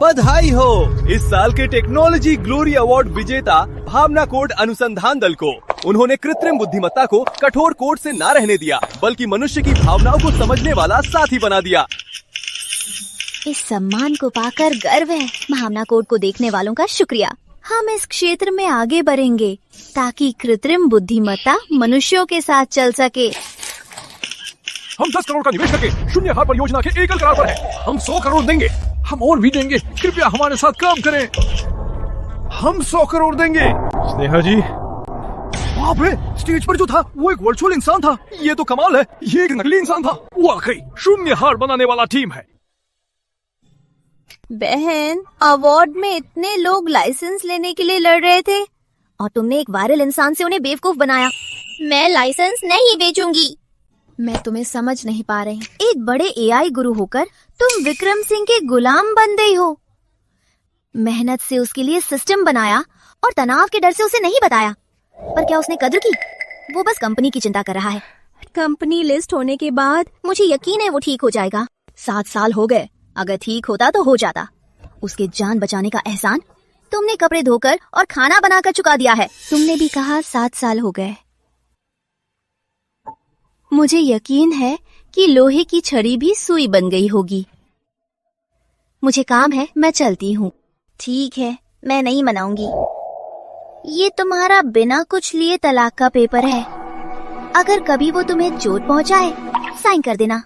बधाई हो इस साल के टेक्नोलॉजी ग्लोरी अवार्ड विजेता भावना कोड अनुसंधान दल को। उन्होंने कृत्रिम बुद्धिमत्ता को कठोर कोड से न रहने दिया, बल्कि मनुष्य की भावनाओं को समझने वाला साथी बना दिया। इस सम्मान को पाकर गर्व है। भावना कोड को देखने वालों का शुक्रिया। हम इस क्षेत्र में आगे बढ़ेंगे ताकि कृत्रिम बुद्धिमत्ता मनुष्यों के साथ चल सके। हम 10 करोड़ का निवेश करके शून्य हार परियोजना के एकल करार पर हैं। हम 100 करोड़ देंगे। हम और भी देंगे। कृपया हमारे साथ काम करें। हम 100 करोड़ देंगे। स्नेहा जी, बाप रे, स्टेज पर जो था वो एक वर्चुअल इंसान था। ये तो कमाल है, ये एक नकली इंसान था। वाकई शून्य हार बनाने वाला टीम है। बहन, अवार्ड में इतने लोग लाइसेंस लेने के लिए लड़ रहे थे और तुमने एक वायरल इंसान से उन्हें बेवकूफ बनाया। मैं लाइसेंस नहीं बेचूंगी। मैं तुम्हें समझ नहीं पा रही। एक बड़े एआई गुरु होकर तुम विक्रम सिंह के गुलाम बन गई हो। मेहनत से उसके लिए सिस्टम बनाया और तनाव के डर से उसे नहीं बताया। पर क्या उसने कद्र की? वो बस कंपनी की चिंता कर रहा है। कंपनी लिस्ट होने के बाद मुझे यकीन है वो ठीक हो जाएगा। 7 साल हो गए। अगर ठीक होता तो हो जाता। उसके जान बचाने का एहसान तुमने कपड़े धोकर और खाना बनाकर चुका दिया है। तुमने भी कहा 7 साल हो गए। मुझे यकीन है कि लोहे की छड़ी भी सुई बन गई होगी। मुझे काम है, मैं चलती हूँ। ठीक है, मैं नहीं मनाऊंगी। ये तुम्हारा बिना कुछ लिए तलाक का पेपर है। अगर कभी वो तुम्हें चोट पहुँचाए, साइन कर देना।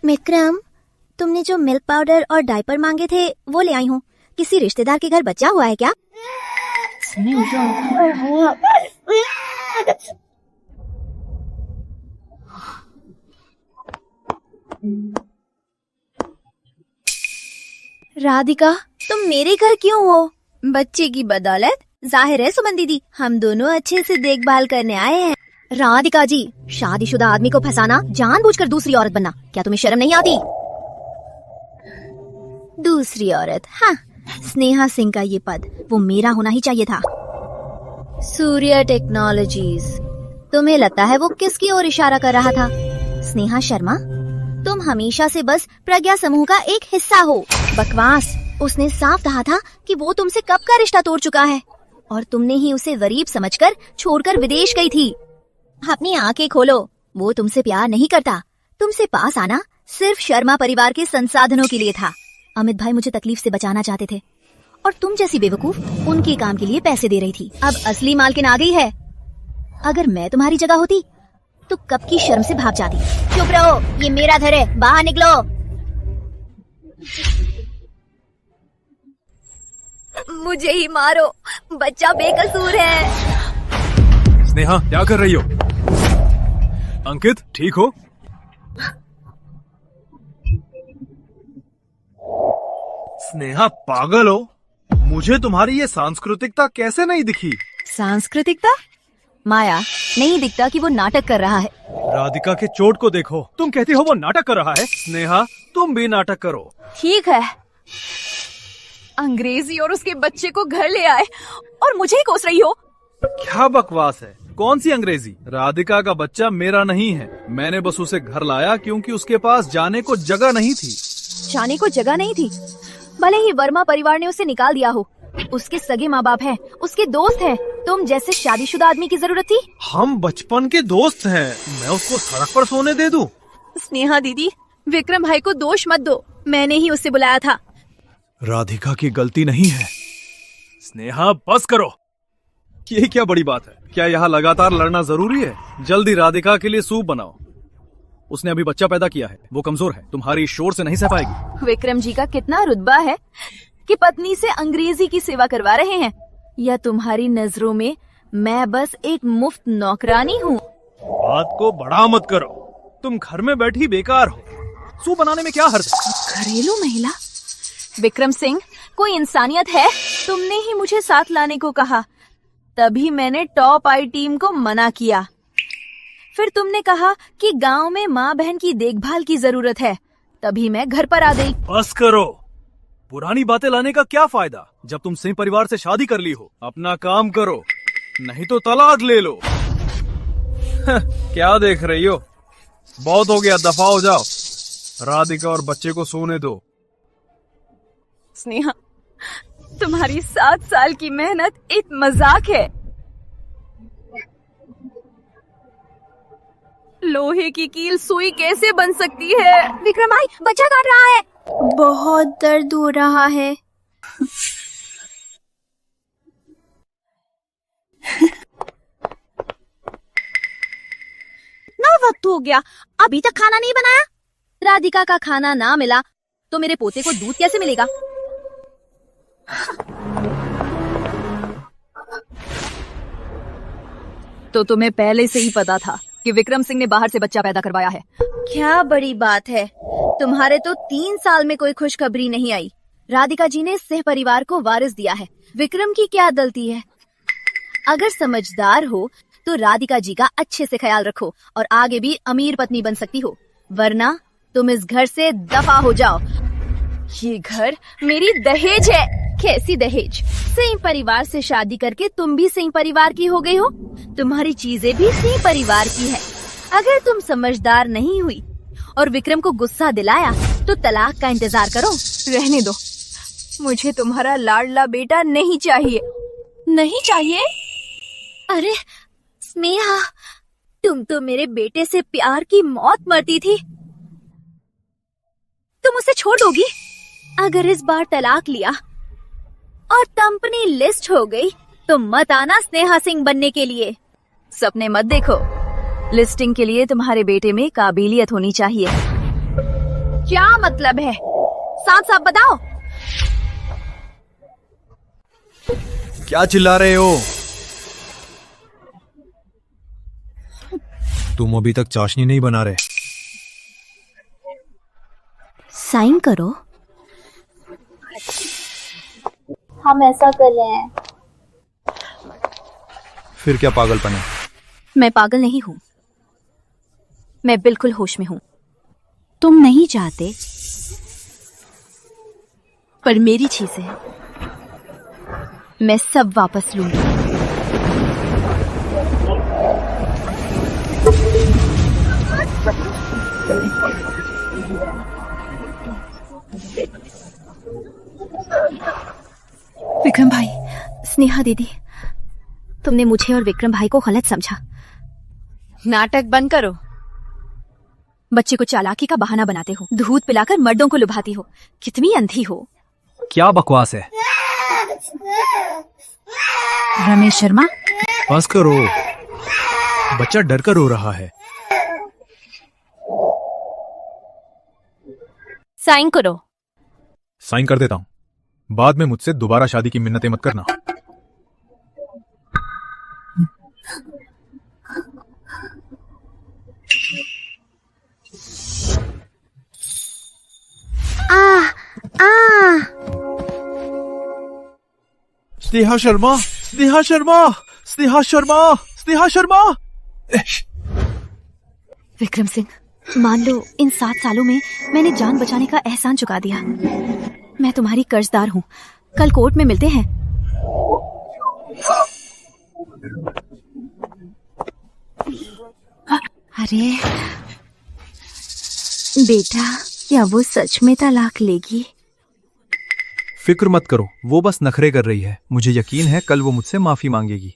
विक्रम, तुमने जो मिल्क पाउडर और डायपर मांगे थे वो ले आई हूँ। किसी रिश्तेदार के घर बच्चा हुआ है क्या? राधिका, तुम मेरे घर क्यों हो? बच्चे की बदौलत। जाहिर है सुमन दीदी, हम दोनों अच्छे से देखभाल करने आए हैं। राधिका जी, शादीशुदा आदमी को फंसाना, जानबूझकर दूसरी औरत बनना, क्या तुम्हें शर्म नहीं आती? दूसरी औरत? हाँ, स्नेहा सिंह का ये पद वो मेरा होना ही चाहिए था। सूर्य टेक्नोलॉजीज, तुम्हें लगता है वो किसकी ओर इशारा कर रहा था? स्नेहा शर्मा, तुम हमेशा से बस प्रज्ञा समूह का एक हिस्सा हो। बकवास। उसने साफ कहा था कि वो तुमसे कब का रिश्ता तोड़ चुका है और तुमने ही उसे गरीब समझकर छोड़कर विदेश गई थी। अपनी आंखें खोलो, वो तुमसे प्यार नहीं करता। तुमसे पास आना सिर्फ शर्मा परिवार के संसाधनों के लिए था। अमित भाई मुझे तकलीफ से बचाना चाहते थे और तुम जैसी बेवकूफ उनके काम के लिए पैसे दे रही थी। अब असली मालकिन आ गई है। अगर मैं तुम्हारी जगह होती तो कब की शर्म से भाग जाती। चुप रहो, ये मेरा घर है, बाहर निकलो। मुझे ही मारो, बच्चा बेकसूर है। स्नेहा, क्या कर रही हो? अंकित, ठीक हो? स्नेहा, पागल हो? मुझे तुम्हारी ये सांस्कृतिकता कैसे नहीं दिखी? सांस्कृतिकता? माया, नहीं दिखता कि वो नाटक कर रहा है। राधिका के चोट को देखो। तुम कहती हो वो नाटक कर रहा है। स्नेहा, तुम भी नाटक करो। ठीक है। अंग्रेजी और उसके बच्चे को घर ले आए और मुझे ही कोस रही हो। क्या बकवास है? कौन सी अंग्रेजी? राधिका का बच्चा मेरा नहीं है। मैंने बस उसे घर लाया क्योंकि उसके पास जाने को जगह नहीं थी। जाने को जगह नहीं थी? भले ही वर्मा परिवार ने उसे निकाल दिया हो, उसके सगे माँ बाप हैं, उसके दोस्त हैं। तुम जैसे शादीशुदा आदमी की जरूरत थी? हम बचपन के दोस्त हैं। मैं उसको सड़क पर सोने दे दूं? स्नेहा दीदी, विक्रम भाई को दोष मत दो। मैंने ही उसे बुलाया था। राधिका की गलती नहीं है। स्नेहा, बस करो। ये क्या बड़ी बात है? क्या यहाँ लगातार लड़ना जरूरी है? जल्दी राधिका के लिए सूप बनाओ। उसने अभी बच्चा पैदा किया है, वो कमजोर है, तुम्हारी शोर से नहीं सह पाएगी। विक्रम जी का कितना रुतबा है कि पत्नी से अंग्रेजी की सेवा करवा रहे हैं, या तुम्हारी नजरों में मैं बस एक मुफ्त नौकरानी हूँ? बात को बड़ा मत करो। तुम घर में बैठी बेकार हो। सूप बनाने में क्या हर्ज है? घरेलू महिला? विक्रम सिंह, कोई इंसानियत है? तुमने ही मुझे साथ लाने को कहा, तभी मैंने टॉप आई टीम को मना किया। फिर तुमने कहा कि गांव में माँ बहन की देखभाल की जरूरत है, तभी मैं घर पर आ गई। बस करो। पुरानी बातें लाने का क्या फायदा जब तुम सिंह परिवार से शादी कर ली हो। अपना काम करो, नहीं तो तलाक ले लो। क्या देख रही हो? बहुत हो गया, दफा हो जाओ। राधिका और बच्चे को सोने दो। स्नेहा, तुम्हारी 7 साल की मेहनत एक मजाक है। लोहे की कील सुई कैसे बन सकती है? विक्रम भाई, बच्चा काट रहा है। बहुत दर्द हो रहा है। ना वक्त हो गया, अभी तक खाना नहीं बनाया। राधिका का खाना ना मिला तो मेरे पोते को दूध कैसे मिलेगा? तो तुम्हें पहले से ही पता था कि विक्रम सिंह ने बाहर से बच्चा पैदा करवाया है। क्या बड़ी बात है, तुम्हारे तो 3 साल में कोई खुशखबरी नहीं आई। राधिका जी ने सह परिवार को वारिस दिया है। विक्रम की क्या गलती है? अगर समझदार हो तो राधिका जी का अच्छे से ख्याल रखो और आगे भी अमीर पत्नी बन सकती हो, वरना तुम इस घर से दफा हो जाओ। ये घर मेरी दहेज है। कैसी दहेज? सिंह परिवार से शादी करके तुम भी सिंह परिवार की हो गई हो। तुम्हारी चीजें भी सिंह परिवार की है। अगर तुम समझदार नहीं हुई और विक्रम को गुस्सा दिलाया तो तलाक का इंतजार करो। रहने दो, मुझे तुम्हारा लाडला बेटा नहीं चाहिए। नहीं चाहिए? अरे स्नेहा, तुम तो मेरे बेटे से प्यार की मौत मरती थी। तुम उसे छोड़ दोगी? अगर इस बार तलाक लिया और कंपनी लिस्ट हो गई तो मत आना स्नेहा सिंह बनने के लिए। सपने मत देखो। लिस्टिंग के लिए तुम्हारे बेटे में काबिलियत होनी चाहिए। क्या मतलब है? साफ साफ बताओ। क्या चिल्ला रहे हो? तुम अभी तक चाशनी नहीं बना रहे। साइन करो। हम ऐसा कर रहे हैं। फिर क्या पागलपन है? मैं पागल नहीं हूँ, मैं बिल्कुल होश में हूँ। तुम नहीं चाहते, पर मेरी चीजें मैं सब वापस लूंगी। विक्रम भाई, स्नेहा दीदी, तुमने मुझे और विक्रम भाई को गलत समझा। नाटक बंद करो। बच्चे को चालाकी का बहाना बनाते हो, दूध पिलाकर मर्दों को लुभाती हो। कितनी अंधी हो। क्या बकवास है? रमेश शर्मा, बस करो, बच्चा डर कर रो रहा है। साइन करो। साइन कर देता हूँ। बाद में मुझसे दोबारा शादी की मिन्नतें मत करना। स्नेहा शर्मा, स्नेहा शर्मा, स्नेहा शर्मा, स्नेहा शर्मा। विक्रम सिंह, मान लो इन 7 सालों में मैंने जान बचाने का एहसान चुका दिया। मैं तुम्हारी कर्जदार हूँ। कल कोर्ट में मिलते हैं। अरे बेटा, क्या वो सच में तलाक लेगी? फिक्र मत करो, वो बस नखरे कर रही है। मुझे यकीन है कल वो मुझसे माफी मांगेगी।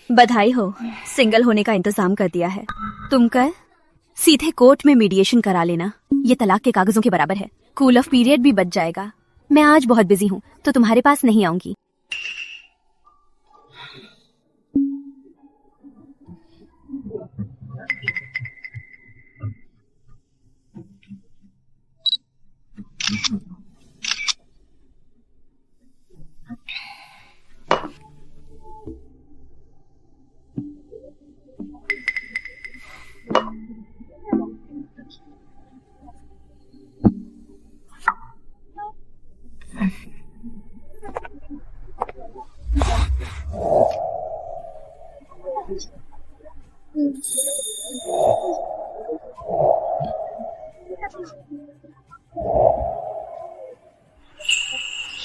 बधाई हो, सिंगल होने का इंतजाम कर दिया है। तुम कल सीधे कोर्ट में मीडिएशन करा लेना। ये तलाक के कागजों के बराबर है। कूल ऑफ पीरियड भी बच जाएगा। मैं आज बहुत बिजी हूँ तो तुम्हारे पास नहीं आऊंगी।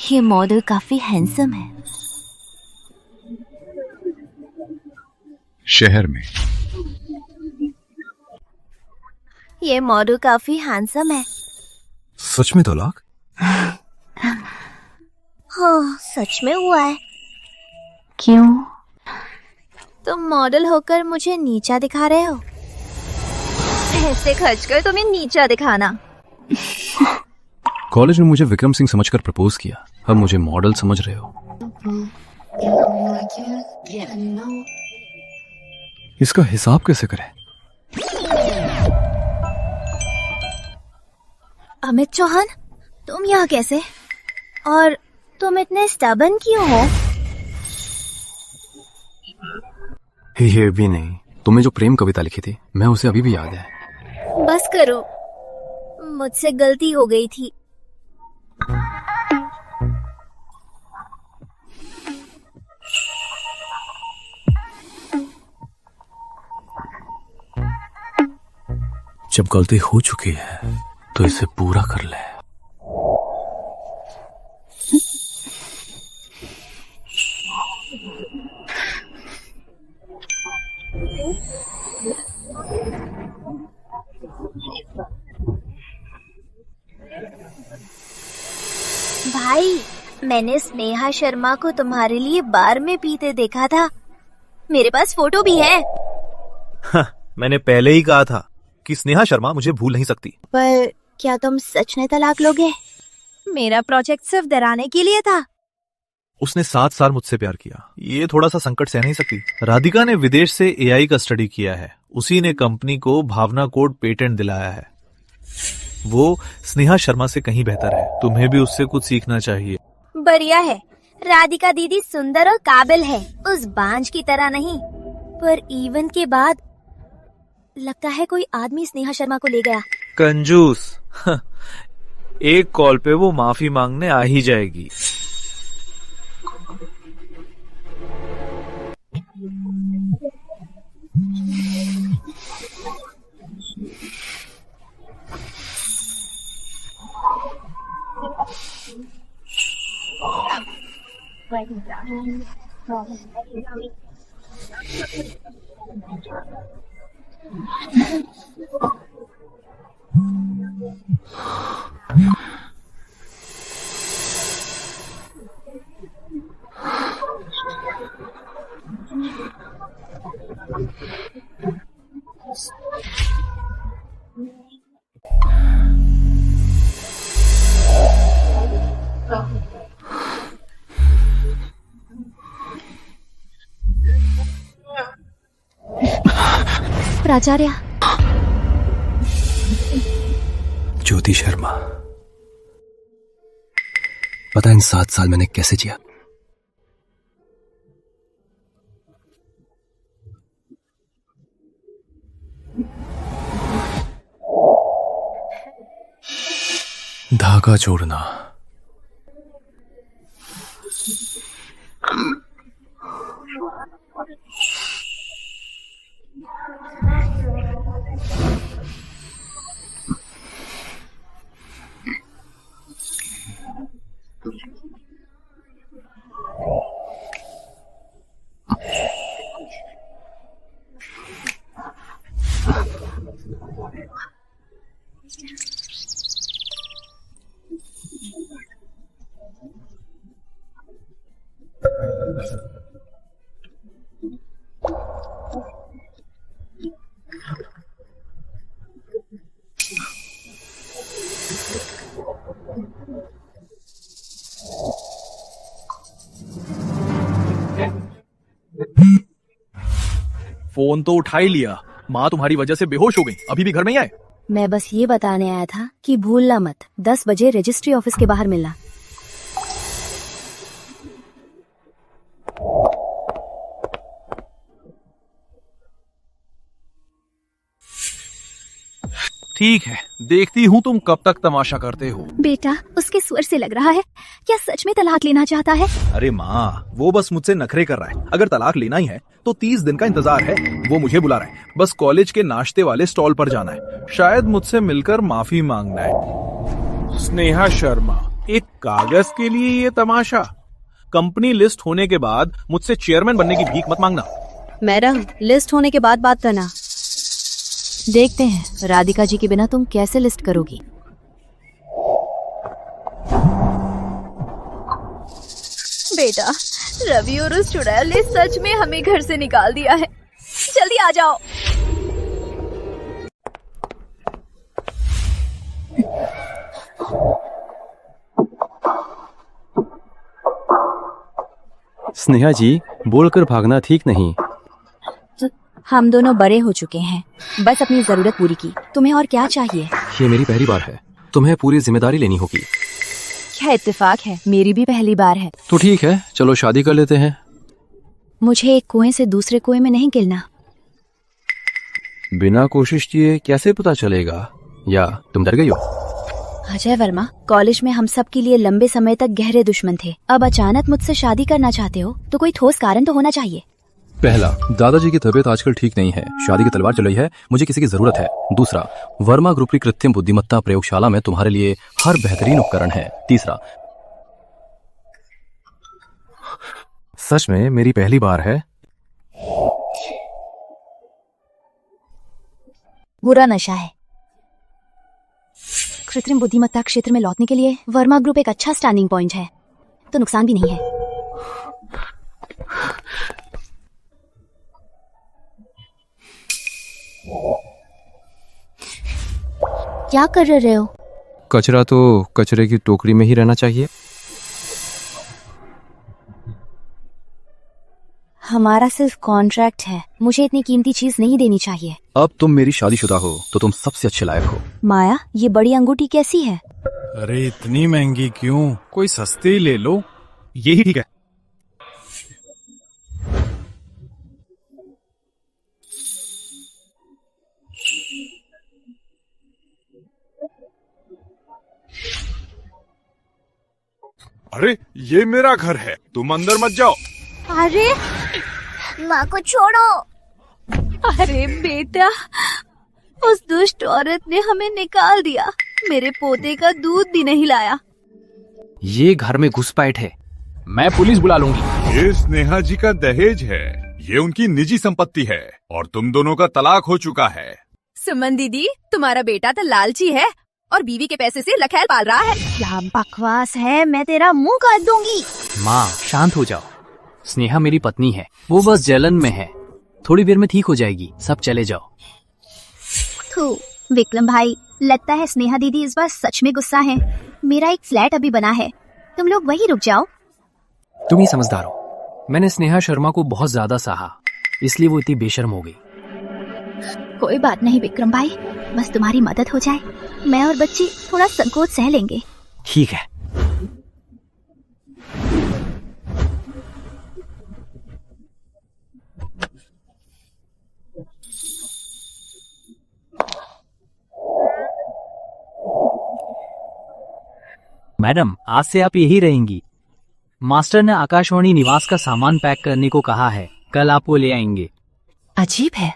ये मॉडल काफी हैंडसम है। शहर में। ये मॉडल काफी हैंडसम है। सच में तलाक? हाँ, सच में हुआ है। क्यों? तुम मॉडल होकर मुझे नीचा दिखा रहे हो। ऐसे खर्च कर तुम्हें नीचा दिखाना। कॉलेज में मुझे विक्रम सिंह समझकर प्रपोज किया, अब मुझे मॉडल समझ रहे हो। इसका हिसाब कैसे करें? अमित चौहान, तुम यहाँ कैसे? और तुम इतने स्टबन क्यों हो? ये भी नहीं। तुमने जो प्रेम कविता लिखी थी, मैं उसे अभी भी याद है। बस करो, मुझसे गलती हो गई थी। जब गलती हो चुकी है तो इसे पूरा कर ले। भाई, मैंने स्नेहा शर्मा को तुम्हारे लिए बार में पीते देखा था। मेरे पास फोटो भी है। मैंने पहले ही कहा था कि स्नेहा शर्मा मुझे भूल नहीं सकती। पर क्या तुम सच में तलाक लोगे? मेरा प्रोजेक्ट सिर्फ डराने के लिए था। उसने 7 साल मुझसे प्यार किया, ये थोड़ा सा संकट सह नहीं सकती। राधिका ने विदेश से एआई का स्टडी किया है, उसी ने कंपनी को भावना कोड पेटेंट दिलाया है। वो स्नेहा शर्मा से कहीं बेहतर है, तुम्हें भी उससे कुछ सीखना चाहिए। बढ़िया है, राधिका दीदी सुंदर और काबिल है, उस बांझ की तरह नहीं। पर इवेंट के बाद लगता है कोई आदमी स्नेहा शर्मा को ले गया। कंजूस। एक कॉल पे वो माफी मांगने आ ही जाएगी। प्राचार्य। ज्योति शर्मा, पता इन 7 साल मैंने कैसे जिया? धागा जोड़ना, फोन तो उठा ही लिया। माँ तुम्हारी वजह से बेहोश हो गई, अभी भी घर में ही आए? मैं बस ये बताने आया था कि भूलना मत, 10 बजे रजिस्ट्री ऑफिस के बाहर मिलना। ठीक है, देखती हूँ तुम कब तक तमाशा करते हो। बेटा, उसके स्वर से लग रहा है क्या सच में तलाक लेना चाहता है? अरे माँ, वो बस मुझसे नखरे कर रहा है। अगर तलाक लेना ही है तो 30 दिन का इंतजार है। वो मुझे बुला रहा है, बस कॉलेज के नाश्ते वाले स्टॉल पर जाना है, शायद मुझसे मिलकर माफी मांगना है। स्नेहा शर्मा, एक कागज के लिए ये तमाशा? कंपनी लिस्ट होने के बाद मुझसे चेयरमैन बनने की भीख मत मांगना। मैडम, लिस्ट होने के बाद बात करना। देखते हैं राधिका जी के बिना तुम कैसे लिस्ट करोगी। बेटा, रवि और उस चुड़ैल ने सच में हमें घर से निकाल दिया है। जल्दी आ जाओ। स्नेहा जी, बोलकर भागना ठीक नहीं। हम दोनों बड़े हो चुके हैं, बस अपनी जरूरत पूरी की। तुम्हें और क्या चाहिए? ये मेरी पहली बार है, तुम्हें पूरी जिम्मेदारी लेनी होगी। क्या इत्तेफाक है, मेरी भी पहली बार है। तो ठीक है, चलो शादी कर लेते हैं। मुझे एक कुएं से दूसरे कुएं में नहीं गिरना। बिना कोशिश किए कैसे पता चलेगा? या तुम डर गई हो? अजय वर्मा, कॉलेज में हम सब के लिए लंबे समय तक गहरे दुश्मन थे। अब अचानक मुझसे शादी करना चाहते हो तो कोई ठोस कारण तो होना चाहिए। पहला, दादाजी की तबीयत आजकल ठीक नहीं है, शादी की तलवार चल रही है, मुझे किसी की जरूरत है। दूसरा, वर्मा ग्रुप की कृत्रिम बुद्धिमत्ता प्रयोगशाला में तुम्हारे लिए हर बेहतरीन उपकरण है। तीसरा, सच में मेरी पहली बार है। बुरा नशा है। कृत्रिम बुद्धिमत्ता क्षेत्र में लौटने के लिए वर्मा ग्रुप एक अच्छा स्टार्टिंग पॉइंट है, तो नुकसान भी नहीं है। क्या कर रहे हो? कचरा तो कचरे की टोकरी में ही रहना चाहिए। हमारा सिर्फ कॉन्ट्रैक्ट है, मुझे इतनी कीमती चीज नहीं देनी चाहिए। अब तुम मेरी शादीशुदा हो तो तुम सबसे अच्छे लायक हो। माया, ये बड़ी अंगूठी कैसी है? अरे इतनी महंगी क्यों? कोई सस्ती ले लो, यही ठीक है। अरे ये मेरा घर है, तुम अंदर मत जाओ। अरे माँ को छोड़ो। अरे बेटा, उस दुष्ट औरत ने हमें निकाल दिया। मेरे पोते का दूध भी नहीं लाया। ये घर में घुसपैठ है, मैं पुलिस बुला लूंगी। ये स्नेहा जी का दहेज है, ये उनकी निजी संपत्ति है और तुम दोनों का तलाक हो चुका है। सुमन दीदी, तुम्हारा बेटा तो लालची है और बीवी के पैसे से लखैल पाल रहा है। क्या बकवास है, मैं तेरा मुंह काट दूंगी। माँ शांत हो जाओ, स्नेहा मेरी पत्नी है, वो बस जलन में है, थोड़ी देर में ठीक हो जाएगी, सब चले जाओ। थू, विक्रम भाई, लगता है स्नेहा दीदी इस बार सच में गुस्सा है। मेरा एक फ्लैट अभी बना है, तुम लोग वहीं रुक जाओ। तुम ही समझदार हो, मैंने स्नेहा शर्मा को बहुत ज्यादा सहा, इसलिए वो इतनी बेशर्म हो गई। कोई बात नहीं विक्रम भाई, बस तुम्हारी मदद हो जाए, मैं और बच्ची थोड़ा संकोच सह लेंगे। ठीक है। मैडम, आज से आप यही रहेंगी। मास्टर ने आकाशवाणी निवास का सामान पैक करने को कहा है, कल आपको ले आएंगे। अजीब है,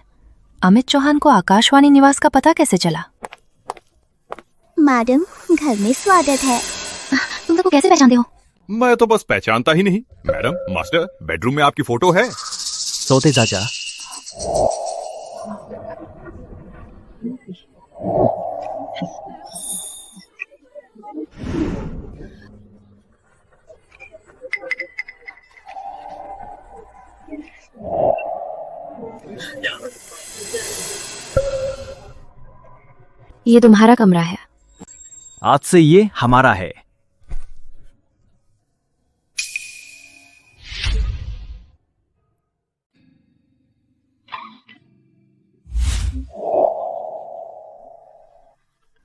अमित चौहान को आकाशवाणी निवास का पता कैसे चला? मैडम, घर में स्वागत है। तुम लोग को कैसे पहचानते हो? मैं तो बस पहचानता ही नहीं। मैडम, मास्टर, बेडरूम में आपकी फोटो है। सोते चाचा। ये तुम्हारा कमरा है। आज से ये हमारा है।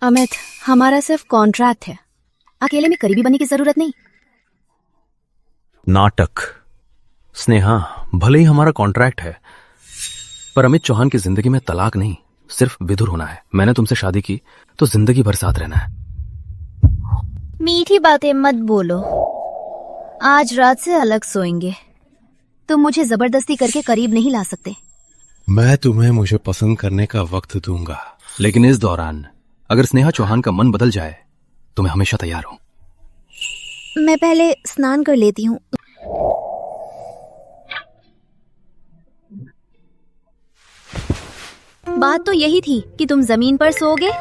अमित, हमारा सिर्फ कॉन्ट्रैक्ट है, अकेले में करीबी बनने की जरूरत नहीं। नाटक। स्नेहा, भले ही हमारा कॉन्ट्रैक्ट है, पर अमित चौहान की जिंदगी में तलाक नहीं, सिर्फ विधुर होना है। मैंने तुमसे शादी की तो जिंदगी भर साथ रहना है। मीठी बातें मत बोलो, आज रात से अलग सोएंगे। तुम मुझे जबरदस्ती करके करीब नहीं ला सकते। मैं तुम्हें मुझे पसंद करने का वक्त दूंगा, लेकिन इस दौरान अगर स्नेहा चौहान का मन बदल जाए तो मैं हमेशा तैयार हूं। मैं पहले स्नान कर लेती हूँ। बात तो यही थी कि तुम जमीन पर सोओगे।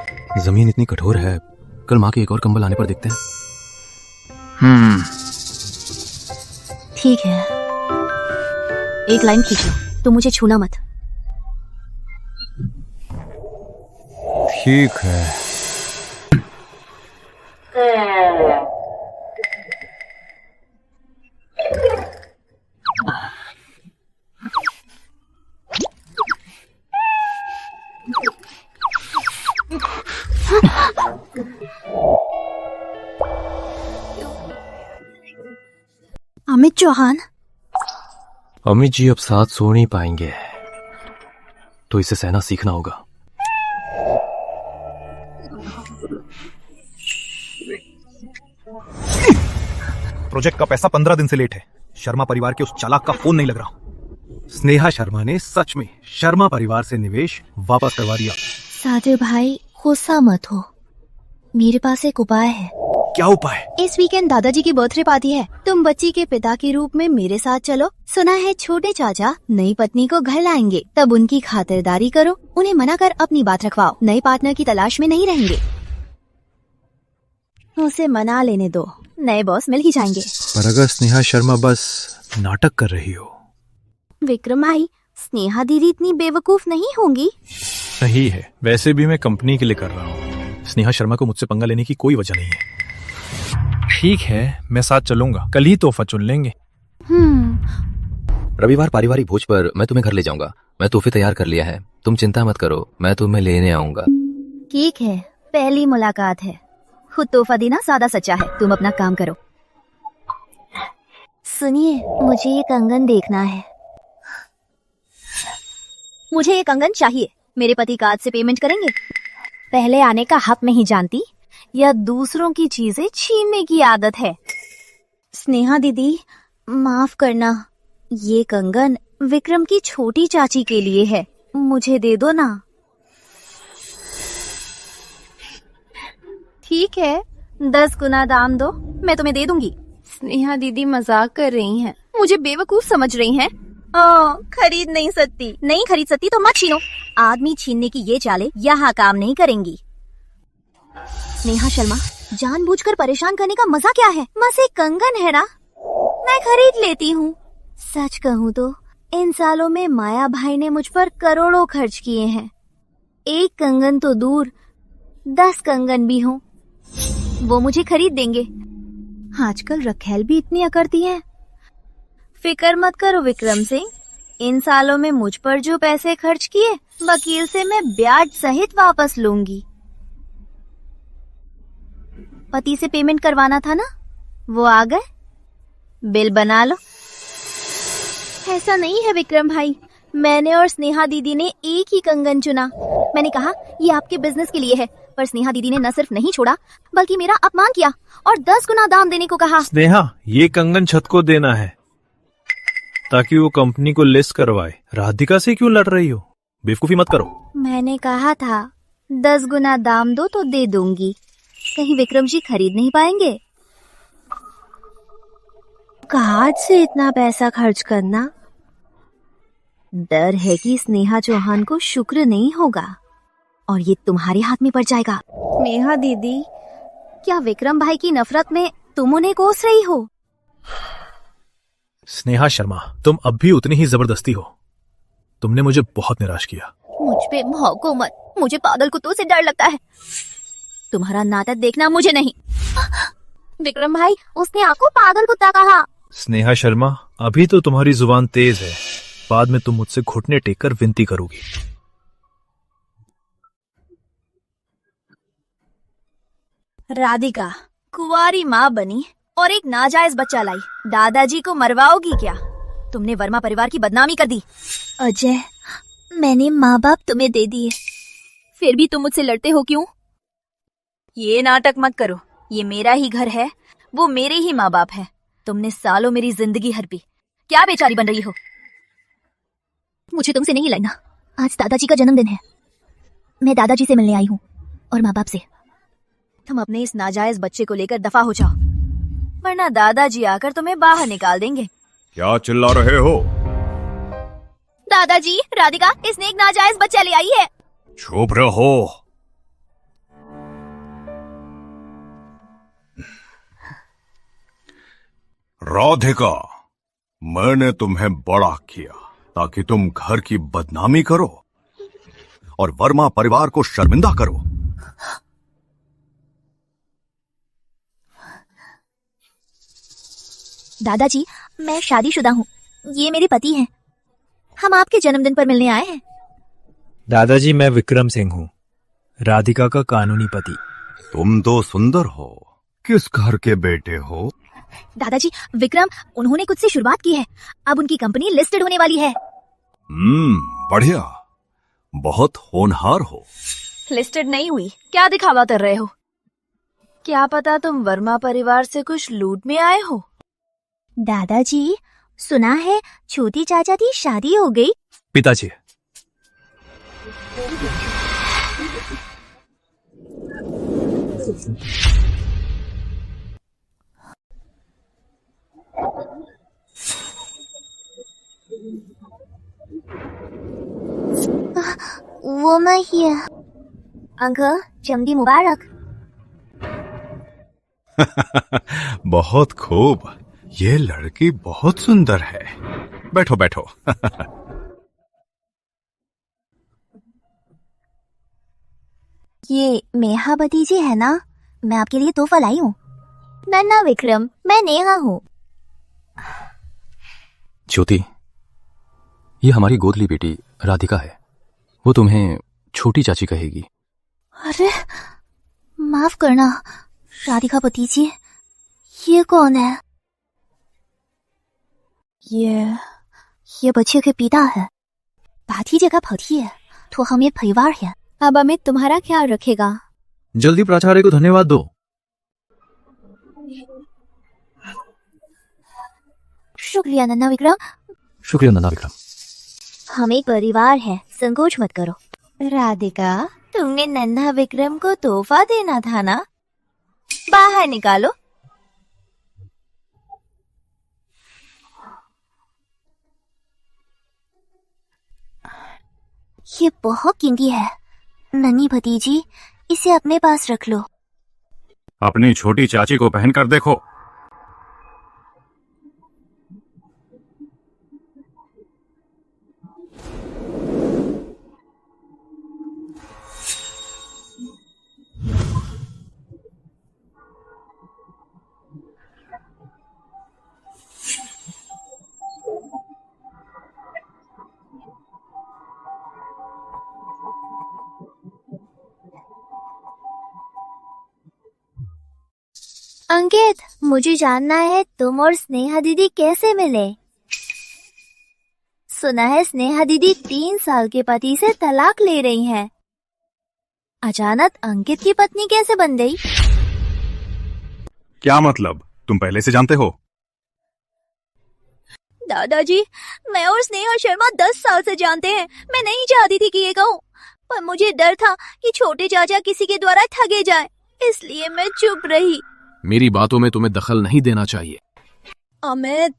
जमीन इतनी कठोर है, कल माँ के एक और कंबल आने पर देखते हैं। ठीक है, एक लाइन खींच लो, तुम मुझे छूना मत। ठीक है। अमित चौहान, अमित जी अब साथ सो नहीं पाएंगे, तो इसे सहना सीखना होगा। प्रोजेक्ट का पैसा 15 दिन से लेट है। शर्मा परिवार के उस चालाक का फोन नहीं लग रहा। स्नेहा शर्मा ने सच में शर्मा परिवार से निवेश वापस करवा दिया। सादिर भाई, गुस्सा मत हो, मेरे पास एक उपाय है। क्या उपाय? इस वीकेंड दादाजी की बर्थडे पार्टी है, तुम बच्ची के पिता के रूप में मेरे साथ चलो। सुना है छोटे चाचा नई पत्नी को घर लाएंगे, तब उनकी खातिरदारी करो, उन्हें मना कर अपनी बात रखवाओ। नए पार्टनर की तलाश में नहीं रहेंगे। उसे मना लेने दो, नए बॉस मिल ही जाएंगे। पर अगर स्नेहा शर्मा बस नाटक कर रही हो? विक्रम भाई, स्नेहा दीदी इतनी बेवकूफ नहीं होंगी। सही है, वैसे भी मैं कंपनी के लिए कर रहा हूँ। स्नेहा शर्मा को मुझसे पंगा लेने की कोई वजह नहीं है। ठीक है, मैं साथ चलूंगा, कल ही तोहफा चुन लेंगे। रविवार पारिवारिक भोज पर मैं तुम्हें घर ले जाऊंगा। मैं तोहफे तैयार कर लिया है, तुम चिंता मत करो, मैं तुम्हें लेने आऊंगा। ठीक है, पहली मुलाकात है, खुद तोहफा देना सादा सच्चा है। तुम अपना काम करो। सुनिए, मुझे ये कंगन देखना है। मुझे ये कंगन चाहिए। मेरे पति कार्ड से पेमेंट करेंगे। पहले आने का हक नहीं जानती या दूसरों की चीजें छीनने की आदत है। स्नेहा दीदी, माफ करना, ये कंगन विक्रम की छोटी चाची के लिए है, मुझे दे दो ना। ठीक है, 10 गुना दाम दो, मैं तुम्हें दे दूंगी। स्नेहा दीदी मजाक कर रही हैं, मुझे बेवकूफ समझ रही हैं। खरीद नहीं सकती तो मत छीनो। आदमी छीनने की ये चालें यहाँ काम नहीं करेंगी। स्नेहा शर्मा, जानबूझकर परेशान करने का मजा क्या है? बस एक कंगन है ना, मैं खरीद लेती हूँ। सच कहूँ तो इन सालों में माया भाई ने मुझ पर करोड़ों खर्च किए हैं। एक कंगन तो दूर, 10 कंगन भी हों, वो मुझे खरीद देंगे। आजकल रखेल भी इतनी अकड़ती हैं। फिक्र मत करो विक्रम सिंह, इन सालों में मुझ पर जो पैसे खर्च किए, वकील से मैं ब्याज सहित वापस लूंगी। पति से पेमेंट करवाना था ना, वो आ गए, बिल बना लो। ऐसा नहीं है विक्रम भाई, मैंने और स्नेहा दीदी ने एक ही कंगन चुना। मैंने कहा ये आपके बिजनेस के लिए है, पर स्नेहा दीदी ने न सिर्फ नहीं छोड़ा बल्कि मेरा अपमान किया और 10 गुना दाम देने को कहा। स्नेहा, ये कंगन छत को देना है ताकि वो कंपनी को लिस्ट करवाए। राधिका से क्यों लड़ रही हो? बेवकूफी मत करो। मैंने कहा था 10 गुना दाम दो तो दे दूंगी, कहीं विक्रम जी खरीद नहीं पाएंगे। कार्ड से इतना पैसा खर्च करना, डर है कि स्नेहा चौहान को शुक्र नहीं होगा और ये तुम्हारे हाथ में पड़ जाएगा। स्नेहा दीदी, क्या विक्रम भाई की नफरत में तुम उन्हें कोस रही हो? स्नेहा शर्मा, तुम अब भी उतनी ही जबरदस्ती हो। तुमने मुझे बहुत निराश किया। मुझ पे भौंको मत, मुझे पागल कुत्तों से डर लगता है। तुम्हारा नाटक देखना मुझे नहीं। विक्रम भाई, उसने आपको पागल कुत्ता कहा। स्नेहा शर्मा, अभी तो तुम्हारी जुबान तेज है, बाद में तुम मुझसे घुटने टेक कर विनती करोगी। राधिका कुंवारी माँ बनी और एक नाजायज बच्चा लाई, दादाजी को मरवाओगी क्या? तुमने वर्मा परिवार की बदनामी कर दी। अजय, मैंने माँ बाप तुम्हें दे दिए, फिर भी तुम मुझसे लड़ते हो क्यों? ये नाटक मत करो, ये मेरा ही घर है, वो मेरे ही माँ बाप है। तुमने सालों मेरी जिंदगी हड़पी, क्या बेचारी बन रही हो? मुझे तुमसे नहीं लड़ना, आज दादाजी का जन्मदिन है, मैं दादाजी से मिलने आई हूँ और माँ बाप से। तुम अपने इस नाजायज बच्चे को लेकर दफा हो जाओ, वरना दादाजी आकर तुम्हें बाहर निकाल देंगे। क्या चिल्ला रहे हो? दादाजी, राधिका इसने एक नाजायज बच्चा ले आई है। चुप रहो। राधिका, मैंने तुम्हें बड़ा किया ताकि तुम घर की बदनामी करो और वर्मा परिवार को शर्मिंदा करो। दादाजी, मैं शादीशुदा हूँ, ये मेरे पति हैं। हम आपके जन्मदिन पर मिलने आए हैं। दादाजी, मैं विक्रम सिंह हूँ, राधिका का कानूनी पति। तुम तो सुंदर हो। किस घर के बेटे हो? दादाजी, विक्रम, उन्होंने कुछ से शुरुआत की है। अब उनकी कंपनी लिस्टेड होने वाली है। बढ़िया, बहुत होनहार हो। लिस्टेड नहीं हुई, क्या दिखावा कर रहे हो? क्या पता तुम वर्मा परिवार से कुछ लूट में आए हो? दादाजी, सुना है छोटी चाचा की शादी हो गई। पिताजी, वो मैं ही है। अंकल, जल्दी मुबारक। बहुत खूब, ये लड़की बहुत सुंदर है। बैठो बैठो। ये मेहा भतीजी है ना? मैं आपके लिए तोहफा लाई हूँ। नन्ना विक्रम, मैं नेहा हूँ। ज्योति, ये हमारी गोदली बेटी राधिका है। वो तुम्हें छोटी चाची कहेगी। अरे, माफ करना राधिका भतीजी, ये कौन है? ये बच्चे के पिता है। भतीजे का भती है तो हमें परिवार है। अब अमित तुम्हारा ख्याल रखेगा। जल्दी प्राचार्य को धन्यवाद दो। शुक्रिया नन्ना विक्रम। शुक्रिया नन्ना विक्रम। हम एक परिवार है, संकोच मत करो। राधिका, तुमने नन्हा विक्रम को तोहफा देना था ना? बाहर निकालो। ये बहुत कीमती है। नन्ही भतीजी, इसे अपने पास रख लो। अपनी छोटी चाची को पहन कर देखो। अंकित, मुझे जानना है तुम और स्नेहा दीदी कैसे मिले। सुना है स्नेहा दीदी 3 साल के पति से तलाक ले रही हैं। अचानक अंकित की पत्नी कैसे बन गई? क्या मतलब? तुम पहले से जानते हो? दादाजी, मैं और स्नेहा शर्मा 10 साल से जानते हैं। मैं नहीं चाहती थी कि ये कहूँ, पर मुझे डर था कि छोटे चाचा किसी के द्वारा ठगे जाए, इसलिए मैं चुप रही। मेरी बातों में तुम्हें दखल नहीं देना चाहिए। अमित,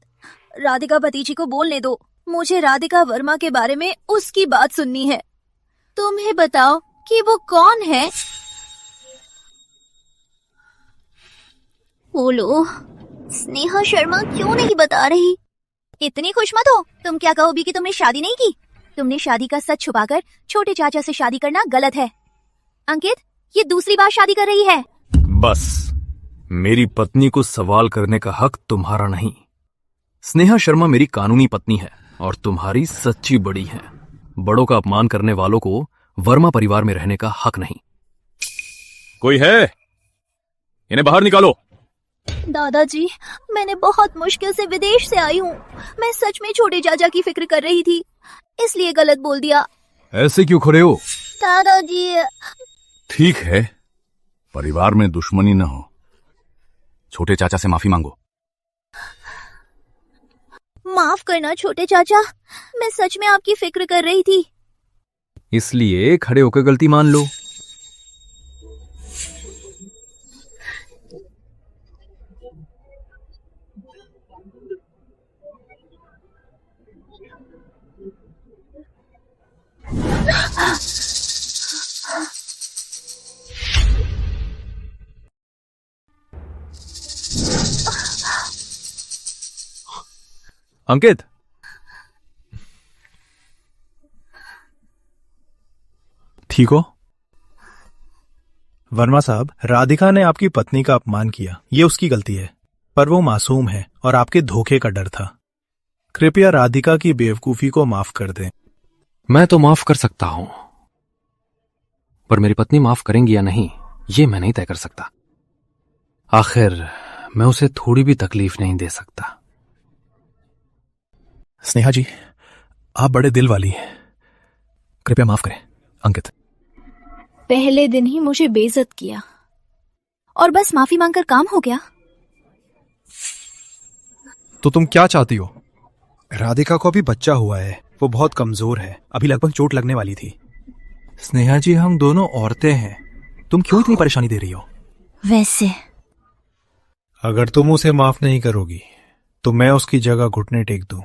राधिका भतीजी को बोलने दो। मुझे राधिका वर्मा के बारे में उसकी बात सुननी है। तुम्हें बताओ कि वो कौन है? बोलो, स्नेहा शर्मा क्यों नहीं बता रही? इतनी खुश मत हो। तुम क्या कहोगी कि तुमने शादी नहीं की? तुमने शादी का सच छुपाकर छोटे चाचा से शादी करना गलत है। अंकित, ये दूसरी बार शादी कर रही है। बस, मेरी पत्नी को सवाल करने का हक तुम्हारा नहीं। स्नेहा शर्मा मेरी कानूनी पत्नी है और तुम्हारी सच्ची बड़ी है। बड़ों का अपमान करने वालों को वर्मा परिवार में रहने का हक नहीं। कोई है? इन्हें बाहर निकालो। दादाजी, मैंने बहुत मुश्किल से विदेश से आई हूँ। मैं सच में छोटे चाचा की फिक्र कर रही थी, इसलिए गलत बोल दिया। ऐसे क्यों खड़े हो? दादाजी, ठीक है, परिवार में दुश्मनी न हो। छोटे चाचा से माफी मांगो। माफ करना छोटे चाचा, मैं सच में आपकी फिक्र कर रही थी। इसलिए खड़े होकर गलती मान लो। अंकित, ठीक हो? वर्मा साहब, राधिका ने आपकी पत्नी का अपमान किया, ये उसकी गलती है, पर वो मासूम है और आपके धोखे का डर था। कृपया राधिका की बेवकूफी को माफ कर दें। मैं तो माफ कर सकता हूं, पर मेरी पत्नी माफ करेंगी या नहीं, ये मैं नहीं तय कर सकता। आखिर मैं उसे थोड़ी भी तकलीफ नहीं दे सकता। स्नेहा जी, आप बड़े दिल वाली हैं, कृपया माफ करें। अंकित, पहले दिन ही मुझे बेइज्जत किया और बस माफी मांगकर काम हो गया। तो तुम क्या चाहती हो? राधिका को अभी बच्चा हुआ है, वो बहुत कमजोर है, अभी लगभग चोट लगने वाली थी। स्नेहा जी, हम दोनों औरतें हैं, तुम क्यों इतनी परेशानी दे रही हो? वैसे अगर तुम उसे माफ नहीं करोगी तो मैं उसकी जगह घुटने टेक दूं।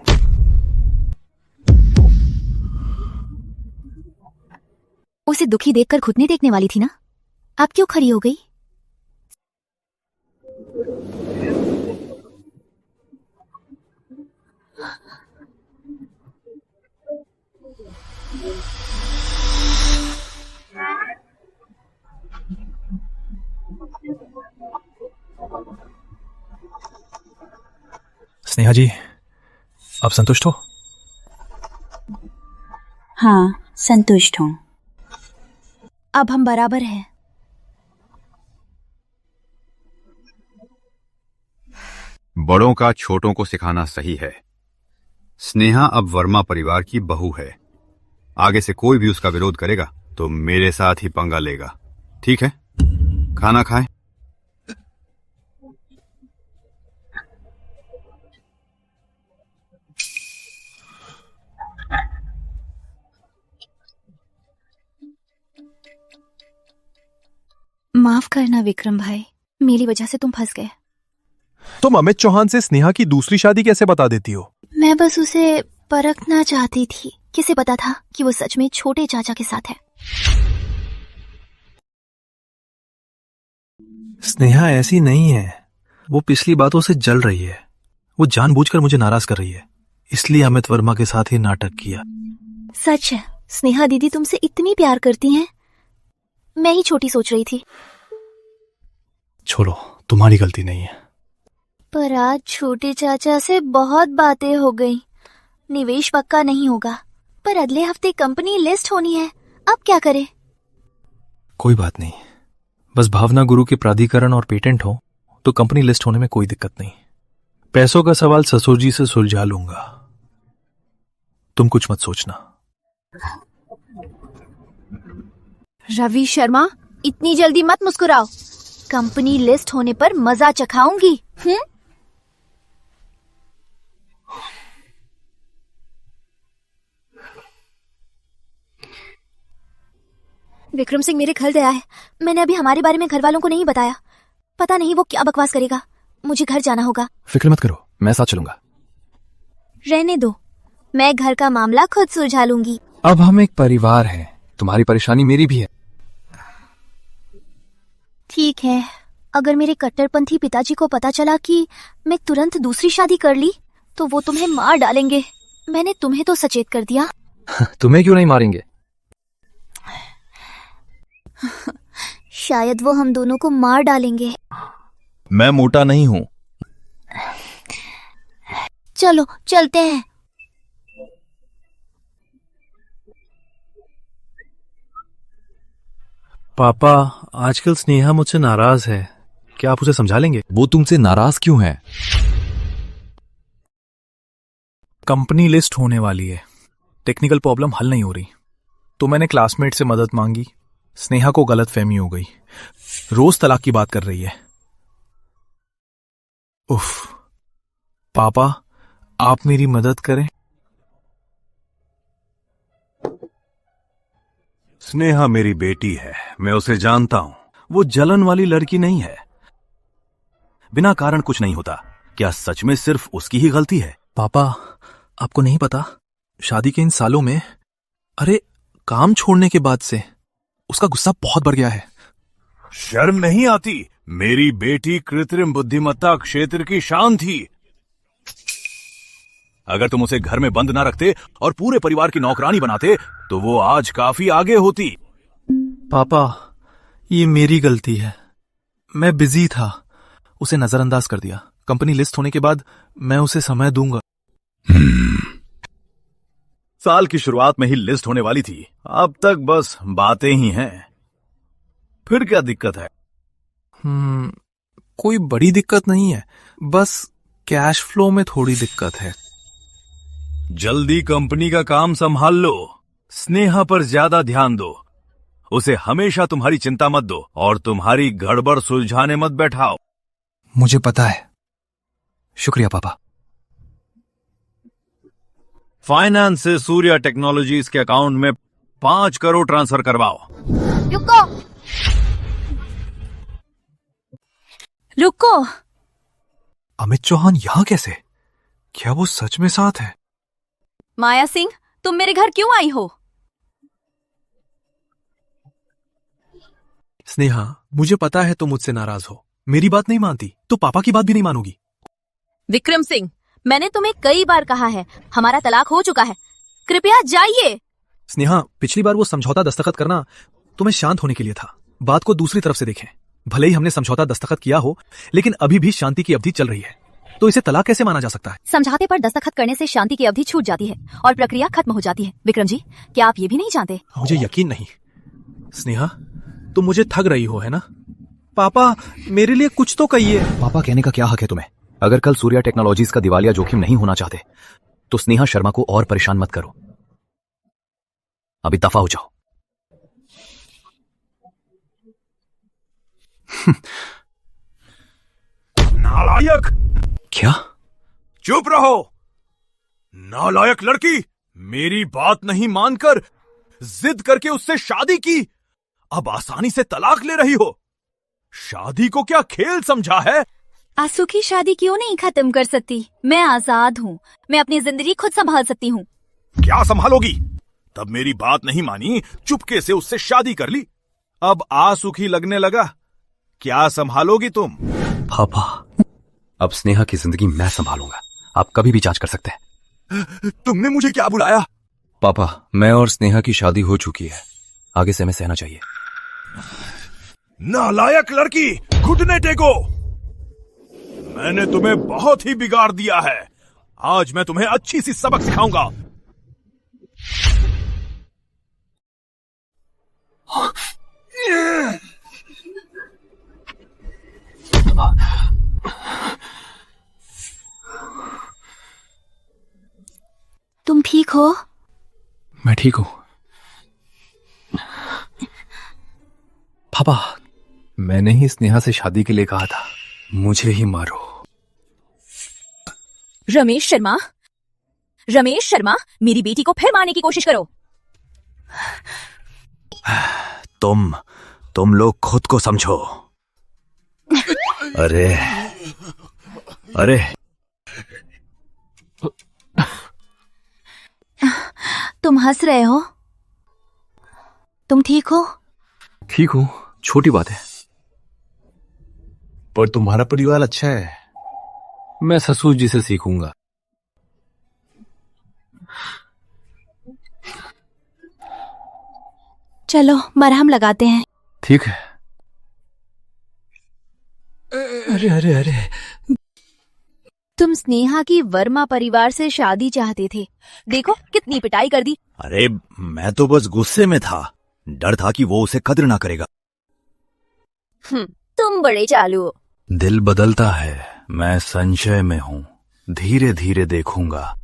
उसे दुखी देखकर घुटने टेकने वाली थी ना, आप क्यों खड़ी हो गई? स्नेहा जी, आप संतुष्ट हो? हाँ, संतुष्ट हूँ। अब हम बराबर हैं। बड़ों का छोटों को सिखाना सही है। स्नेहा अब वर्मा परिवार की बहू है। आगे से कोई भी उसका विरोध करेगा तो मेरे साथ ही पंगा लेगा। ठीक है, खाना खाएं। माफ करना विक्रम भाई, मेरी वजह से तुम फंस गए। तुम अमित चौहान से स्नेहा की दूसरी शादी कैसे बता देती हो? मैं बस उसे परखना चाहती थी। किसे पता था कि वो सच में छोटे चाचा के साथ है। स्नेहा ऐसी नहीं है, वो पिछली बातों से जल रही है। वो जानबूझकर मुझे नाराज कर रही है, इसलिए अमित वर्मा के साथ ही नाटक किया। सच है, स्नेहा दीदी तुमसे इतनी प्यार करती हैं। मैं ही छोटी सोच रही थी। छोड़ो, तुम्हारी गलती नहीं है। पर आज छोटे चाचा से बहुत बातें हो गई। निवेश पक्का नहीं होगा, पर अगले हफ्ते कंपनी लिस्ट होनी है। अब क्या करें? कोई बात नहीं, बस भावना गुरु के प्राधिकरण और पेटेंट हो तो कंपनी लिस्ट होने में कोई दिक्कत नहीं। पैसों का सवाल ससुर जी से सुलझा लूंगा, तुम कुछ मत सोचना। रवि शर्मा, इतनी जल्दी मत मुस्कुराओ। कंपनी लिस्ट होने पर मजा चखाऊंगी। विक्रम सिंह मेरे घर गया है। मैंने अभी हमारे बारे में घर वालों को नहीं बताया। पता नहीं वो क्या बकवास करेगा। मुझे घर जाना होगा। फिक्र मत करो, मैं साथ चलूंगा। रहने दो, मैं घर का मामला खुद सुलझा लूंगी। अब हम एक परिवार हैं, तुम्हारी परेशानी मेरी भी है। ठीक है, अगर मेरे कट्टरपंथी पिताजी को पता चला कि मैं तुरंत दूसरी शादी कर ली तो वो तुम्हें मार डालेंगे। मैंने तुम्हें तो सचेत कर दिया। तुम्हें क्यों नहीं मारेंगे? शायद वो हम दोनों को मार डालेंगे। मैं मोटा नहीं हूं। चलो चलते हैं। पापा, आजकल स्नेहा मुझसे नाराज है, क्या आप उसे समझा लेंगे? वो तुमसे नाराज क्यों है? कंपनी लिस्ट होने वाली है, टेक्निकल प्रॉब्लम हल नहीं हो रही, तो मैंने क्लासमेट से मदद मांगी। स्नेहा को गलतफहमी हो गई, रोज तलाक की बात कर रही है। उफ, पापा आप मेरी मदद करें। स्नेहा मेरी बेटी है, मैं उसे जानता हूं। वो जलन वाली लड़की नहीं है। बिना कारण कुछ नहीं होता। क्या सच में सिर्फ उसकी ही गलती है? पापा, आपको नहीं पता, शादी के इन सालों में, अरे काम छोड़ने के बाद से उसका गुस्सा बहुत बढ़ गया है। शर्म नहीं आती? मेरी बेटी कृत्रिम बुद्धिमत्ता क्षेत्र की शान थी। अगर तुम उसे घर में बंद ना रखते और पूरे परिवार की नौकरानी बनाते तो वो आज काफी आगे होती। पापा, ये मेरी गलती है। मैं बिजी था, उसे नजरअंदाज कर दिया। कंपनी लिस्ट होने के बाद मैं उसे समय दूंगा। साल की शुरुआत में ही लिस्ट होने वाली थी, अब तक बस बातें ही हैं। फिर क्या दिक्कत है? कोई बड़ी दिक्कत नहीं है, बस कैश फ्लो में थोड़ी दिक्कत है। जल्दी कंपनी का काम संभाल लो, स्नेहा पर ज्यादा ध्यान दो। उसे हमेशा तुम्हारी चिंता मत दो और तुम्हारी गड़बड़ सुलझाने मत बैठाओ। मुझे पता है। शुक्रिया पापा। फाइनेंस से सूर्या टेक्नोलॉजीज के अकाउंट में 5 करोड़ ट्रांसफर करवाओ। रुको। रुको। अमित चौहान यहां कैसे? क्या वो सच में साथ है? माया सिंह, तुम मेरे घर क्यों आई हो? स्नेहा, मुझे पता है तुम मुझसे नाराज हो, मेरी बात नहीं मानती तो पापा की बात भी नहीं मानोगी। विक्रम सिंह, मैंने तुम्हें कई बार कहा है, हमारा तलाक हो चुका है, कृपया जाइए। स्नेहा, पिछली बार वो समझौता दस्तखत करना तुम्हें शांत होने के लिए था। बात को दूसरी तरफ से देखें। भले ही हमने समझौता दस्तखत किया हो, लेकिन अभी भी शांति की अवधि चल रही है, तो इसे तलाक कैसे माना जा सकता है? समझौते पर दस्तखत करने से शांति की अवधि छूट जाती है और प्रक्रिया खत्म हो जाती है। विक्रम जी, क्या आप ये भी नहीं जानते? मुझे यकीन नहीं। स्नेहा, तुम मुझे ठग रही हो, है ना? पापा, मेरे लिए कुछ तो कहिए। पापा, कहने का क्या हक है तुम्हें? अगर कल सूर्या टेक्नोलॉजीज का दिवालिया जोखिम नहीं होना चाहते तो स्नेहा शर्मा को और परेशान मत करो। अभी दफा हो जाओ। नालायक! क्या? चुप रहो, नालायक लड़की। मेरी बात नहीं मानकर जिद करके उससे शादी की, अब आसानी से तलाक ले रही हो। शादी को क्या खेल समझा है? आंसू की शादी क्यों नहीं खत्म कर सकती? मैं आजाद हूँ, मैं अपनी जिंदगी खुद संभाल सकती हूँ। क्या संभालोगी? तब मेरी बात नहीं मानी, चुपके से उससे शादी कर ली, अब आसुखी लगने लगा। क्या संभालोगी तुम? पापा, अब स्नेहा की जिंदगी मैं संभालूंगा। आप कभी भी जांच कर सकते हैं। तुमने मुझे क्या बुलाया? पापा, मैं और स्नेहा की शादी हो चुकी है, आगे से हमें सहना चाहिए। नालायक लड़की, घुटने टेको। मैंने तुम्हें बहुत ही बिगाड़ दिया है, आज मैं तुम्हें अच्छी सी सबक सिखाऊंगा। तुम ठीक हो? मैं ठीक हूं। पापा, मैंने ही स्नेहा से शादी के लिए कहा था, मुझे ही मारो। रमेश शर्मा, रमेश शर्मा, मेरी बेटी को फिर मारने की कोशिश करो। तुम लोग खुद को समझो। अरे अरे, तुम हंस रहे हो? तुम ठीक हो? ठीक हूं, छोटी बात है। पर तुम्हारा परिवार अच्छा है। मैं ससुर जी से सीखूंगा। चलो मरहम लगाते हैं। ठीक है। अरे अरे अरे, तुम स्नेहा की वर्मा परिवार से शादी चाहते थे, देखो कितनी पिटाई कर दी। अरे मैं तो बस गुस्से में था, डर था कि वो उसे कद्र ना करेगा। तुम बड़े चालू हो। दिल बदलता है, मैं संशय में हूं, धीरे धीरे देखूंगा।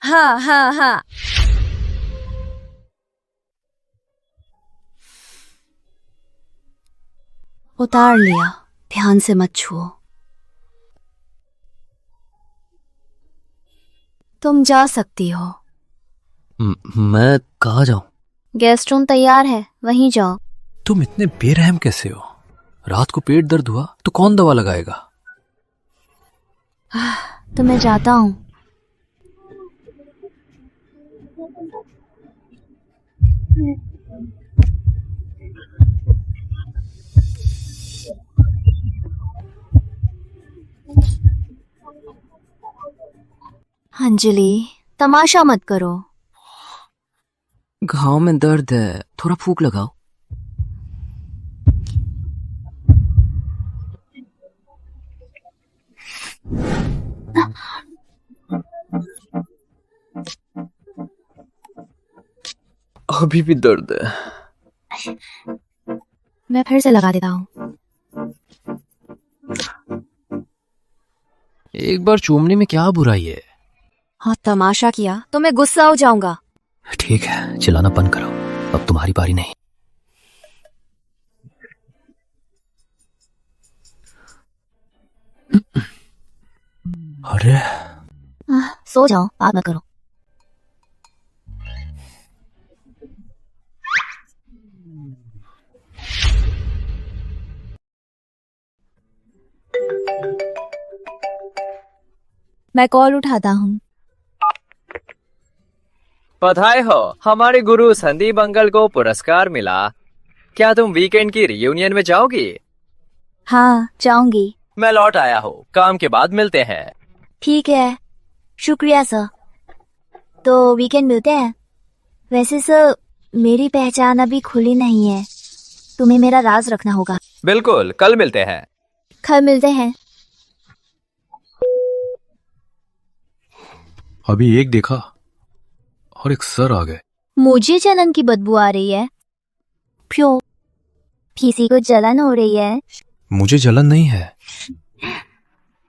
हाँ हाँ हाँ। उतार लिया, ध्यान से मत छुओ। तुम जा सकती हो। मैं कहाँ जाऊं? गेस्ट रूम तैयार है, वहीं जाओ। तुम इतने बेरहम कैसे हो? रात को पेट दर्द हुआ तो कौन दवा लगाएगा? तो मैं जाता हूं। अंजलि, तमाशा मत करो। घाव में दर्द है, थोड़ा फूंक लगाओ। अभी भी दर्द है। मैं फिर से लगा देता हूँ। एक बार चूमने में क्या बुराई है? हाँ, तमाशा किया तो मैं गुस्सा हो जाऊंगा। ठीक है, चिल्लाना बंद करो, अब तुम्हारी बारी नहीं। अरे सो जाओ, बात मत करो। मैं कॉल उठाता हूँ। बधाई हो, हमारे गुरु संदीप अंकल को पुरस्कार मिला। क्या तुम वीकेंड की रियूनियन में जाओगी? हाँ, जाऊंगी। मैं लौट आया हूँ, काम के बाद मिलते हैं। ठीक है, शुक्रिया सर। तो वीकेंड मिलते हैं। वैसे सर, मेरी पहचान अभी खुली नहीं है, तुम्हें मेरा राज रखना होगा। बिल्कुल, कल मिलते हैं। कल मिलते हैं। अभी एक देखा और एक सर आ गए। मुझे जलन की बदबू आ रही है। क्यों? किसी को जलन हो रही है? मुझे जलन नहीं है।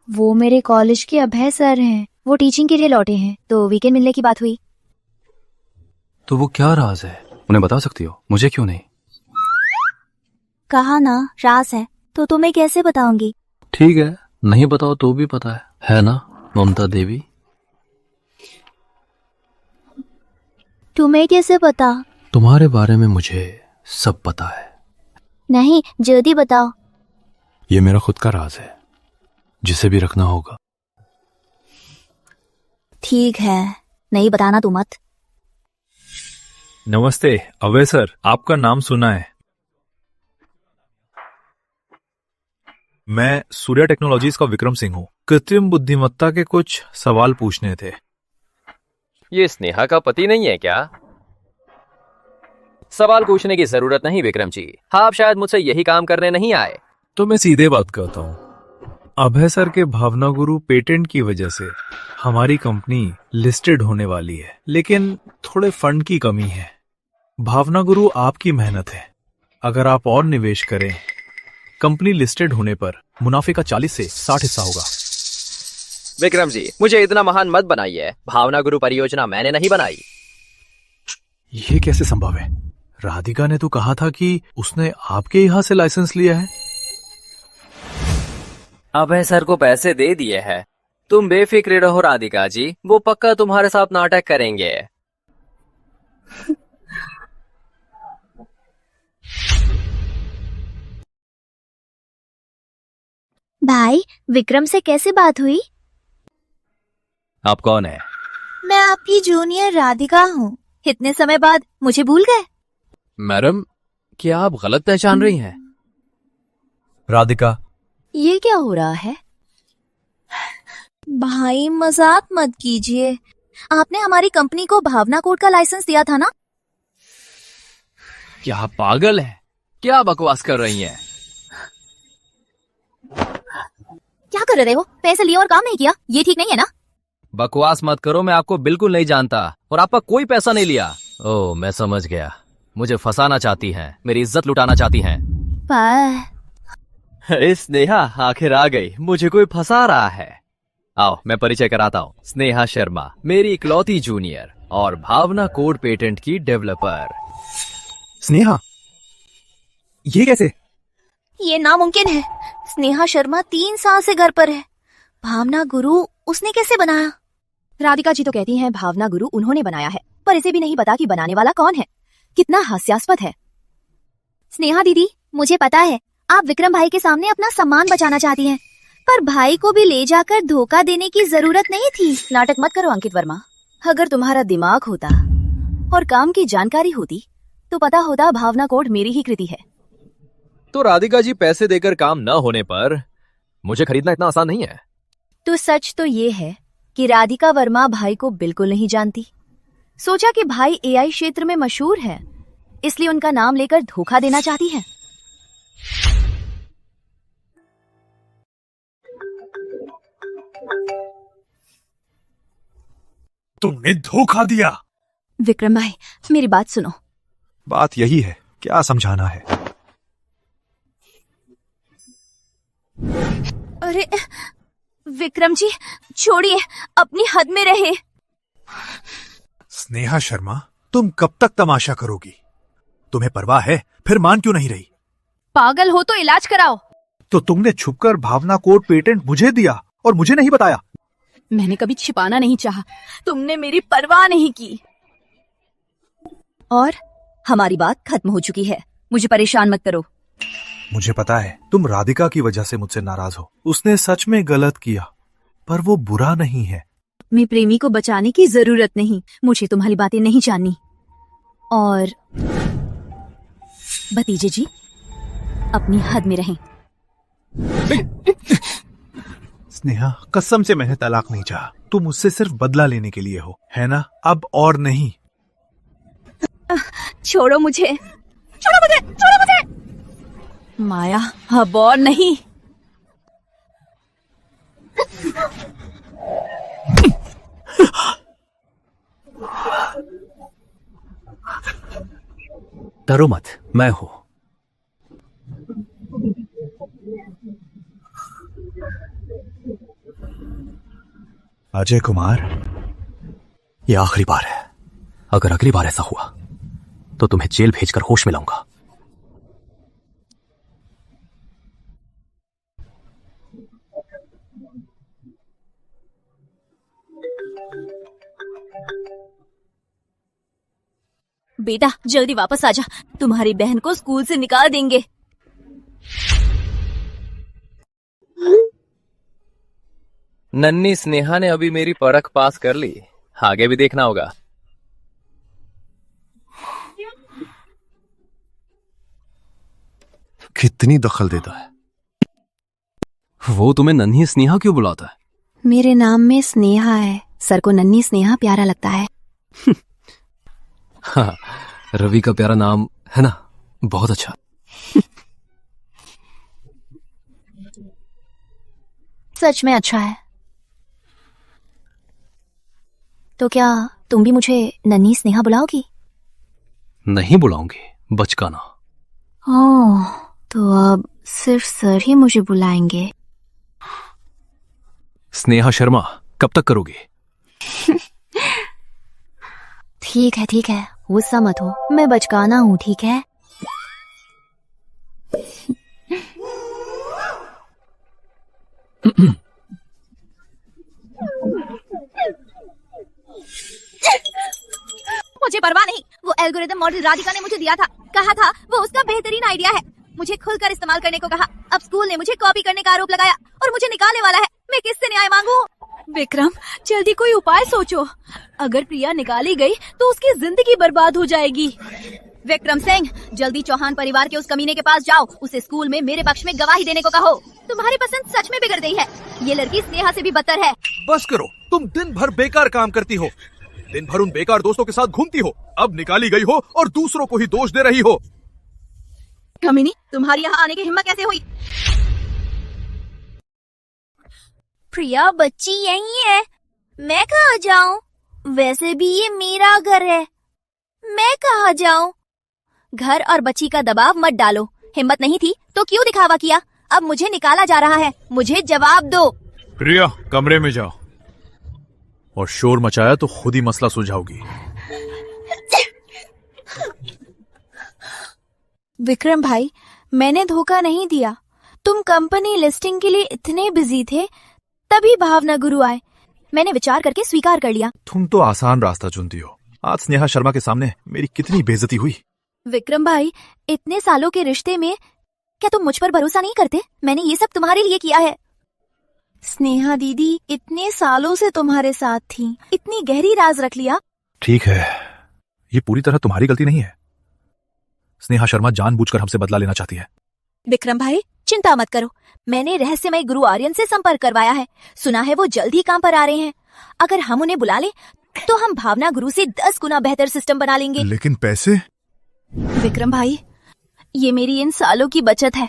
वो मेरे कॉलेज के अभय सर हैं। वो टीचिंग के लिए लौटे हैं, तो वीकेंड मिलने की बात हुई। तो वो क्या राज है? उन्हें बता सकती हो, मुझे क्यों नहीं? कहा ना, राज है, तो तुम्हें कैसे बताऊंगी? ठीक है, नहीं बताओ तो भी पता है ना ममता देवी? तुम्हें कैसे पता? तुम्हारे बारे में मुझे सब पता है। नहीं, जल्दी बताओ। ये मेरा खुद का राज है, जिसे भी रखना होगा। ठीक है, नहीं बताना तू मत। नमस्ते अभय सर, आपका नाम सुना है। मैं सूर्या टेक्नोलॉजीज का विक्रम सिंह हूँ। कृत्रिम बुद्धिमत्ता के कुछ सवाल पूछने थे। ये स्नेहा का पति नहीं है क्या? सवाल पूछने की जरूरत नहीं विक्रम जी, आप शायद मुझसे यही काम करने नहीं आए। तो मैं सीधे बात करता हूँ। अभय सर के भावना गुरु पेटेंट की वजह से हमारी कंपनी लिस्टेड होने वाली है, लेकिन थोड़े फंड की कमी है। भावना गुरु आपकी मेहनत है। अगर आप और निवेश करें, कंपनी लिस्टेड होने पर मुनाफे का 40 से 60 हिस्सा होगा। विक्रम जी, मुझे इतना महान मत बनाइए। भावना गुरु परियोजना मैंने नहीं बनाई। ये कैसे संभव है? राधिका ने तो कहा था कि उसने आपके यहाँ से लाइसेंस लिया है। अभय सर को पैसे दे दिए हैं। तुम बेफिक्र रहो राधिका जी, वो पक्का तुम्हारे साथ नाटक करेंगे। भाई, विक्रम से कैसे बात हुई? आप कौन है? मैं आपकी जूनियर राधिका हूँ। इतने समय बाद मुझे भूल गए? मैडम, क्या आप गलत पहचान रही हैं? राधिका, ये क्या हो रहा है? भाई, मजाक मत कीजिए। आपने हमारी कंपनी को भावना कोड का लाइसेंस दिया था ना? क्या आप पागल है? क्या बकवास कर रही हैं? क्या कर रहे हो? पैसे लिए और काम नहीं किया, ये ठीक नहीं है ना? बकवास मत करो, मैं आपको बिल्कुल नहीं जानता और आपका कोई पैसा नहीं लिया। ओह, मैं समझ गया, मुझे फंसाना चाहती हैं, मेरी इज्जत लुटाना चाहती हैं। स्नेहा आखिर आ गई, मुझे कोई फंसा रहा है। आओ मैं परिचय कराता हूँ, स्नेहा शर्मा मेरी इकलौती जूनियर और भावना कोड पेटेंट की डेवलपर। स्नेहा, ये कैसे? ये नामुमकिन है। स्नेहा शर्मा 3 साल से घर पर है। भावना गुरु उसने कैसे बनाया? राधिका जी तो कहती हैं भावना गुरु उन्होंने बनाया है, पर इसे भी नहीं पता कि बनाने वाला कौन है। कितना हास्यास्पद है। स्नेहा दीदी, मुझे पता है आप विक्रम भाई के सामने अपना सम्मान बचाना चाहती हैं, पर भाई को भी ले जाकर धोखा देने की जरूरत नहीं थी। नाटक मत करो अंकित वर्मा। अगर तुम्हारा दिमाग होता और काम की जानकारी होती तो पता होता भावना कोड मेरी ही कृति है। तो राधिका जी, पैसे देकर काम न होने पर मुझे खरीदना इतना आसान नहीं है। तो सच तो ये है कि राधिका वर्मा भाई को बिल्कुल नहीं जानती। सोचा कि भाई एआई क्षेत्र में मशहूर है, इसलिए उनका नाम लेकर धोखा देना चाहती है। तुमने धोखा दिया। विक्रम भाई, मेरी बात सुनो। बात यही है, क्या समझाना है? अरे विक्रम जी, छोड़िए, अपनी हद में रहे। स्नेहा शर्मा, तुम कब तक तमाशा करोगी? तुम्हें परवाह है, फिर मान क्यों नहीं रही? पागल हो तो इलाज कराओ। तो तुमने छुपकर भावना कोड पेटेंट मुझे दिया और मुझे नहीं बताया। मैंने कभी छिपाना नहीं चाहा, तुमने मेरी परवाह नहीं की। और हमारी बात खत्म हो चुकी है, मुझे परेशान मत करो। मुझे पता है तुम राधिका की वजह से मुझसे नाराज हो। उसने सच में गलत किया, पर वो बुरा नहीं है। मेरे प्रेमी को बचाने की जरूरत नहीं, मुझे तुम्हारी बातें नहीं जाननी। और भतीजे जी, अपनी हद में रहें। स्नेहा, कसम से मैंने तलाक नहीं चाहा। तुम मुझसे सिर्फ बदला लेने के लिए हो, है ना? अब और नहीं। छोड़ो मुझे, छोड़ो मुझे, छोड़ो मुझे। माया, अब और नहीं। डरो मत, मैं हूं। अजय कुमार, ये आखिरी बार है। अगर अगली बार ऐसा हुआ तो तुम्हें जेल भेजकर होश में लाऊंगा। बेटा, जल्दी वापस आजा, तुम्हारी बहन को स्कूल से निकाल देंगे। नन्ही स्नेहा ने अभी मेरी परख पास कर ली, आगे भी देखना होगा। कितनी दखल देता है। वो तुम्हें नन्ही स्नेहा क्यों बुलाता है? मेरे नाम में स्नेहा है, सर को नन्ही स्नेहा प्यारा लगता है। हाँ, रवि का प्यारा नाम है ना, बहुत अच्छा। सच में अच्छा है। तो क्या तुम भी मुझे नन्ही स्नेहा बुलाओगी? नहीं बुलाऊंगी, बचकाना। ओह, तो अब सिर्फ सर ही मुझे बुलाएंगे। स्नेहा शर्मा, कब तक करोगी? ठीक है, गुस्सा मत हो, मैं बचकाना हूँ, ठीक है? मुझे परवाह नहीं, वो एल्गोरिथम मॉडल राधिका ने मुझे दिया था, कहा था वो उसका बेहतरीन आइडिया है, मुझे खुलकर इस्तेमाल करने को कहा। अब स्कूल ने मुझे कॉपी करने का आरोप लगाया और मुझे निकालने वाला है। मैं किससे न्याय मांगू? विक्रम, जल्दी कोई उपाय सोचो। अगर प्रिया निकाली गई तो उसकी जिंदगी बर्बाद हो जाएगी। विक्रम सिंह, जल्दी चौहान परिवार के उस कमीने के पास जाओ, उसे स्कूल में मेरे पक्ष में गवाही देने को कहो। तुम्हारी पसंद सच में बिगड़ गई है, ये लड़की स्नेहा से भी बदतर है। बस करो, तुम दिन भर बेकार काम करती हो, दिन भर उन बेकार दोस्तों के साथ घूमती हो, अब निकाली गई हो और दूसरों को ही दोष दे रही हो। कमीनी, तुम्हारी यहाँ आने की हिम्मत कैसे हुई? प्रिया बच्ची यही है, मैं कहाँ जाऊँ? वैसे भी ये मेरा घर है, मैं कहाँ जाऊँ? घर और बच्ची का दबाव मत डालो, हिम्मत नहीं थी तो क्यों दिखावा किया? अब मुझे निकाला जा रहा है, मुझे जवाब दो। प्रिया, कमरे में जाओ, और शोर मचाया तो खुद ही मसला सुलझाओगी। विक्रम भाई, मैंने धोखा नहीं दिया, तुम कंपनी लिस्टिंग के लिए इतने बिजी थे, तभी भावना गुरु आए, मैंने विचार करके स्वीकार कर लिया। तुम तो आसान रास्ता चुनती हो। आज स्नेहा शर्मा के सामने मेरी कितनी बेइज्जती हुई। विक्रम भाई, इतने सालों के रिश्ते में क्या तुम मुझ पर भरोसा नहीं करते? मैंने ये सब तुम्हारे लिए किया है। स्नेहा दीदी इतने सालों से तुम्हारे साथ थी, इतनी गहरी राज रख लिया। ठीक है, ये पूरी तरह तुम्हारी गलती नहीं है। स्नेहा शर्मा जानबूझकर हमसे बदला लेना चाहती है। विक्रम भाई, चिंता मत करो, मैंने रहस्यमय गुरु आर्यन से संपर्क करवाया है, सुना है वो जल्द ही काम पर आ रहे हैं। अगर हम उन्हें बुला ले तो हम भावना गुरु से 10 गुना बेहतर सिस्टम बना लेंगे। लेकिन पैसे? विक्रम भाई, ये मेरी इन सालों की बचत है,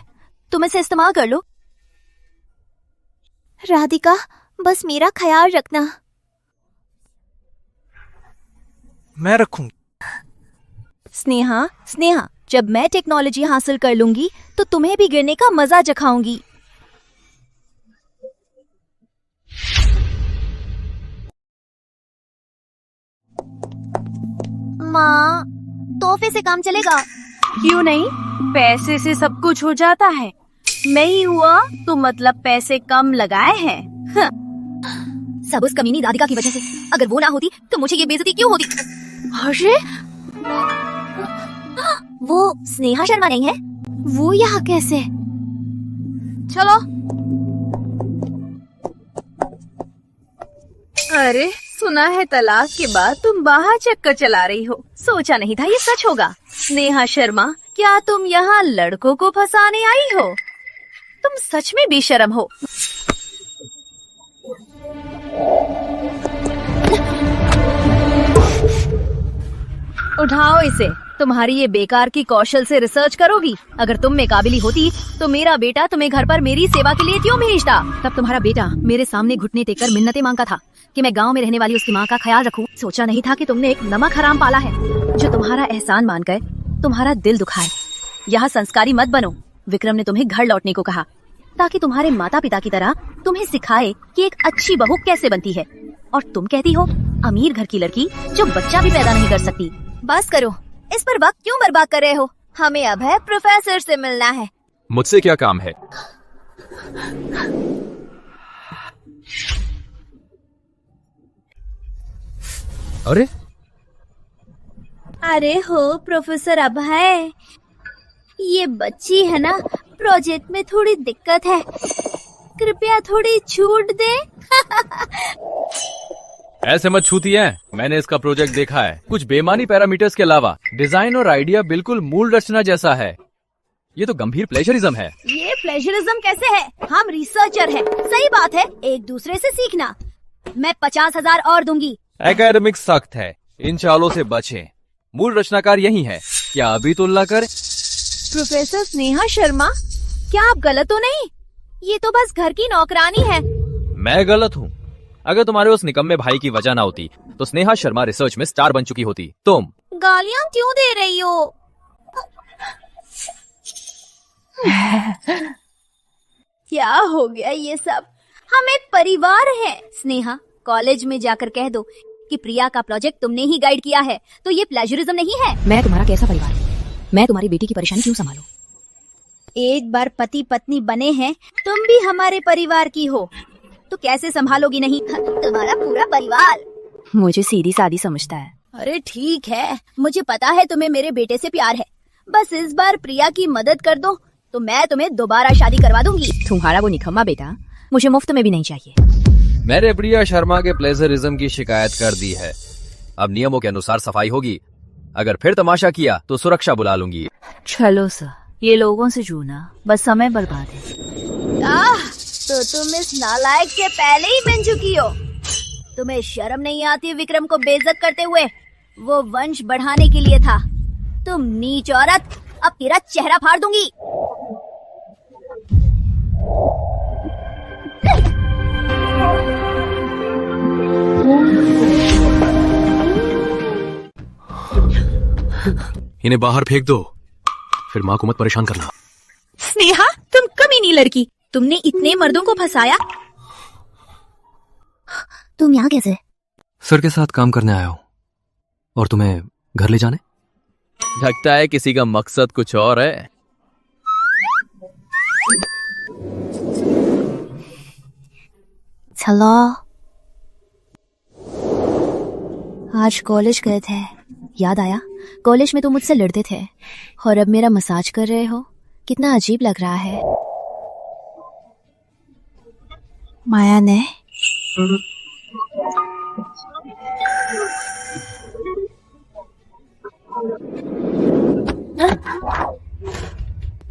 तुम इसे इस्तेमाल कर लो। राधिका, बस मेरा ख्याल रखना। मैं रखूंगी। स्नेहा, स्नेहा, जब मैं टेक्नोलॉजी हासिल कर लूंगी तो तुम्हें भी गिरने का मजा चखाऊंगी। माँ, तोहफे से काम चलेगा? क्यों नहीं, पैसे से सब कुछ हो जाता है। नहीं हुआ तो मतलब पैसे कम लगाए हैं। सब उस कमीनी राधिका की वजह से। अगर वो ना होती तो मुझे ये बेइज्जती क्यों होती? अरे, वो स्नेहा शर्मा नहीं है? वो यहाँ कैसे? चलो। अरे, सुना है तलाक के बाद तुम बाहर चक्कर चला रही हो। सोचा नहीं था ये सच होगा। स्नेहा शर्मा, क्या तुम यहाँ लड़कों को फंसाने आई हो? तुम सच में बेशर्म हो। उठाओ इसे। तुम्हारी ये बेकार की कौशल से रिसर्च करोगी। अगर तुम में काबिली होती तो मेरा बेटा तुम्हें घर पर मेरी सेवा के लिए क्यों भेजता? तब तुम्हारा बेटा मेरे सामने घुटने टेककर मिन्नतें मांगता था कि मैं गांव में रहने वाली उसकी माँ का ख्याल रखूं। सोचा नहीं था कि तुमने एक नमक हराम पाला है जो तुम्हारा एहसान मानकर तुम्हारा दिल दुखाए। यहाँ संस्कारी मत बनो। विक्रम ने तुम्हें घर लौटने को कहा ताकि तुम्हारे माता पिता की तरह तुम्हें सिखाए कि एक अच्छी बहू कैसे बनती है। और तुम कहती हो अमीर घर की लड़की जो बच्चा भी पैदा नहीं कर सकती। बस करो, इस पर वक्त क्यों बर्बाद कर रहे हो? हमें अब है प्रोफेसर से मिलना है। मुझसे क्या काम है? अरे अरे हो प्रोफेसर अभय, ये बच्ची है ना, प्रोजेक्ट में थोड़ी दिक्कत है, कृपया थोड़ी छूट दे। ऐसे मत छूती है। मैंने इसका प्रोजेक्ट देखा है। कुछ बेमानी पैरामीटर्स के अलावा डिजाइन और आइडिया बिल्कुल मूल रचना जैसा है। ये तो गंभीर प्लेजरिज्म है। ये प्लेजरिज्म कैसे है? हम रिसर्चर हैं। सही बात है, एक दूसरे से सीखना। मैं 50,000 और दूंगी। एकेडमिक सख्त है, इन चालों से बचें। मूल रचनाकार यही है। क्या अभी तुलना करें? प्रोफेसर स्नेहा शर्मा, क्या आप गलत तो नहीं? ये तो बस घर की नौकरानी है। मैं गलत हूँ? अगर तुम्हारे उस निकम्मे भाई की वजह ना होती तो स्नेहा शर्मा रिसर्च में स्टार बन चुकी होती। तुम गालियाँ क्यों दे रही हो? क्या हो गया ये सब? हम एक परिवार हैं। स्नेहा, कॉलेज में जाकर कह दो कि प्रिया का प्रोजेक्ट तुमने ही गाइड किया है, तो ये प्लेजरिज्म नहीं है। मैं तुम्हारा कैसा परिवार? मैं तुम्हारी बेटी की परेशानी क्यों संभालूं? एक बार पति पत्नी बने हैं, तुम भी हमारे परिवार की हो, तो कैसे संभालोगी नहीं तुम्हारा पूरा परिवार? मुझे सीधी सादी समझता है। अरे ठीक है, मुझे पता है तुम्हें मेरे बेटे से प्यार है। बस इस बार प्रिया की मदद कर दो तो मैं तुम्हें दोबारा शादी करवा दूंगी। तुम्हारा वो निकम्मा बेटा मुझे मुफ्त में भी नहीं चाहिए। मैंने प्रिया शर्मा के प्लेजरिज्म की शिकायत कर दी है। अब नियमों के अनुसार सफाई होगी। अगर फिर तमाशा किया तो सुरक्षा बुला लूंगी। चलो सर, ये लोगों से जूना बस समय बर्बाद है। तो तुम इस नालायक से पहले ही बन चुकी हो। तुम्हें शर्म नहीं आती विक्रम को बेइज्जत करते हुए? वो वंश बढ़ाने के लिए था। तुम नीच औरत, अब तेरा चेहरा फाड़ दूंगी। इन्हें बाहर फेंक दो, फिर माँ को मत परेशान करना। स्नेहा, तुम कमीनी लड़की, तुमने इतने मर्दों को फंसाया। तुम यहाँ कैसे? सर के साथ काम करने आया हूँ। और तुम्हें घर ले जाने? लगता है किसी का मकसद कुछ और है। चलो। आज कॉलेज गए थे, याद आया? कॉलेज में तुम मुझसे लड़ते थे और अब मेरा मसाज कर रहे हो। कितना अजीब लग रहा है। माया ने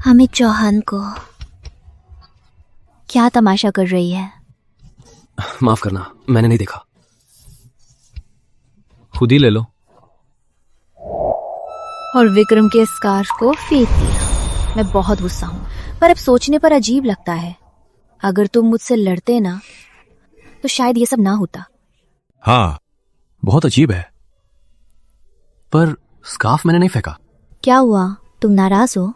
अमित चौहान को क्या तमाशा कर रही है? माफ करना, मैंने नहीं देखा। खुद ही ले लो। और विक्रम के स्कार्फ को फेंक दिया। मैं बहुत गुस्सा हूँ, पर अब सोचने पर अजीब लगता है। अगर तुम मुझसे लड़ते ना तो शायद ये सब ना होता। हाँ, बहुत अजीब है। पर स्कार्फ मैंने नहीं फेंका। क्या हुआ, तुम नाराज हो?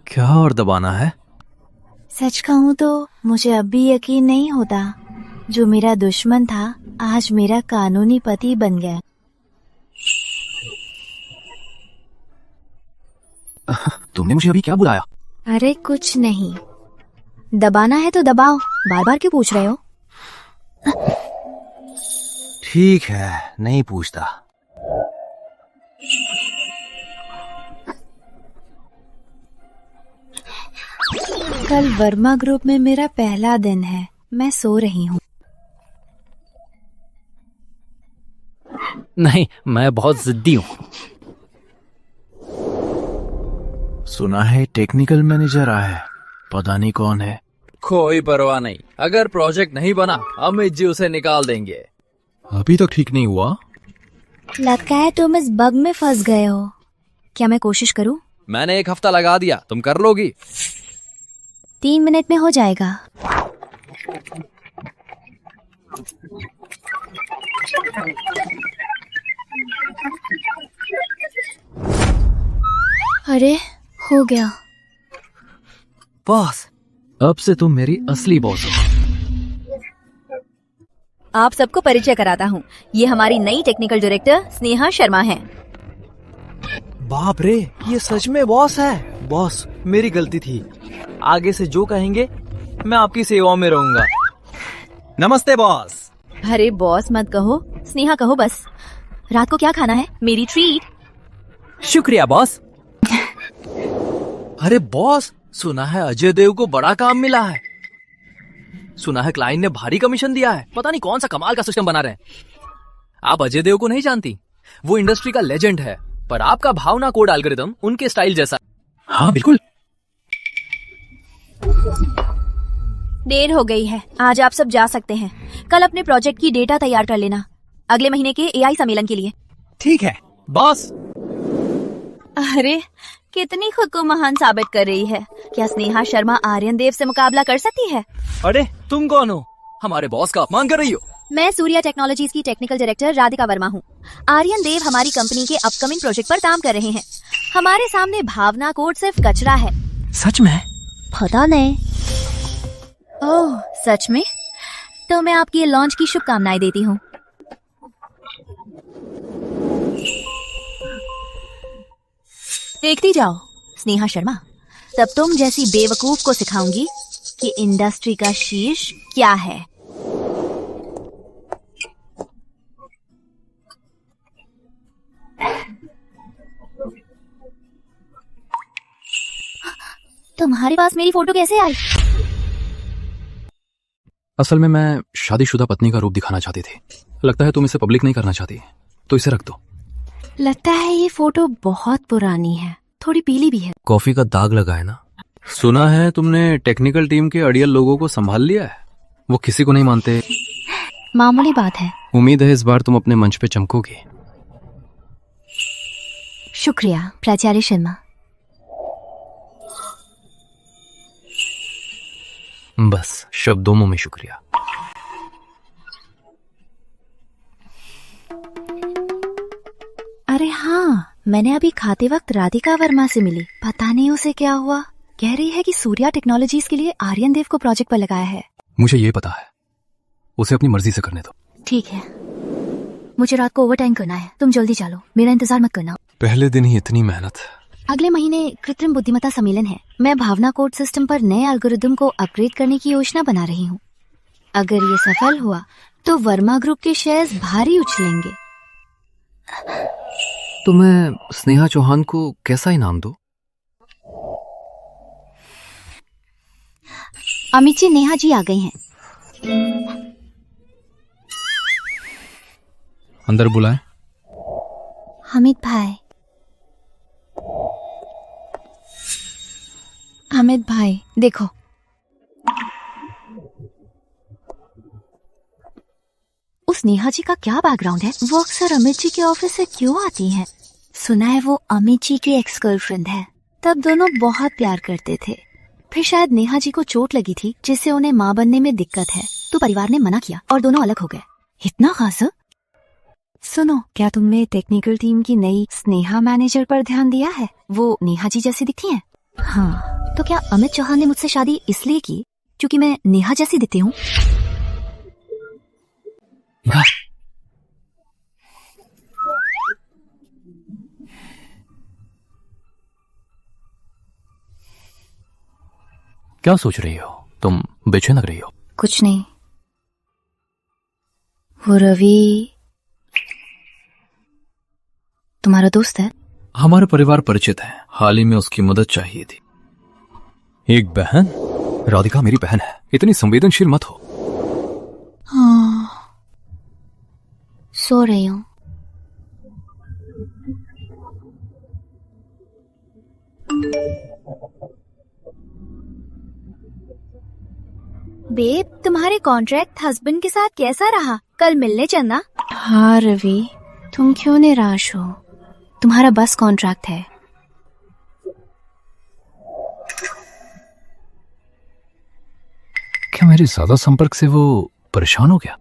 क्या और दबाना है? सच कहूँ तो मुझे अब भी यकीन नहीं होता, जो मेरा दुश्मन था आज मेरा कानूनी पति बन गया। तुमने मुझे अभी क्या बुलाया? अरे कुछ नहीं, दबाना है तो दबाओ, बार बार क्यों पूछ रहे हो? ठीक है, नहीं पूछता। कल वर्मा ग्रुप में मेरा पहला दिन है। मैं सो रही हूँ। नहीं, मैं बहुत जिद्दी हूँ। सुना है टेक्निकल मैनेजर आया है, पता नहीं कौन है। कोई परवाह नहीं, अगर प्रोजेक्ट नहीं बना अमित जी उसे निकाल देंगे। अभी तक ठीक नहीं हुआ। लगता है तुम इस बग में फंस गए हो। क्या मैं कोशिश करूँ? मैंने 1 हफ्ता लगा दिया, तुम कर लोगी? 3 मिनट में हो जाएगा। अरे हो गया। बॉस, अब से तुम मेरी असली बॉस हो। आप सबको परिचय कराता हूँ, ये हमारी नई टेक्निकल डायरेक्टर स्नेहा शर्मा है। बाप रे, ये सच में बॉस है। बॉस, मेरी गलती थी। आगे से जो कहेंगे मैं आपकी सेवा में रहूंगा। नमस्ते बॉस। अरे बॉस मत कहो, स्नेहा कहो बस। रात को क्या खाना है? मेरी ट्रीट। शुक्रिया बॉस। अरे बॉस, सुना है अजय देव को बड़ा काम मिला है। सुना है क्लाइंट ने भारी कमीशन दिया है। पता नहीं कौन सा कमाल का सिस्टम बना रहे हैं। आप अजय देव को नहीं जानती, वो इंडस्ट्री का लेजेंड है, पर आपका भावना कोड एल्गोरिथम उनके स्टाइल जैसा। हाँ बिल्कुल। देर हो गई है, आज आप सब जा सकते हैं। कल अपने प्रोजेक्ट की डेटा तैयार कर लेना, अगले महीने के एआई सम्मेलन के लिए। ठीक है बॉस। अरे कितनी खुद को महान साबित कर रही है। क्या स्नेहा शर्मा आर्यन देव से मुकाबला कर सकती है? अरे तुम कौन हो? हमारे बॉस का अपमान कर रही हो। मैं सूर्या टेक्नोलॉजीज की टेक्निकल डायरेक्टर राधिका वर्मा हूँ। आर्यन देव हमारी कंपनी के अपकमिंग प्रोजेक्ट पर काम कर रहे हैं। हमारे सामने भावना कोड सिर्फ कचरा है। सच में? पता नहीं। ओह सच में? तो मैं आपकी लॉन्च की शुभकामनाएं देती हूँ। देखती जाओ स्नेहा शर्मा, तब तुम जैसी बेवकूफ को सिखाऊंगी कि इंडस्ट्री का शीर्ष क्या है। तुम्हारे पास मेरी फोटो कैसे आई? असल में मैं शादीशुदा पत्नी का रूप दिखाना चाहती थी। लगता है तुम इसे पब्लिक नहीं करना चाहती, तो इसे रख दो। लगता है ये फोटो बहुत पुरानी है, थोड़ी पीली भी है। कॉफी का दाग लगा है ना? सुना है तुमने टेक्निकल टीम के अड़ियल लोगों को संभाल लिया है। वो किसी को नहीं मानते। मामूली बात है। उम्मीद है इस बार तुम अपने मंच पे चमकोगी। शुक्रिया प्राचार्य शर्मा। बस शब्दों में शुक्रिया। अरे हाँ, मैंने अभी खाते वक्त राधिका वर्मा से मिली। पता नहीं उसे क्या हुआ। कह रही है कि सूर्या टेक्नोलॉजीज के लिए आर्यन देव को प्रोजेक्ट पर लगाया है। मुझे ये पता है, उसे अपनी मर्जी से करने दो। ठीक है, मुझे रात को ओवरटाइम करना है। तुम जल्दी चलो, मेरा इंतजार मत करना। पहले दिन ही इतनी मेहनत। अगले महीने कृत्रिम बुद्धिमत्ता सम्मेलन है। मैं भावना कोड सिस्टम पर नए एल्गोरिदम को अपग्रेड करने की योजना बना रही हूँ। अगर ये सफल हुआ तो वर्मा ग्रुप के शेयर्स भारी उछलेंगे। तो मैं स्नेहा चौहान को कैसा इनाम दूं? अमित जी, नेहा जी आ गई हैं। अंदर बुलाएं। अमित भाई, अमित भाई देखो। उस स्नेहा जी का क्या बैकग्राउंड है? वो अक्सर अमित जी के ऑफिस से क्यों आती हैं? सुना है वो अमित जी की एक्स गर्लफ्रेंड है। तब दोनों बहुत प्यार करते थे। फिर शायद नेहा जी को चोट लगी थी जिससे उन्हें माँ बनने में दिक्कत है, तो परिवार ने मना किया और दोनों अलग हो गए। इतना खास? सुनो, क्या तुमने टेक्निकल टीम की नई स्नेहा मैनेजर पर ध्यान दिया है? वो नेहा जी जैसी दिखती हैं। हाँ, तो क्या अमित चौहान ने मुझसे शादी इसलिए की क्योंकि मैं नेहा जैसी दिखती हूँ? क्या सोच रही हो? तुम बेचैन लग रही हो। कुछ नहीं। वो रवि तुम्हारा दोस्त है? हमारा परिवार परिचित है। हाल ही में उसकी मदद चाहिए थी। एक बहन? राधिका मेरी बहन है, इतनी संवेदनशील मत हो। हाँ, सो रही हूँ। बेब, तुम्हारे कॉन्ट्रैक्ट हस्बैंड के साथ कैसा रहा? कल मिलने चलना। हाँ रवि, तुम क्यों निराश हो? तुम्हारा बस कॉन्ट्रैक्ट है। क्या मेरे ज्यादा संपर्क से वो परेशान हो गया?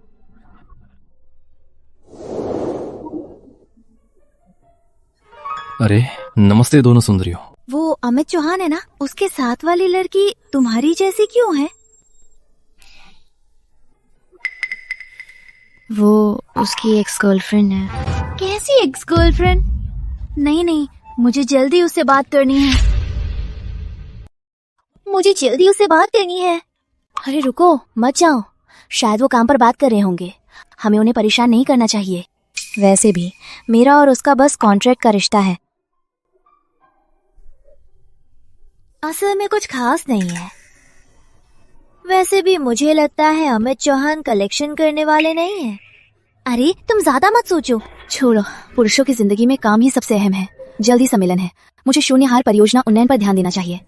अरे नमस्ते दोनों सुंदरियों। वो अमित चौहान है ना, उसके साथ वाली लड़की तुम्हारी जैसी क्यों है? वो उसकी एक्स गर्लफ्रेंड है। कैसी एक्स गर्लफ्रेंड? नहीं, मुझे जल्दी उससे बात करनी है। अरे रुको, मत जाओ। शायद वो काम पर बात कर रहे होंगे। हमें उन्हें परेशान नहीं करना चाहिए। वैसे भी मेरा और उसका बस कॉन्ट्रैक्ट का रिश्ता है। असल में कुछ खास नहीं है। वैसे भी मुझे लगता है अमित चौहान कलेक्शन करने वाले नहीं है। अरे तुम ज्यादा मत सोचो। छोड़ो, पुरुषों की जिंदगी में काम ही सबसे अहम है। जल्दी सम्मेलन है, मुझे शून्य हार परियोजना उन्नयन पर ध्यान देना चाहिए।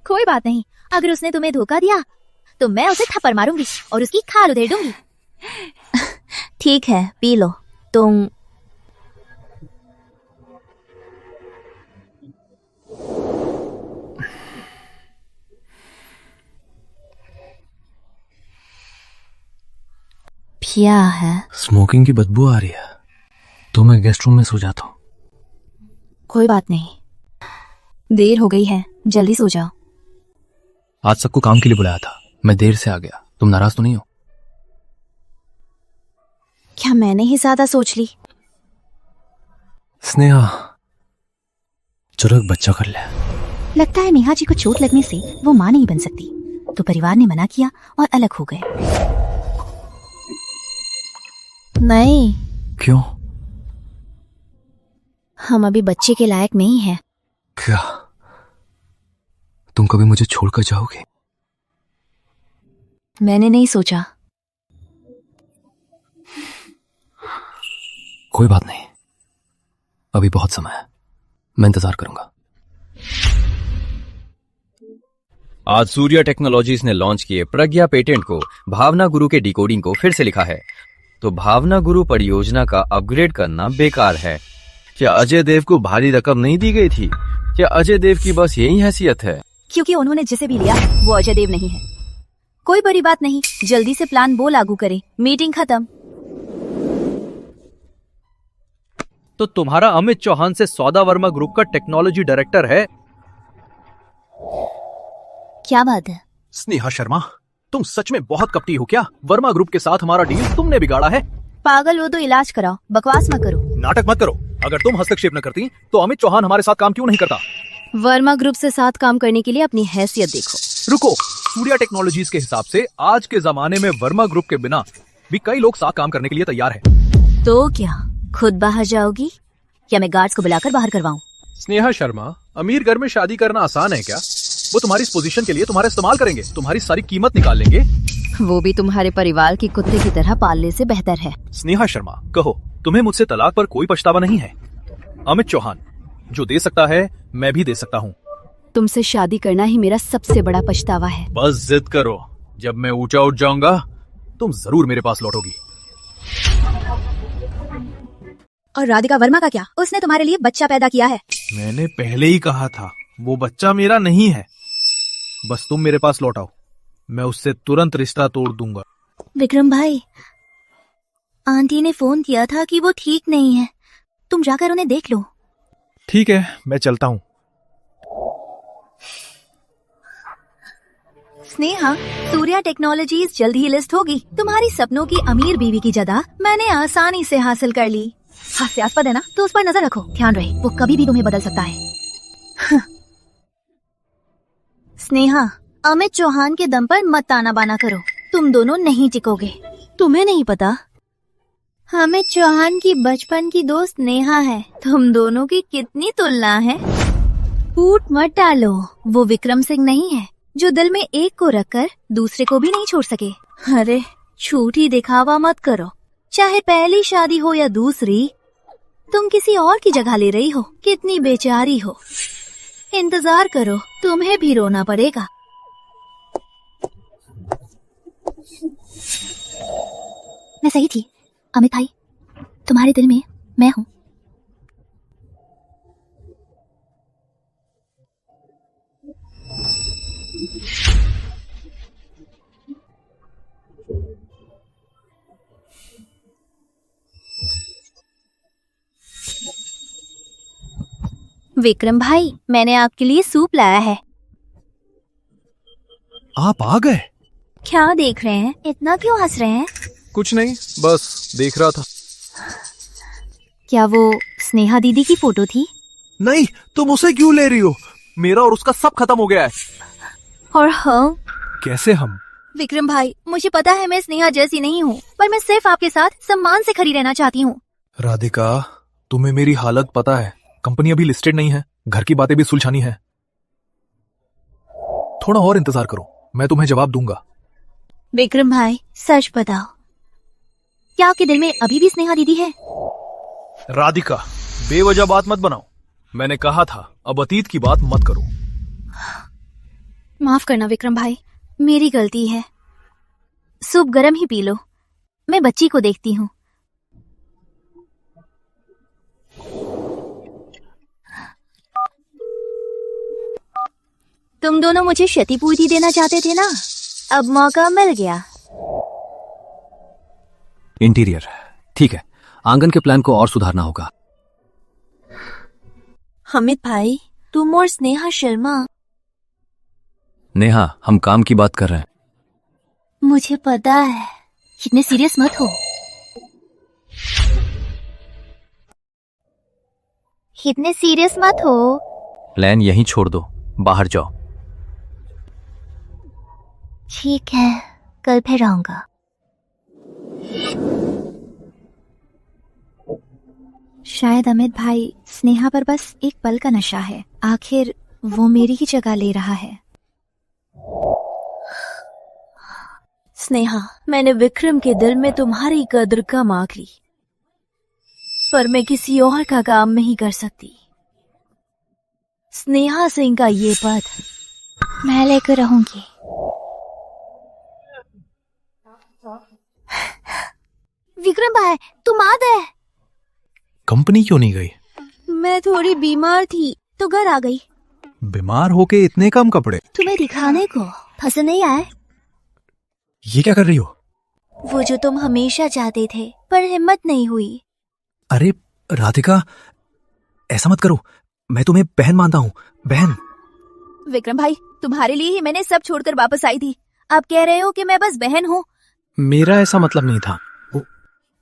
कोई बात नहीं, अगर उसने तुम्हें धोखा दिया तो मैं उसे थप्पड़ मारूंगी और उसकी खाल उधेड़ दूंगी। ठीक है, पी लो। तुम क्या है? स्मोकिंग की बदबू आ रही है, तो मैं गेस्ट रूम में सो जाता हूँ। कोई बात नहीं, देर हो गई है, जल्दी सो जाओ। आज सबको काम के लिए बुलाया था, मैं देर से आ गया। तुम नाराज तो नहीं हो? क्या मैंने ही ज्यादा सोच ली? स्नेहा, चलो एक बच्चा कर ले। लगता है नेहा जी को चोट लगने से वो मां नहीं बन सकती, तो परिवार ने मना किया और अलग हो गए। नहीं। क्यों? हम अभी बच्चे के लायक नहीं हैं। क्या तुम कभी मुझे छोड़कर जाओगे? मैंने नहीं सोचा। कोई बात नहीं, अभी बहुत समय है, मैं इंतजार करूंगा। आज सूर्या टेक्नोलॉजीज ने लॉन्च किए प्रज्ञा पेटेंट को भावना गुरु के डिकोडिंग को फिर से लिखा है। तो भावना गुरु परियोजना का अपग्रेड करना बेकार है। क्या अजय देव को भारी रकम नहीं दी गई थी? क्या अजय देव की बस यही हैसियत है? क्योंकि उन्होंने जिसे भी लिया वो अजय देव नहीं है। कोई बड़ी बात नहीं, जल्दी से प्लान बो लागू करें। मीटिंग खत्म। तो तुम्हारा अमित चौहान से सौदा वर्मा ग्रुप का टेक्नोलॉजी डायरेक्टर है? क्या बात है? स्नेहा शर्मा, तुम सच में बहुत कपटी हो क्या? वर्मा ग्रुप के साथ हमारा डील तुमने बिगाड़ा है। पागल हो तो इलाज कराओ, बकवास मत करो। नाटक मत करो। अगर तुम हस्तक्षेप न करती तो अमित चौहान हमारे साथ काम क्यों नहीं करता? वर्मा ग्रुप से साथ काम करने के लिए अपनी हैसियत देखो। रुको, सूर्या टेक्नोलॉजीज के हिसाब से आज के जमाने में वर्मा ग्रुप के बिना भी कई लोग साथ काम करने के लिए तैयार है। तो क्या खुद बाहर जाओगी या मैं गार्ड्स को बुलाकर बाहर करवाऊं? स्नेहा शर्मा, अमीर घर में शादी करना आसान है क्या? वो तुम्हारी इस पोजीशन के लिए तुम्हारा इस्तेमाल करेंगे, तुम्हारी सारी कीमत निकाल लेंगे। वो भी तुम्हारे परिवार की कुत्ते की तरह पालने से बेहतर है। स्नेहा शर्मा, कहो, तुम्हें मुझसे तलाक पर कोई पछतावा नहीं है? अमित चौहान जो दे सकता है मैं भी दे सकता हूँ। तुमसे शादी करना ही मेरा सबसे बड़ा पछतावा है। बस जिद करो, जब मैं ऊंचा उठ जाऊंगा तुम जरूर मेरे पास लौटोगी। और राधिका वर्मा का क्या? उसने तुम्हारे लिए बच्चा पैदा किया है। मैंने पहले ही कहा था वो बच्चा मेरा नहीं है। बस तुम मेरे पास लौट आओ, मैं उससे तुरंत रिश्ता तोड़ दूंगा। विक्रम भाई, आंटी ने फोन किया था कि वो ठीक नहीं है, तुम जाकर उन्हें देख लो। ठीक है, मैं चलता हूँ। स्नेहा, सूर्या टेक्नोलॉजीज जल्द ही लिस्ट होगी। तुम्हारी सपनों की अमीर बीवी की जगह मैंने आसानी से हासिल कर ली। हास्यास्पद है ना, तो उस पर नजर रखो। ध्यान रहे, वो कभी भी तुम्हें बदल सकता है। स्नेहा, अमित चौहान के दम पर मत ताना बाना करो, तुम दोनों नहीं टिकोगे। तुम्हें नहीं पता, अमित चौहान की बचपन की दोस्त नेहा है। तुम दोनों की कितनी तुलना है। फूट मत डालो, वो विक्रम सिंह नहीं है जो दिल में एक को रखकर दूसरे को भी नहीं छोड़ सके। अरे झूठी दिखावा मत करो, चाहे पहली शादी हो या दूसरी, तुम किसी और की जगह ले रही हो। कितनी बेचारी हो, इंतजार करो, तुम्हें भी रोना पड़ेगा। मैं सही थी अमित भाई, तुम्हारे दिल में मैं हूँ। विक्रम भाई, मैंने आपके लिए सूप लाया है। आप आ गए? क्या देख रहे हैं, इतना क्यों हंस रहे हैं? कुछ नहीं, बस देख रहा था। क्या वो स्नेहा दीदी की फोटो थी? नहीं, तुम उसे क्यों ले रही हो? मेरा और उसका सब खत्म हो गया है। और हम? कैसे हम? विक्रम भाई, मुझे पता है मैं स्नेहा जैसी नहीं हूँ, पर मैं सिर्फ आपके साथ सम्मान से खड़ी रहना चाहती हूँ। राधिका, तुम्हें मेरी हालत पता है। कंपनी अभी लिस्टेड नहीं है, घर की बातें भी सुलझानी है। थोड़ा और इंतजार करो, मैं तुम्हें जवाब दूंगा। विक्रम भाई, सच बताओ, क्या आपके दिल में अभी भी स्नेहा दीदी है? राधिका, बेवजह बात मत बनाओ। मैंने कहा था अब अतीत की बात मत करो। माफ करना विक्रम भाई, मेरी गलती है। सूप गरम ही पी लो, मैं बच्ची को देखती हूँ। तुम दोनों मुझे क्षतिपूर्ति देना चाहते थे ना, अब मौका मिल गया। इंटीरियर ठीक है, आंगन के प्लान को और सुधारना होगा। अमित भाई, तुम और स्नेहा शर्मा। नेहा, हम काम की बात कर रहे हैं। मुझे पता है, इतने सीरियस मत हो। इतने सीरियस मत हो। प्लान यहीं छोड़ दो, बाहर जाओ। ठीक है, कल फिर आऊंगा। शायद अमित भाई, स्नेहा पर बस एक पल का नशा है। आखिर वो मेरी ही जगह ले रहा है। स्नेहा, मैंने विक्रम के दिल में तुम्हारी कद्र कम आंक ली, पर मैं किसी और का काम नहीं कर सकती। स्नेहा सिंह का ये पद मैं लेकर रहूंगी। विक्रम भाई, तुम आ गए। कंपनी क्यों नहीं गई? मैं थोड़ी बीमार थी तो घर आ गई। बीमार होके इतने कम कपड़े? तुम्हें दिखाने को पसंद नहीं आए? ये क्या कर रही हो? वो जो तुम हमेशा चाहते थे पर हिम्मत नहीं हुई। अरे राधिका, ऐसा मत करो, मैं तुम्हें बहन मानता हूँ। बहन। विक्रम भाई, तुम्हारे लिए ही मैंने सब छोड़कर वापस आई थी। आप कह रहे हो कि मैं बस बहन हूँ? मेरा ऐसा मतलब नहीं था।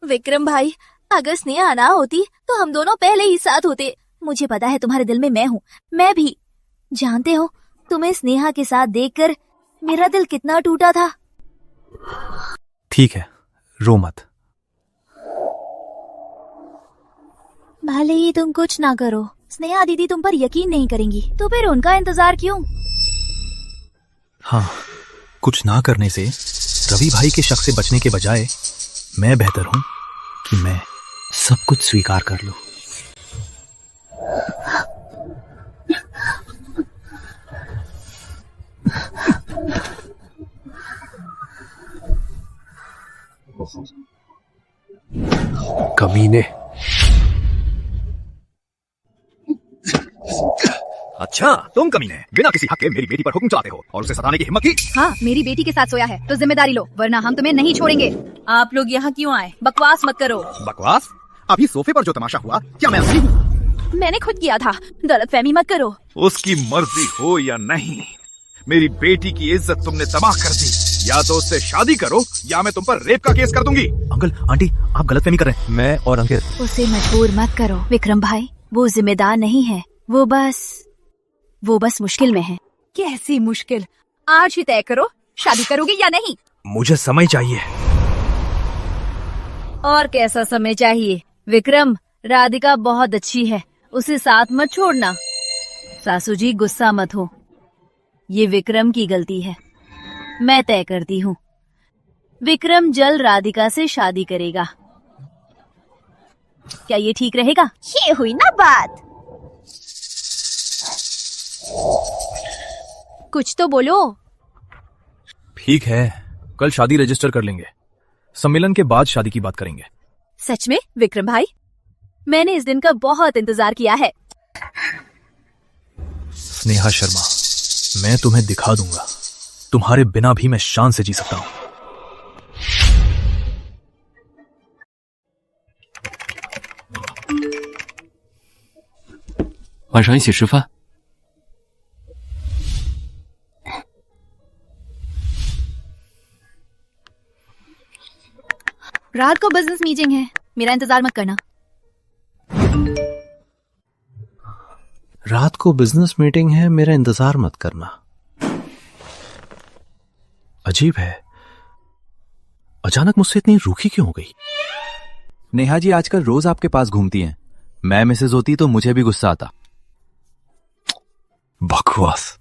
विक्रम भाई, अगर स्नेहा ना होती तो हम दोनों पहले ही साथ होते। मुझे पता है तुम्हारे दिल में मैं हूँ। मैं भी जानते हो, तुम्हें स्नेहा के साथ देखकर मेरा दिल कितना टूटा था। ठीक है, रो मत। भले ही तुम कुछ ना करो, स्नेहा दीदी तुम पर यकीन नहीं करेंगी, तो फिर उनका इंतजार क्यों? हाँ, कुछ ना करने से, रवि भाई के शक से बचने के बजाय मैं बेहतर हूं कि मैं सब कुछ स्वीकार कर लूं। कमीने। अच्छा, तुम कमीने बिना किसी हक के मेरी बेटी पर हुक्म चलाते हो और उसे सताने की हिम्मत की। हाँ, मेरी बेटी के साथ सोया है तो जिम्मेदारी लो, वरना हम तुम्हें नहीं छोड़ेंगे। आप लोग यहाँ क्यों आए? बकवास मत करो। बकवास? अभी सोफे पर जो तमाशा हुआ, क्या मैं असली हूँ? मैंने खुद किया था, गलतफहमी मत करो। उसकी मर्जी हो या नहीं, मेरी बेटी की इज्जत तुमने तबाह कर दी। या तो उससे शादी करो या मैं तुम पर रेप का केस कर दूंगी। अंकल आंटी, आप गलतफहमी कर रहे हैं। मैं और अंकित। उसे मजबूर मत करो विक्रम भाई, वो जिम्मेदार नहीं है, वो बस मुश्किल में है। कैसी मुश्किल? आज ही तय करो, शादी करोगे या नहीं? मुझे समय चाहिए। और कैसा समय चाहिए? विक्रम, राधिका बहुत अच्छी है, उसे साथ मत छोड़ना। सासू जी गुस्सा मत हो, ये विक्रम की गलती है। मैं तय करती हूँ, विक्रम जल्द राधिका से शादी करेगा। क्या ये ठीक रहेगा? ये हुई ना बात। कुछ तो बोलो। ठीक है, कल शादी रजिस्टर कर लेंगे, सम्मेलन के बाद शादी की बात करेंगे। सच में विक्रम भाई, मैंने इस दिन का बहुत इंतजार किया है। स्नेहा शर्मा, मैं तुम्हें दिखा दूंगा, तुम्हारे बिना भी मैं शान से जी सकता हूं।晚上一起吃饭。 रात को बिजनेस मीटिंग है, मेरा इंतजार मत करना। रात को बिजनेस मीटिंग है, मेरा इंतजार मत करना। अजीब है, अचानक मुझसे इतनी रूखी क्यों हो गई? नेहा जी आजकल रोज आपके पास घूमती हैं। मैं मिसेज होती तो मुझे भी गुस्सा आता। बकवास।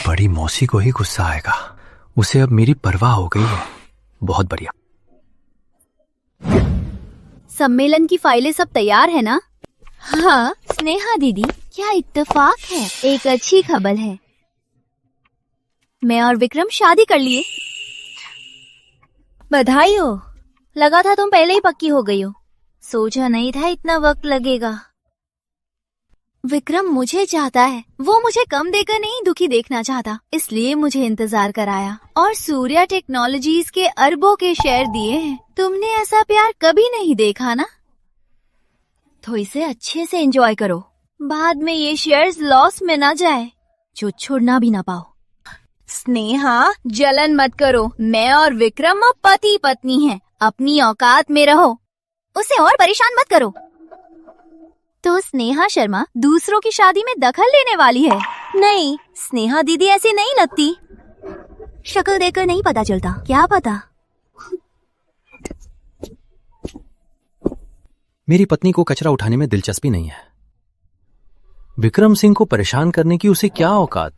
बड़ी मौसी को ही गुस्सा आएगा, उसे अब मेरी परवाह हो गई है। बहुत बढ़िया। सम्मेलन की फाइलें सब तैयार है ना? हाँ स्नेहा दीदी, क्या इत्तेफाक है, एक अच्छी खबर है। मैं और विक्रम शादी कर लिए। बधाई हो, लगा था तुम पहले ही पक्की हो गई हो। सोचा नहीं था इतना वक्त लगेगा। विक्रम मुझे चाहता है, वो मुझे कम देकर नहीं दुखी देखना चाहता, इसलिए मुझे इंतजार कराया और सूर्या टेक्नोलॉजीज के अरबों के शेयर दिए हैं। तुमने ऐसा प्यार कभी नहीं देखा ना? तो इसे अच्छे से एंजॉय करो, बाद में ये शेयर्स लॉस में ना जाए, जो छोड़ना भी ना पाओ। स्नेहा, जलन मत करो, मैं और विक्रम अब पति पत्नी हैं, अपनी औकात में रहो। उसे और परेशान मत करो। तो स्नेहा शर्मा दूसरों की शादी में दखल लेने वाली है? नहीं, स्नेहा दीदी ऐसी नहीं लगती। शक्ल देखकर नहीं पता चलता, क्या पता। मेरी पत्नी को कचरा उठाने में दिलचस्पी नहीं है। विक्रम सिंह को परेशान करने की उसे क्या औकात?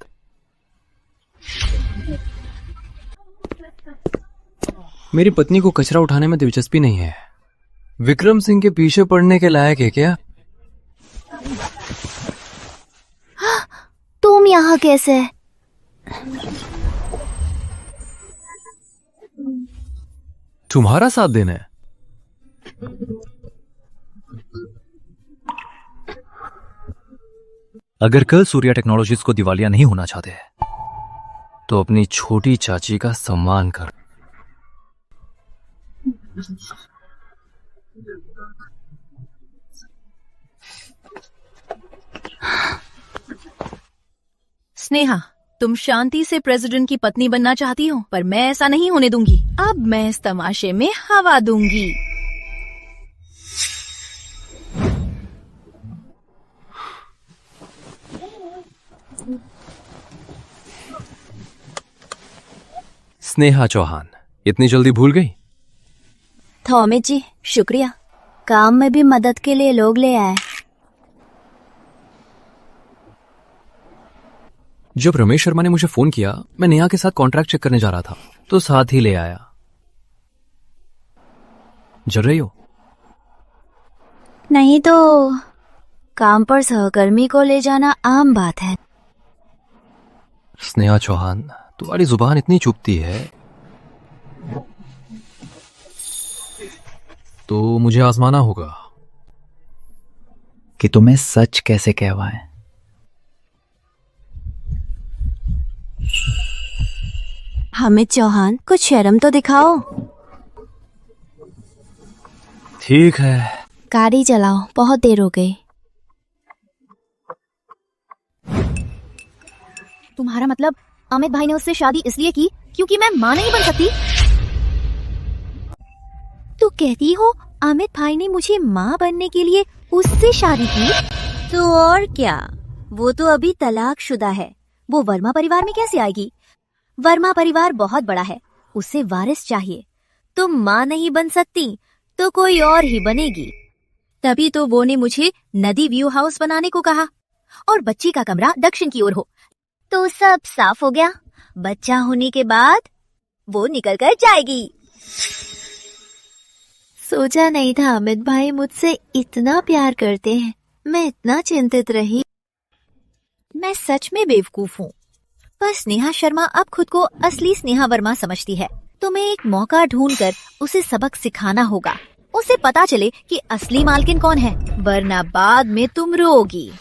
मेरी पत्नी को कचरा उठाने में दिलचस्पी नहीं है। विक्रम सिंह के पीछे पड़ने के लायक है क्या? तुम यहाँ कैसे? तुम्हारा साथ देना है? अगर कल सूर्या टेक्नोलॉजीज को दिवालिया नहीं होना चाहते तो अपनी छोटी चाची का सम्मान कर। स्नेहा, तुम शांति से प्रेसिडेंट की पत्नी बनना चाहती हो, पर मैं ऐसा नहीं होने दूंगी। अब मैं इस तमाशे में हवा दूंगी। स्नेहा चौहान इतनी जल्दी भूल गई? थॉमिस जी शुक्रिया, काम में भी मदद के लिए लोग ले आए। जब रमेश शर्मा ने मुझे फोन किया, मैं नेहा के साथ कॉन्ट्रैक्ट चेक करने जा रहा था, तो साथ ही ले आया। जल रही हो? नहीं तो काम पर सहकर्मी को ले जाना आम बात है। स्नेहा चौहान, तुम्हारी जुबान इतनी चुभती है तो मुझे आजमाना होगा कि तुम्हें सच कैसे कहवाएं। हामिद चौहान, कुछ शर्म तो दिखाओ। ठीक है। गाड़ी चलाओ, बहुत देर हो गई। तुम्हारा मतलब अमित भाई ने उससे शादी इसलिए की क्योंकि मैं मां नहीं बन सकती? तू कहती हो अमित भाई ने मुझे मां बनने के लिए उससे शादी की? तो और क्या, वो तो अभी तलाकशुदा है। वो वर्मा परिवार में कैसे आएगी? वर्मा परिवार बहुत बड़ा है, उसे वारिस चाहिए। तुम मां नहीं बन सकती तो कोई और ही बनेगी। तभी तो वो ने मुझे नदी व्यू हाउस बनाने को कहा और बच्ची का कमरा दक्षिण की ओर हो। तो सब साफ हो गया। बच्चा होने के बाद वो निकल कर जाएगी। सोचा नहीं था अमित भाई मुझसे इतना प्यार करते हैं। मैं इतना चिंतित रही। मैं सच में बेवकूफ हूँ। पर स्नेहा शर्मा अब खुद को असली स्नेहा वर्मा समझती है। तुम्हें एक मौका ढूंढकर उसे सबक सिखाना होगा। उसे पता चले कि असली मालकिन कौन है, वरना बाद में तुम रोगी।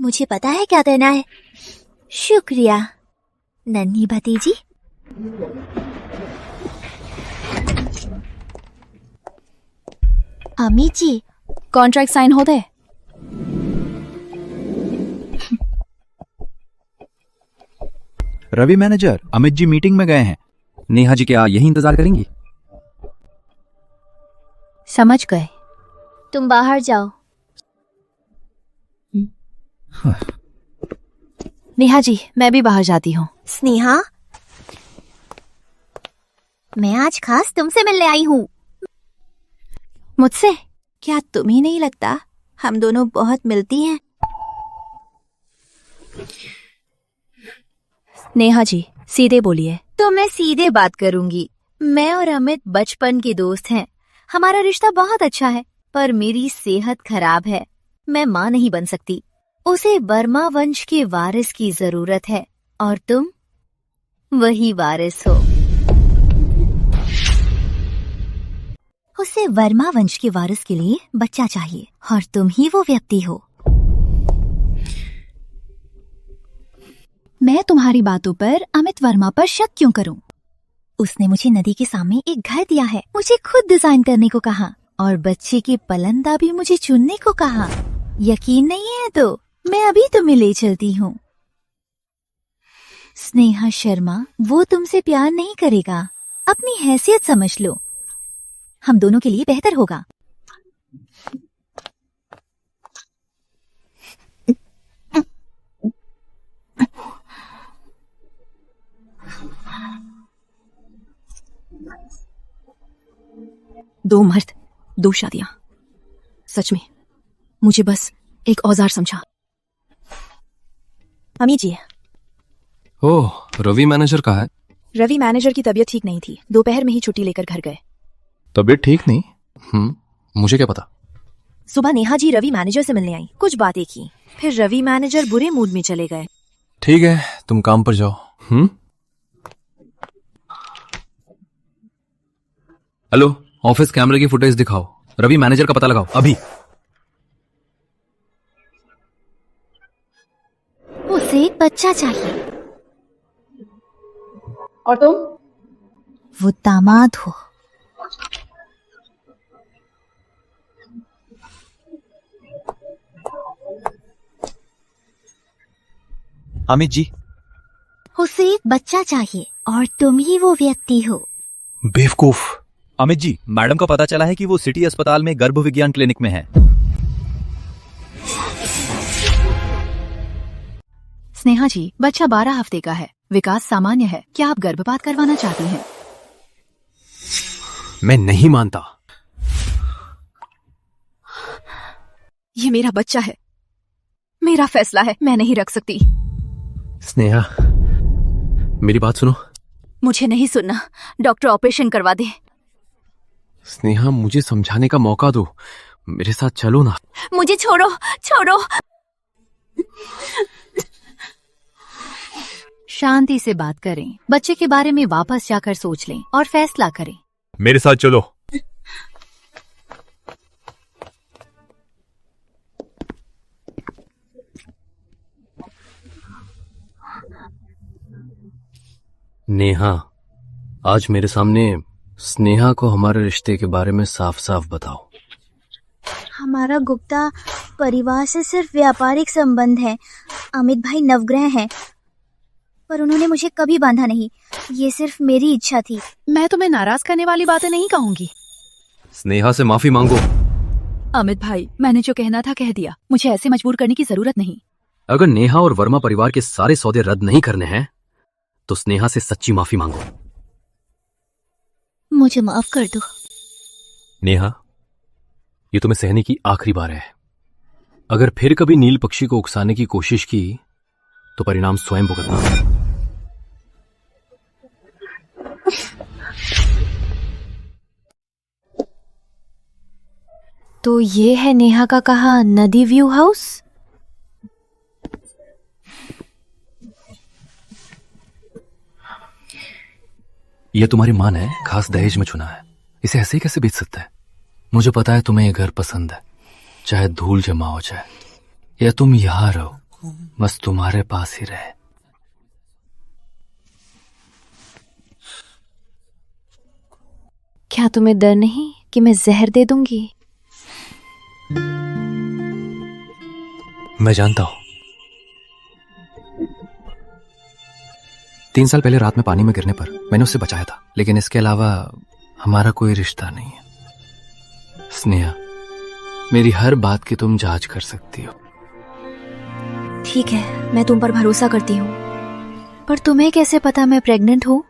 मुझे पता है क्या देना है। शुक्रिया नन्ही भतीजी। अम्मी जी, कॉन्ट्रैक्ट साइन हो गए? रवि मैनेजर, अमित जी मीटिंग में गए हैं। नेहा जी क्या यही इंतजार करेंगी? समझ गए। तुम बाहर जाओ। नेहा जी, मैं भी बाहर जाती हूँ। स्नेहा, मैं आज खास तुमसे मिलने आई हूँ। मुझसे? क्या तुम्हें नहीं लगता हम दोनों बहुत मिलती हैं? नेहा जी, सीधे बोलिए। तो मैं सीधे बात करूंगी। मैं और अमित बचपन के दोस्त हैं। हमारा रिश्ता बहुत अच्छा है, पर मेरी सेहत खराब है। मैं मां नहीं बन सकती। उसे वर्मा वंश के वारिस की जरूरत है और तुम वही वारिस हो। उसे वर्मा वंश के वारिस के लिए बच्चा चाहिए और तुम ही वो व्यक्ति हो। मैं तुम्हारी बातों पर अमित वर्मा पर शक क्यों करूं? उसने मुझे नदी के सामने एक घर दिया है, मुझे खुद डिजाइन करने को कहा और बच्चे के पलंदा भी मुझे चुनने को कहा। यकीन नहीं है तो मैं अभी तुम्हें ले चलती हूँ। स्नेहा शर्मा, वो तुमसे प्यार नहीं करेगा। अपनी हैसियत समझ लो। हम दोनों के लिए बेहतर होगा। दो मर्द, दो शादियां। सच में मुझे बस एक औजार समझा। अम्मी जी। ओह, रवि मैनेजर कहाँ है? रवि मैनेजर की तबीयत ठीक नहीं थी, दोपहर में ही छुट्टी लेकर घर गए। तबीयत ठीक नहीं? मुझे क्या पता। सुबह नेहा जी रवि मैनेजर से मिलने आई, कुछ बातें की, फिर रवि मैनेजर बुरे मूड में चले गए। ठीक है, तुम काम पर जाओ। हेलो, ऑफिस कैमरे की फुटेज दिखाओ। रवि मैनेजर का पता लगाओ अभी। उसे एक बच्चा चाहिए। और तुम? वो दामाद हो। अमित जी, उसे एक बच्चा चाहिए और तुम ही वो व्यक्ति हो। बेवकूफ। अमित जी, मैडम का पता चला है कि वो सिटी अस्पताल में गर्भ विज्ञान क्लिनिक में है। स्नेहा जी, बच्चा 12 हफ्ते का है, विकास सामान्य है। क्या आप गर्भपात करवाना चाहती हैं? मैं नहीं मानता। ये मेरा बच्चा है, मेरा फैसला है, मैं नहीं रख सकती। स्नेहा, मेरी बात सुनो। मुझे नहीं सुनना, डॉक्टर ऑपरेशन करवा दे। स्नेहा, मुझे समझाने का मौका दो। मेरे साथ चलो ना। मुझे छोड़ो, छोड़ो। शांति से बात करें, बच्चे के बारे में वापस जाकर सोच लें और फैसला करें। मेरे साथ चलो। नेहा, आज मेरे सामने स्नेहा को हमारे रिश्ते के बारे में साफ साफ बताओ। हमारा गुप्ता परिवार से सिर्फ व्यापारिक संबंध है। अमित भाई नवग्रह हैं, पर उन्होंने मुझे कभी बांधा नहीं। ये सिर्फ मेरी इच्छा थी। मैं तुम्हें नाराज करने वाली बातें नहीं कहूंगी। स्नेहा से माफी मांगो। अमित भाई, मैंने जो कहना था कह दिया, मुझे ऐसे मजबूर करने की जरूरत नहीं। अगर नेहा और वर्मा परिवार के सारे सौदे रद्द नहीं करने हैं तो स्नेहा से सच्ची माफी मांगो। मुझे माफ कर दो। नेहा, ये तुम्हें सहने की आखिरी बार है। अगर फिर कभी नील पक्षी को उकसाने की कोशिश की तो परिणाम स्वयं भुगतना। तो ये है नेहा का कहा नदी व्यू हाउस। यह तुम्हारी मां ने खास दहेज में चुना है। इसे ऐसे ही कैसे बेच सकता है? मुझे पता है तुम्हें यह घर पसंद है, चाहे धूल जमा हो जाए या तुम यहां रहो, बस तुम्हारे पास ही रहे। क्या तुम्हें डर नहीं कि मैं जहर दे दूंगी? मैं जानता हूं। 3 साल पहले रात में पानी में गिरने पर मैंने उसे बचाया था, लेकिन इसके अलावा हमारा कोई रिश्ता नहीं है। स्नेहा, मेरी हर बात की तुम जांच कर सकती हो। ठीक है, मैं तुम पर भरोसा करती हूँ, पर तुम्हें कैसे पता मैं प्रेग्नेंट हूँ?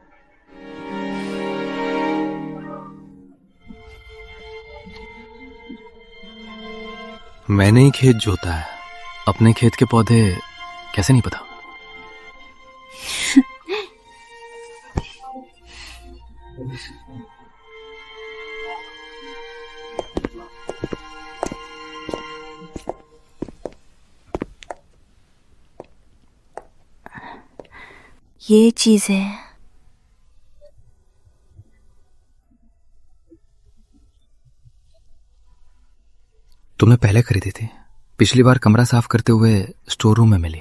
मैंने ही खेत जोता है, अपने खेत के पौधे कैसे नहीं पता? ये चीजें तुमने पहले खरीदी थी। पिछली बार कमरा साफ करते हुए स्टोर रूम में मिली।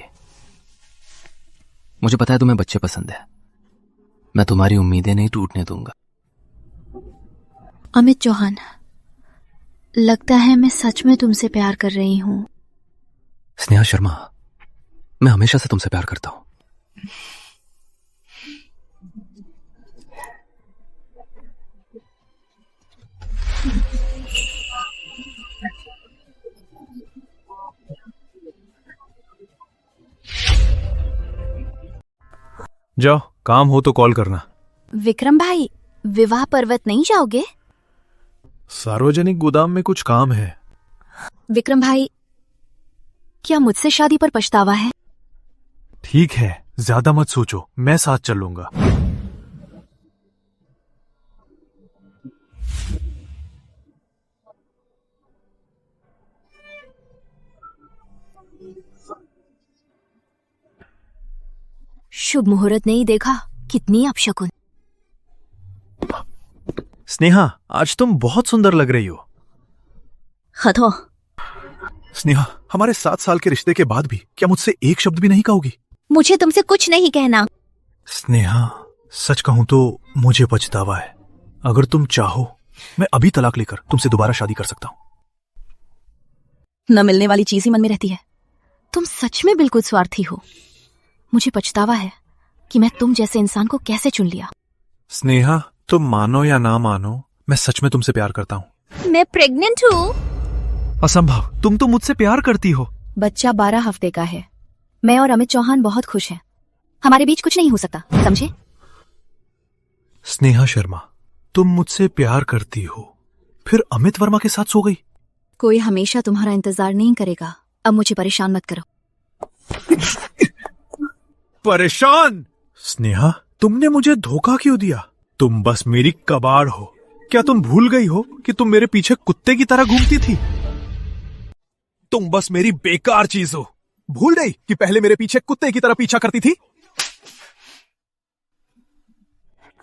मुझे पता है तुम्हें बच्चे पसंद है। मैं तुम्हारी उम्मीदें नहीं टूटने दूंगा। अमित चौहान, लगता है मैं सच में तुमसे प्यार कर रही हूँ। स्नेहा शर्मा, मैं हमेशा से तुमसे प्यार करता हूं। जाओ, काम हो तो कॉल करना। विक्रम भाई, विवाह पर्वत नहीं जाओगे? सार्वजनिक गोदाम में कुछ काम है। विक्रम भाई, क्या मुझसे शादी पर पछतावा है? ठीक है, ज्यादा मत सोचो, मैं साथ चलूंगा। शुभ मुहूर्त नहीं देखा, कितनी अपशकुन। स्नेहा, आज तुम बहुत सुंदर लग रही हो। हटो। स्नेहा, हमारे 7 साल के रिश्ते के बाद भी क्या मुझसे एक शब्द भी नहीं कहोगी? मुझे तुमसे कुछ नहीं कहना। स्नेहा, सच कहूं तो मुझे पछतावा है। अगर तुम चाहो, मैं अभी तलाक लेकर तुमसे दोबारा शादी कर सकता हूं। न मिलने वाली चीज ही मन में रहती है। तुम सच में बिल्कुल स्वार्थी हो। मुझे पछतावा है कि मैं तुम जैसे इंसान को कैसे चुन लिया। स्नेहा, तुम मानो या ना मानो, मैं सच में तुमसे प्यार करता हूँ। मैं प्रेग्नेंट हूँ। असंभव, तुम तो मुझसे प्यार करती हो। बच्चा 12 हफ्ते का है। मैं और अमित चौहान बहुत खुश हैं। हमारे बीच कुछ नहीं हो सकता, समझे? स्नेहा शर्मा, तुम मुझसे प्यार करती हो, फिर अमित वर्मा के साथ सो गई। कोई हमेशा तुम्हारा इंतजार नहीं करेगा। अब मुझे परेशान मत करो। परेशान? स्नेहा, तुमने मुझे धोखा क्यों दिया? तुम बस मेरी कबाड़ हो। क्या तुम भूल गई हो कि तुम मेरे पीछे कुत्ते की तरह घूमती थी? तुम बस मेरी बेकार चीज हो। भूल गई कि पहले मेरे पीछे कुत्ते की तरह पीछा करती थी?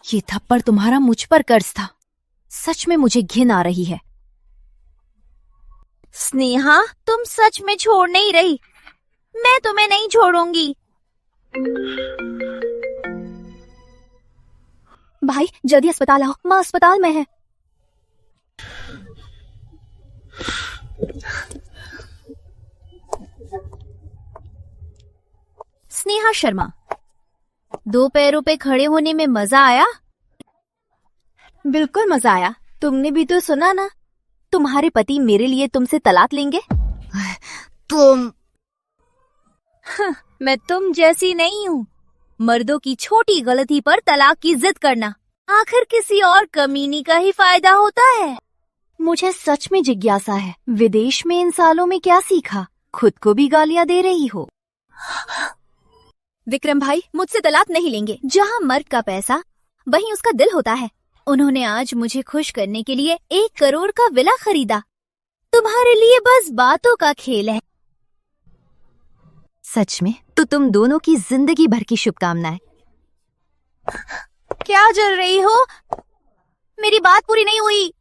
ये थप्पड़ तुम्हारा मुझ पर कर्ज था। सच में मुझे घिन आ रही है। स्नेहा, तुम सच में छोड़ नहीं रही। मैं तुम्हें नहीं छोड़ूंगी। भाई जल्दी अस्पताल आओ, माँ अस्पताल में है। स्नेहा शर्मा, 2 पैरों पे खड़े होने में मजा आया? बिल्कुल मजा आया। तुमने भी तो सुना ना, तुम्हारे पति मेरे लिए तुमसे तलाक लेंगे। तुम मैं तुम जैसी नहीं हूँ। मर्दों की छोटी गलती पर तलाक की जिद करना आखिर किसी और कमीनी का ही फायदा होता है। मुझे सच में जिज्ञासा है, विदेश में इन सालों में क्या सीखा? खुद को भी गालियां दे रही हो। विक्रम भाई मुझसे तलाक नहीं लेंगे। जहाँ मर्द का पैसा वहीं उसका दिल होता है। उन्होंने आज मुझे खुश करने के लिए 1 करोड़ का विला खरीदा। तुम्हारे लिए बस बातों का खेल है। सच में तो तुम दोनों की जिंदगी भर की शुभकामनाएं। क्या जल रही हो? मेरी बात पूरी नहीं हुई।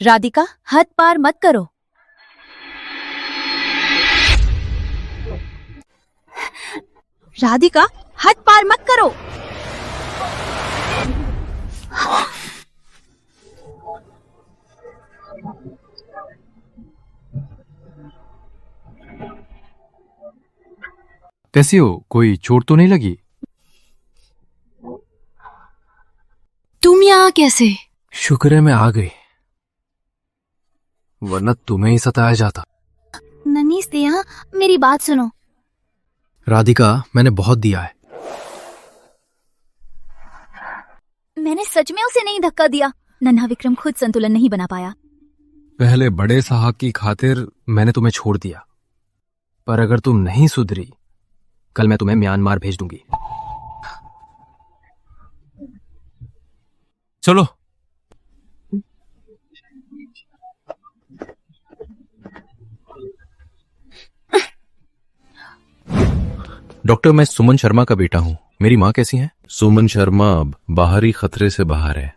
राधिका, हद पार मत करो। राधिका, हद पार मत करो। कैसी हो? कोई चोट तो नहीं लगी? तुम यहाँ कैसे? शुक्र है मैं आ गई, वरना तुम्हें ही सताया जाता। नन्ही स्नेहा, मेरी बात सुनो। राधिका, मैंने बहुत दिया है। मैंने सच में उसे नहीं धक्का दिया। नन्हा विक्रम खुद संतुलन नहीं बना पाया। पहले बड़े साहब की खातिर मैंने तुम्हें छोड़ दिया, पर अगर तुम नहीं सुधरी, कल मैं तुम्हें म्यांमार भेज दूंगी। चलो। डॉक्टर, मैं सुमन शर्मा का बेटा हूं। मेरी माँ कैसी है? सुमन शर्मा अब बाहरी खतरे से बाहर है।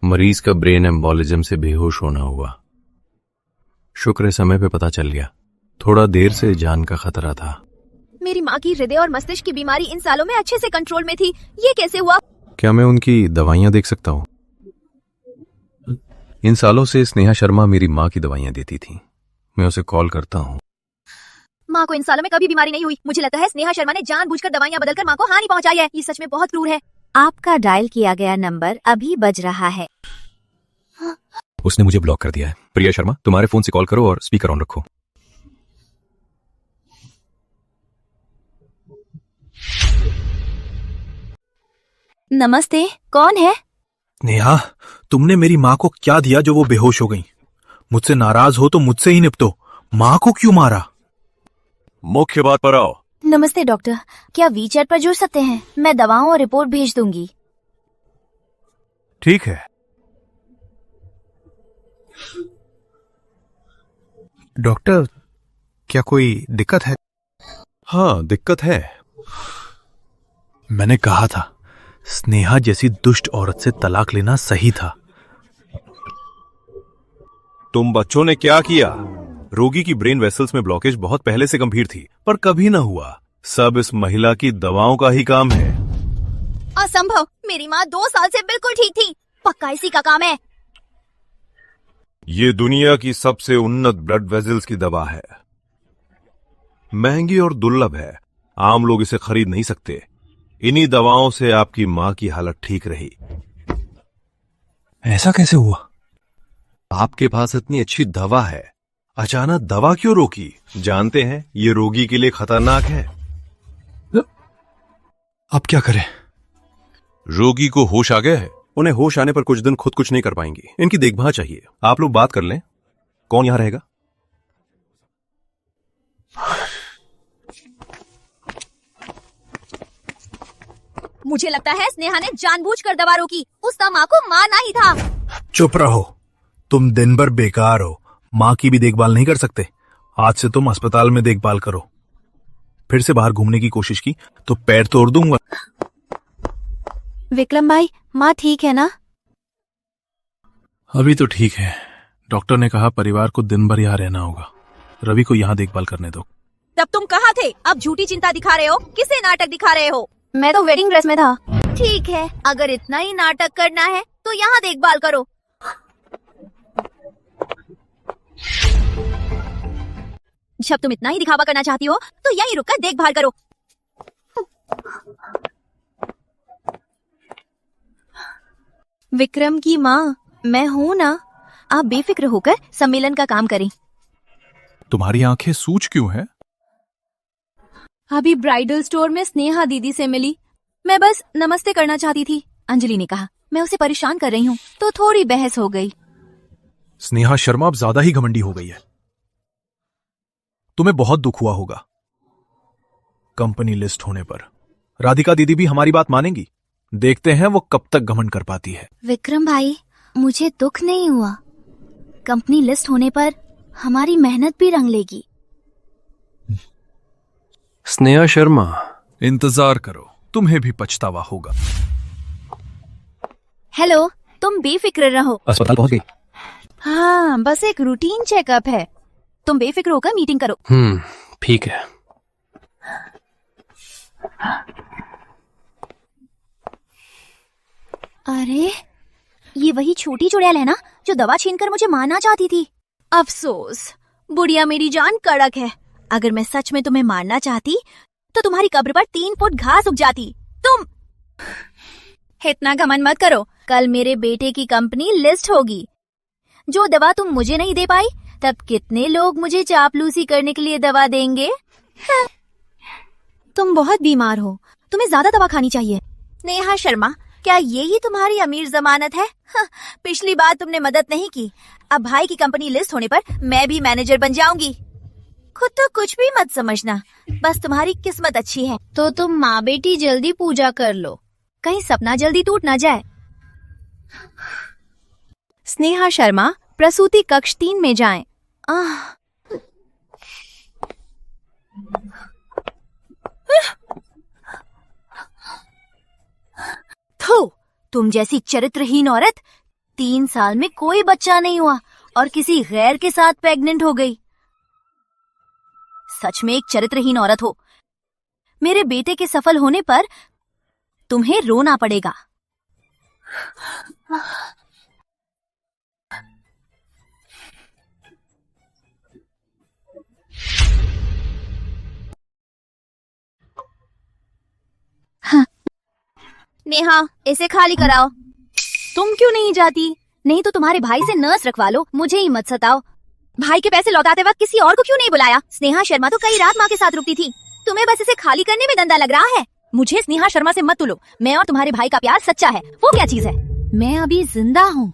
मरीज का ब्रेन एम्बोलिज्म से बेहोश होना हुआ। शुक्र है समय पे पता चल गया। थोड़ा देर से जान का खतरा था। मेरी माँ की हृदय और मस्तिष्क की बीमारी इन सालों में अच्छे से कंट्रोल में थी। ये कैसे हुआ? क्या मैं उनकी दवाइयां देख सकता हूं? इन सालों से स्नेहा शर्मा मेरी माँ की दवाइयां देती थी। मैं उसे कॉल करता हूं। माँ को इन सालों में कभी बीमारी नहीं हुई। मुझे लगता है स्नेहा शर्मा ने जानबूझकर दवाइयां बदलकर माँ को हानि पहुंचाई है। ये सच में बहुत क्रूर है। आपका डायल किया गया नंबर अभी बज रहा है। उसने मुझे ब्लॉक कर दिया है। प्रिया शर्मा, तुम्हारे फोन से कॉल करो और स्पीकर ऑन रखो। नमस्ते, कौन है? नेहा, तुमने मेरी माँ को क्या दिया जो वो बेहोश हो गई? मुझसे नाराज हो तो मुझसे ही निपटो। माँ को क्यों मारा? मुख्य बात पर आओ। नमस्ते डॉक्टर, क्या वीचैट पर जुड़ सकते हैं? मैं दवाओं और रिपोर्ट भेज दूंगी। ठीक है। डॉक्टर, क्या कोई दिक्कत है? हाँ, दिक्कत है। मैंने कहा था, स्नेहा जैसी दुष्ट औरत से तलाक लेना सही था। तुम बच्चों ने क्या किया? रोगी की ब्रेन वेसल्स में ब्लॉकेज बहुत पहले से गंभीर थी, पर कभी ना हुआ। सब इस महिला की दवाओं का ही काम है। असंभव। मेरी माँ 2 साल से बिल्कुल ठीक थी। पक्का इसी का काम है। ये दुनिया की सबसे उन्नत ब्लड वेसल्स की दवा है। महंगी और दुर्लभ है। आम लोग इसे खरीद नहीं सकते। इन्हीं दवाओं से आपकी माँ की हालत ठीक रही। ऐसा कैसे हुआ? आपके पास इतनी अच्छी दवा है, अचानक दवा क्यों रोकी? जानते हैं ये रोगी के लिए खतरनाक है। अब क्या करें? रोगी को होश आ गया है। उन्हें होश आने पर कुछ दिन खुद कुछ नहीं कर पाएंगी। इनकी देखभाल चाहिए। आप लोग बात कर लें। कौन यहां रहेगा? मुझे लगता है स्नेहा ने जानबूझकर दवा रोकी। उसका माँ को मारना ही था। चुप रहो। तुम दिन भर बेकार हो। माँ की भी देखभाल नहीं कर सकते। आज से तुम अस्पताल में देखभाल करो। फिर से बाहर घूमने की कोशिश की तो पैर तोड़ दूंगा। विक्रम भाई, माँ ठीक है ना? अभी तो ठीक है। डॉक्टर ने कहा परिवार को दिन भर यहाँ रहना होगा। रवि को यहाँ देखभाल करने दो। तब तुम कहाँ थे? अब झूठी चिंता दिखा रहे हो? किसे नाटक दिखा रहे हो? मैं तो वेडिंग ड्रेस में था। ठीक है, अगर इतना ही नाटक करना है तो यहाँ देखभाल करो। जब तुम इतना ही दिखावा करना चाहती हो तो यहीं रुककर देखभाल करो। विक्रम की माँ मैं हूँ ना, आप बेफिक्र होकर सम्मेलन का काम करें। तुम्हारी आंखें सूज क्यों हैं? अभी ब्राइडल स्टोर में स्नेहा दीदी से मिली। मैं बस नमस्ते करना चाहती थी। अंजलि ने कहा मैं उसे परेशान कर रही हूँ, तो थोड़ी बहस हो गई। स्नेहा शर्मा अब ज्यादा ही घमंडी हो गई है। तुम्हें बहुत दुख हुआ होगा कंपनी लिस्ट होने पर। राधिका दीदी भी हमारी बात मानेंगी। देखते हैं वो कब तक घमंड कर पाती है। विक्रम भाई, मुझे दुख नहीं हुआ। कंपनी लिस्ट होने पर हमारी मेहनत भी रंग लेगी। स्नेहा शर्मा, इंतजार करो, तुम्हें भी पछतावा होगा। हेलो, तुम बेफिक्र रहो। अस्पताल पहुंच गई? हाँ, बस एक रूटीन चेकअप है। तुम बेफिक्र होकर मीटिंग करो। ठीक है। अरे, ये वही छोटी चुड़ैल है ना जो दवा छीनकर मुझे मारना चाहती थी। अफसोस, बुढ़िया मेरी जान कड़क है। अगर मैं सच में तुम्हें मारना चाहती तो तुम्हारी कब्र पर 3 फुट घास उग जाती। तुम इतना घमंड मत करो। कल मेरे बेटे की कंपनी लिस्ट होगी। जो दवा तुम मुझे नहीं दे पाई, तब कितने लोग मुझे चापलूसी करने के लिए दवा देंगे। तुम बहुत बीमार हो, तुम्हें ज्यादा दवा खानी चाहिए। नेहा शर्मा, क्या यही तुम्हारी अमीर जमानत है? पिछली बार तुमने मदद नहीं की, अब भाई की कंपनी लिस्ट होने पर मैं भी मैनेजर बन जाऊंगी। खुद तो कुछ भी मत समझना, बस तुम्हारी किस्मत अच्छी है। तो तुम माँ बेटी जल्दी पूजा कर लो, कहीं सपना जल्दी टूट ना जाए। स्नेहा शर्मा, प्रसूति कक्ष 3 में जाएं। थू, तुम जैसी चरित्रहीन औरत, 3 साल में कोई बच्चा नहीं हुआ और किसी गैर के साथ प्रेग्नेंट हो गई। सच में एक चरित्रहीन औरत हो। मेरे बेटे के सफल होने पर तुम्हें रोना पड़ेगा। नेहा, इसे खाली कराओ। तुम क्यों नहीं जाती? नहीं तो तुम्हारे भाई से नर्स रखवा लो, मुझे ही मत सताओ। भाई के पैसे लौटाते वक्त किसी और को क्यों नहीं बुलाया? स्नेहा शर्मा तो कई रात माँ के साथ रुकती थी। तुम्हें बस इसे खाली करने में धंधा लग रहा है। मुझे स्नेहा शर्मा से मत तुलो। मैं और तुम्हारे भाई का प्यार सच्चा है। वो क्या चीज है? मैं अभी जिंदा हूँ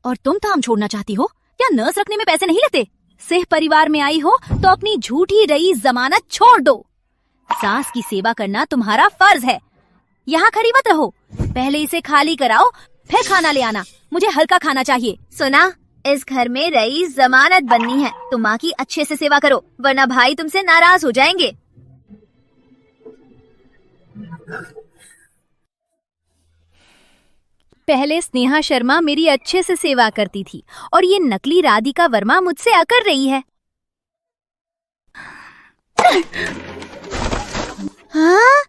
और तुम काम छोड़ना चाहती हो? क्या नर्स रखने में पैसे नहीं लगते? सिंह परिवार में आई हो तो अपनी झूठी रही जमानत छोड़ दो। सास की सेवा करना तुम्हारा फर्ज है। यहाँ खड़ी मत रहो, पहले इसे खाली कराओ, फिर खाना ले आना। मुझे हल्का खाना चाहिए। सुना, इस घर में रईस जमानत बननी है तो माँ की अच्छे से सेवा करो, वरना भाई तुमसे नाराज हो जाएंगे। पहले स्नेहा शर्मा मेरी अच्छे से सेवा करती थी और ये नकली राधिका वर्मा मुझसे अकर रही है। हाँ?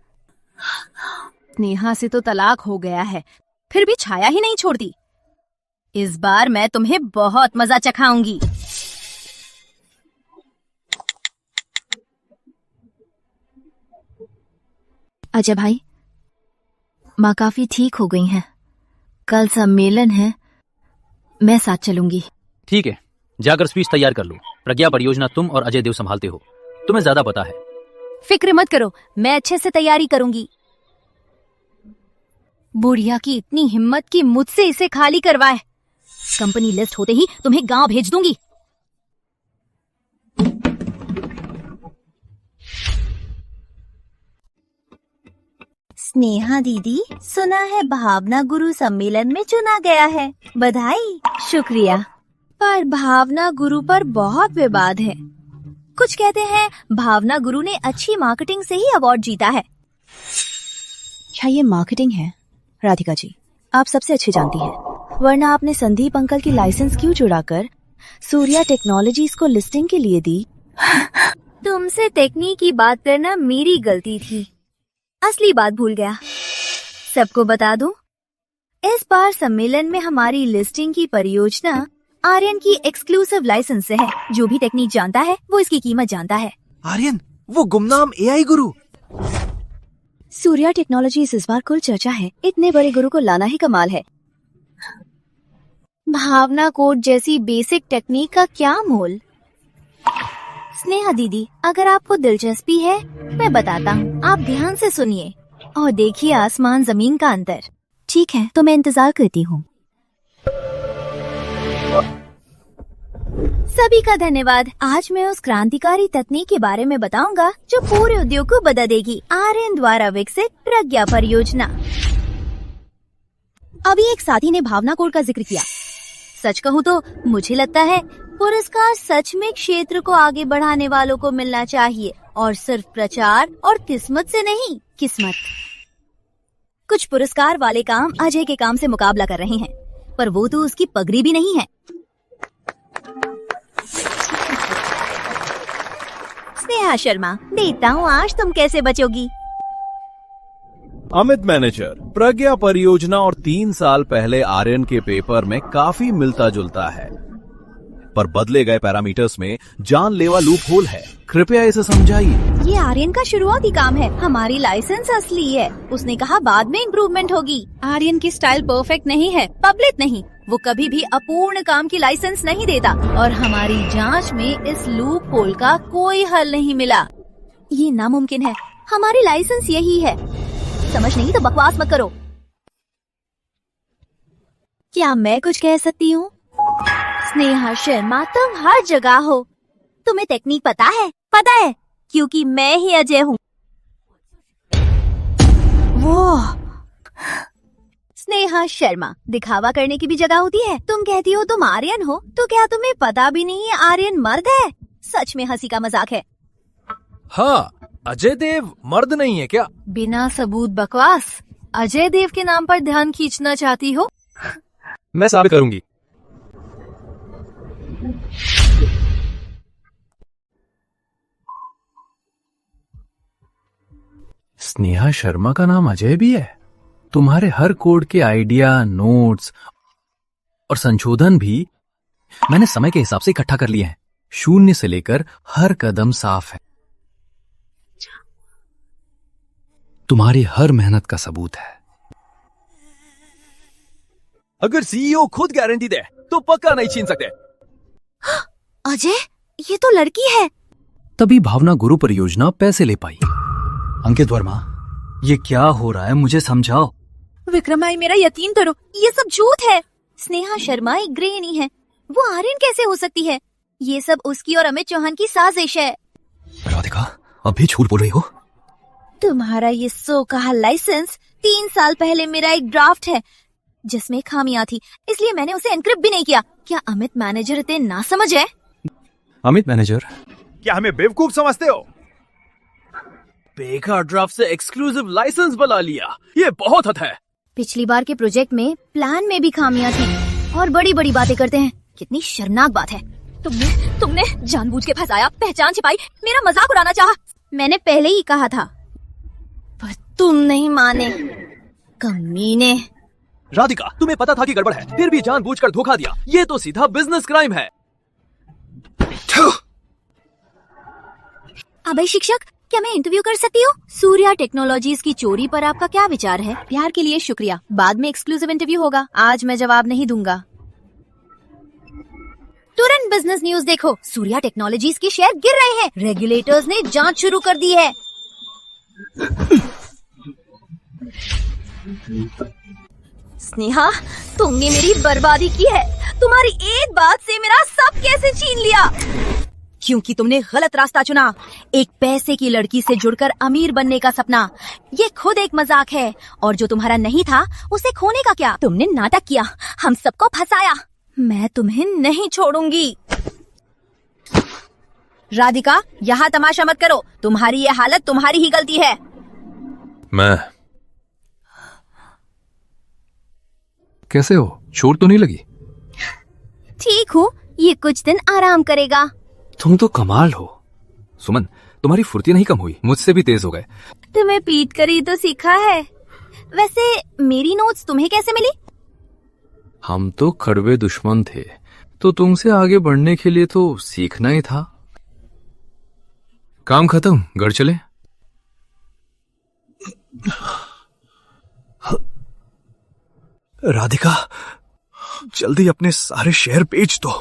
स्नेहा से तो तलाक हो गया है, फिर भी छाया ही नहीं छोड़ती। इस बार मैं तुम्हें बहुत मजा चखाऊंगी। अजय भाई, माँ काफी ठीक हो गई हैं। कल सम्मेलन है, मैं साथ चलूंगी। ठीक है, जाकर स्पीच तैयार कर लो। प्रज्ञा परियोजना तुम और अजय देव संभालते हो, तुम्हें ज्यादा पता है। फिक्र मत करो, मैं अच्छे से तैयारी करूंगी। बुढ़िया की इतनी हिम्मत कि मुझसे इसे खाली करवाए। कंपनी लिस्ट होते ही तुम्हें गांव भेज दूंगी। स्नेहा दीदी, सुना है भावना गुरु सम्मेलन में चुना गया है, बधाई। शुक्रिया, पर भावना गुरु पर बहुत विवाद है। कुछ कहते हैं भावना गुरु ने अच्छी मार्केटिंग से ही अवार्ड जीता है। क्या ये मार्केटिंग है? राधिका जी, आप सबसे अच्छे जानती हैं, वरना आपने संदीप अंकल की लाइसेंस क्यों चुराकर सूर्या टेक्नोलॉजीज को लिस्टिंग के लिए दी? तुमसे टेक्निक की बात करना मेरी गलती थी, असली बात भूल गया। सबको बता दूं, इस बार सम्मेलन में हमारी लिस्टिंग की परियोजना आर्यन की एक्सक्लूसिव लाइसेंस से है। जो भी टेक्निक जानता है वो इसकी कीमत जानता है। आर्यन, वो गुमनाम एआई गुरु। सूर्या टेक्नोलॉजीज इस बार कुल चर्चा है। इतने बड़े गुरु को लाना ही कमाल है। भावना कोड जैसी बेसिक टेक्निक का क्या मोल? स्नेहा दीदी, अगर आपको दिलचस्पी है मैं बताता हूँ, आप ध्यान से सुनिए और देखिए आसमान जमीन का अंतर। ठीक है, तो मैं इंतजार करती हूँ। सभी का धन्यवाद। आज मैं उस क्रांतिकारी तकनीक के बारे में बताऊंगा जो पूरे उद्योग को बदल देगी। आर्यन द्वारा विकसित प्रज्ञा परियोजना। अभी एक साथी ने भावना कोड का जिक्र किया। सच कहूँ तो मुझे लगता है पुरस्कार सच में क्षेत्र को आगे बढ़ाने वालों को मिलना चाहिए और सिर्फ प्रचार और किस्मत से नहीं। किस्मत। कुछ पुरस्कार वाले काम अजय के काम से मुकाबला कर रहे हैं, पर वो तो उसकी पगड़ी भी नहीं है। स्नेहा शर्मा, देखता हूँ आज तुम कैसे बचोगी। अमित मैनेजर, प्रज्ञा परियोजना और 3 साल पहले आर्यन के पेपर में काफी मिलता जुलता है, पर बदले गए पैरामीटर्स में जानलेवा लूप होल है। कृपया इसे समझाइए। ये आर्यन का शुरुआती काम है। हमारी लाइसेंस असली है। उसने कहा बाद में इम्प्रूवमेंट होगी। आर्यन की स्टाइल परफेक्ट नहीं है, पब्लिक नहीं। वो कभी भी अपूर्ण काम की लाइसेंस नहीं देता और हमारी जांच में इस लूप होल का कोई हल नहीं मिला। ये नामुमकिन है। हमारी लाइसेंस यही है। समझ नहीं तो बकवास मत करो। क्या मैं कुछ कह सकती हूँ? स्नेहा शर्मा, तुम हर जगह हो। तुम्हें टेक्निक पता है? पता है, क्योंकि मैं ही अजय हूँ। वो स्नेहा शर्मा, दिखावा करने की भी जगह होती है। तुम कहती हो तुम आर्यन हो, तो क्या तुम्हें पता भी नहीं है आर्यन मर्द है? सच में हंसी का मजाक है। हाँ, अजय देव मर्द नहीं है क्या? बिना सबूत बकवास। अजय देव के नाम पर ध्यान खींचना चाहती हो? मैं साबित करूंगी। स्नेहा शर्मा का नाम अजय भी है? तुम्हारे हर कोड के आइडिया, नोट्स और संशोधन भी मैंने समय के हिसाब से इकट्ठा कर लिए हैं। शून्य से लेकर हर कदम साफ है। तुम्हारी हर मेहनत का सबूत है। अगर सीईओ खुद गारंटी दे तो पक्का नहीं छीन सकते। अजय, ये तो लड़की है। तभी भावना गुरु परियोजना पैसे ले पाई। अंकित वर्मा, ये क्या हो रहा है, मुझे समझाओ। विक्रम भाई, मेरा यकीन करो, ये सब झूठ है। स्नेहा शर्मा एक गृहिणी है। वो आर्यन कैसे हो सकती है? ये सब उसकी और अमित चौहान की साजिश है। राधिका, अभी झूठ बोल रही हो? तुम्हारा ये सो कहा लाइसेंस 3 साल पहले मेरा एक ड्राफ्ट है जिसमें खामियां थी, इसलिए मैंने उसे एनक्रिप्ट भी नहीं किया। क्या अमित मैनेजर इतने नासमझ है? अमित मैनेजर, क्या हमें बेवकूफ समझते हो? बेकार ड्राफ्ट से एक्सक्लूसिव लाइसेंस बना लिया, ये बहुत हद है। पिछली बार के प्रोजेक्ट में प्लान में भी खामियां थी और बड़ी बड़ी बातें करते हैं। कितनी शर्मनाक बात है। तुमने जानबूझ के फंसाया, पहचान छिपाई, मेरा मजाक उड़ाना चाहा। मैंने पहले ही कहा था, पर तुम नहीं माने। कमीने। राधिका, तुम्हें पता था कि गड़बड़ है, फिर भी जानबूझकर धोखा दिया। ये तो सीधा बिजनेस क्राइम है। अभय शिक्षक, क्या मैं इंटरव्यू कर सकती हूँ? सूर्या टेक्नोलॉजीज की चोरी पर आपका क्या विचार है? प्यार के लिए शुक्रिया, बाद में एक्सक्लूसिव इंटरव्यू होगा। आज मैं जवाब नहीं दूंगा। तुरंत बिजनेस न्यूज देखो। सूर्या टेक्नोलॉजीज के शेयर गिर रहे हैं। रेगुलेटर्स ने जांच शुरू कर दी है। स्नेहा, तुमने मेरी बर्बादी की है। तुम्हारी एक बात से मेरा सब कैसे छीन लिया? क्योंकि तुमने गलत रास्ता चुना। एक पैसे की लड़की से जुड़कर अमीर बनने का सपना, ये खुद एक मजाक है। और जो तुम्हारा नहीं था उसे खोने का क्या? तुमने नाटक किया, हम सबको फंसाया। मैं तुम्हें नहीं छोड़ूंगी। राधिका, यहाँ तमाशा मत करो। तुम्हारी ये हालत तुम्हारी ही गलती है। कैसे हो? चोट तो नहीं लगी? ठीक हूँ, ये कुछ दिन आराम करेगा। तुम तो कमाल हो सुमन, तुम्हारी फुर्ती नहीं कम हुई, मुझसे भी तेज हो गए। तुम्हें पीट कर ही तो सीखा है। वैसे मेरी नोट्स तुम्हें कैसे मिली? हम तो कड़वे दुश्मन थे, तो तुमसे आगे बढ़ने के लिए तो सीखना ही था। काम खत्म, घर चले? राधिका, जल्दी अपने सारे शेयर बेच दो।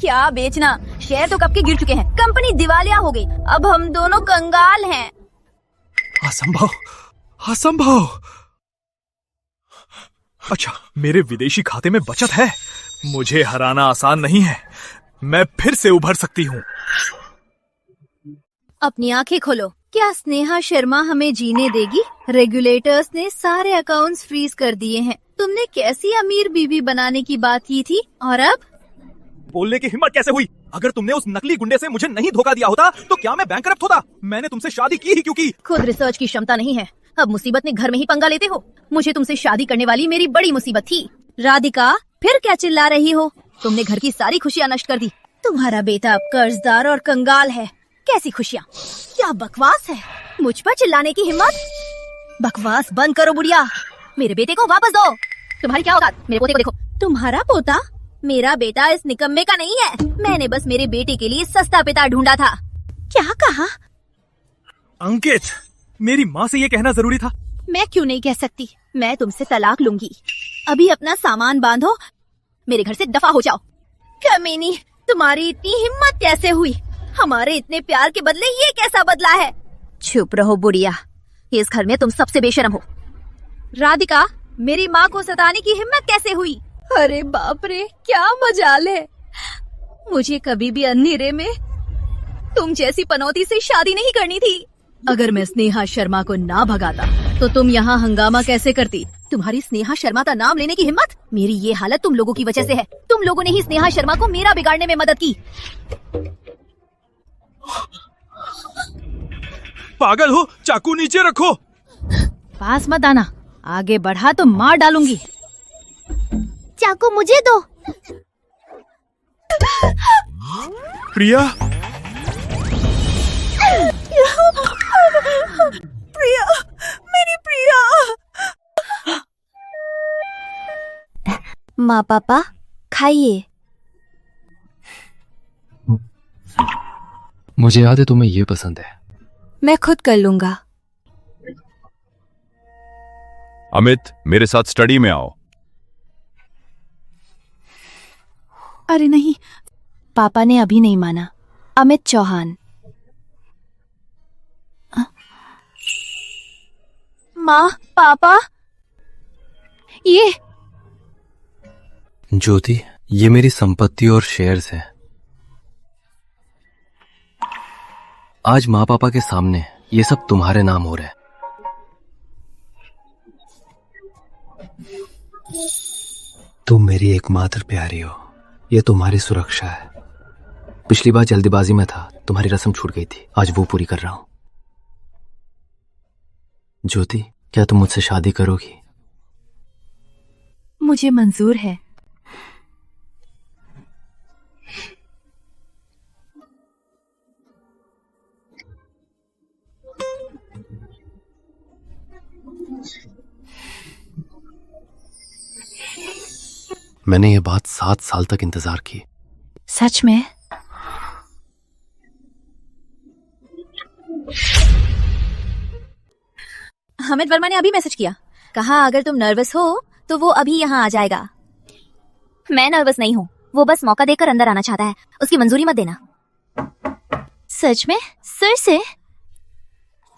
क्या बेचना? शेयर तो कब के गिर चुके हैं, कंपनी दिवालिया हो गई, अब हम दोनों कंगाल हैं। असंभव, असंभव। अच्छा, मेरे विदेशी खाते में बचत है, मुझे हराना आसान नहीं है, मैं फिर से उभर सकती हूँ। अपनी आंखें खोलो, क्या स्नेहा शर्मा हमें जीने देगी? रेगुलेटर्स ने सारे अकाउंट्स फ्रीज कर दिए हैं। तुमने कैसी अमीर बीवी बनाने की बात की थी, और अब? बोलने की हिम्मत कैसे हुई? अगर तुमने उस नकली गुंडे से मुझे नहीं धोखा दिया होता तो क्या मैं बैंकरप्ट होता? मैंने तुमसे शादी की ही क्योंकि खुद रिसर्च की क्षमता नहीं है, अब मुसीबत ने घर में ही पंगा लेते हो। मुझे तुमसे शादी करने वाली मेरी बड़ी मुसीबत थी। राधिका, फिर क्या चिल्ला रही हो? तुमने घर की सारी खुशियाँ नष्ट कर दी। तुम्हारा बेटा अब कर्जदार और कंगाल है। कैसी खुशियाँ? क्या बकवास है? मुझ पर चिल्लाने की हिम्मत? बकवास बंद करो बुढ़िया, मेरे बेटे को वापस दो। तुम्हारी क्या औकात? मेरे पोते को देखो। तुम्हारा पोता? मेरा बेटा इस निकम्मे का नहीं है, मैंने बस मेरे बेटे के लिए सस्ता पिता ढूंढा था। क्या कहा? अंकित, मेरी माँ से ये कहना जरूरी था? मैं क्यों नहीं कह सकती? मैं तुमसे तलाक लूंगी। अभी अपना सामान बांधो, मेरे घर से दफा हो जाओ। कमीनी, तुम्हारी इतनी हिम्मत कैसे हुई? हमारे इतने प्यार के बदले ये कैसा बदला है? चुप रहो बुढ़िया, इस घर में तुम सबसे बेशरम हो। राधिका, मेरी माँ को सताने की हिम्मत कैसे हुई? अरे बाप रे, क्या मजाल है। मुझे कभी भी अंधेरे में तुम जैसी पनौती से शादी नहीं करनी थी। अगर मैं स्नेहा शर्मा को ना भगाता तो तुम यहाँ हंगामा कैसे करती? तुम्हारी स्नेहा शर्मा का नाम लेने की हिम्मत? मेरी ये हालत तुम लोगों की वजह से है। तुम लोगों ने ही स्नेहा शर्मा को मेरा बिगाड़ने में मदद की। पागल हो? चाकू नीचे रखो। पास मत आना, आगे बढ़ा तो मार डालूंगी। चाकू मुझे दो। प्रिया, प्रिया, मेरी प्रिया। माँ पापा खाइए। मुझे याद है तुम्हें ये पसंद है। मैं खुद कर लूंगा। अमित, मेरे साथ स्टडी में आओ। अरे नहीं, पापा ने अभी नहीं माना। अमित चौहान। माँ, पापा, ये ज्योति, ये मेरी संपत्ति और शेयर्स हैं। आज माँ पापा के सामने ये सब तुम्हारे नाम हो रहे हैं। तुम मेरी एकमात्र प्यारी हो, ये तुम्हारी सुरक्षा है। पिछली बार जल्दीबाजी में था, तुम्हारी रस्म छूट गई थी, आज वो पूरी कर रहा हूं। ज्योति, क्या तुम मुझसे शादी करोगी? मुझे मंजूर है। मैंने ये बात 7 साल तक इंतजार की। सच में? अमित वर्मा ने अभी मैसेज किया, कहा अगर तुम नर्वस हो तो वो अभी यहाँ आ जाएगा। मैं नर्वस नहीं हूँ, वो बस मौका देकर अंदर आना चाहता है, उसकी मंजूरी मत देना। सच में? सर से?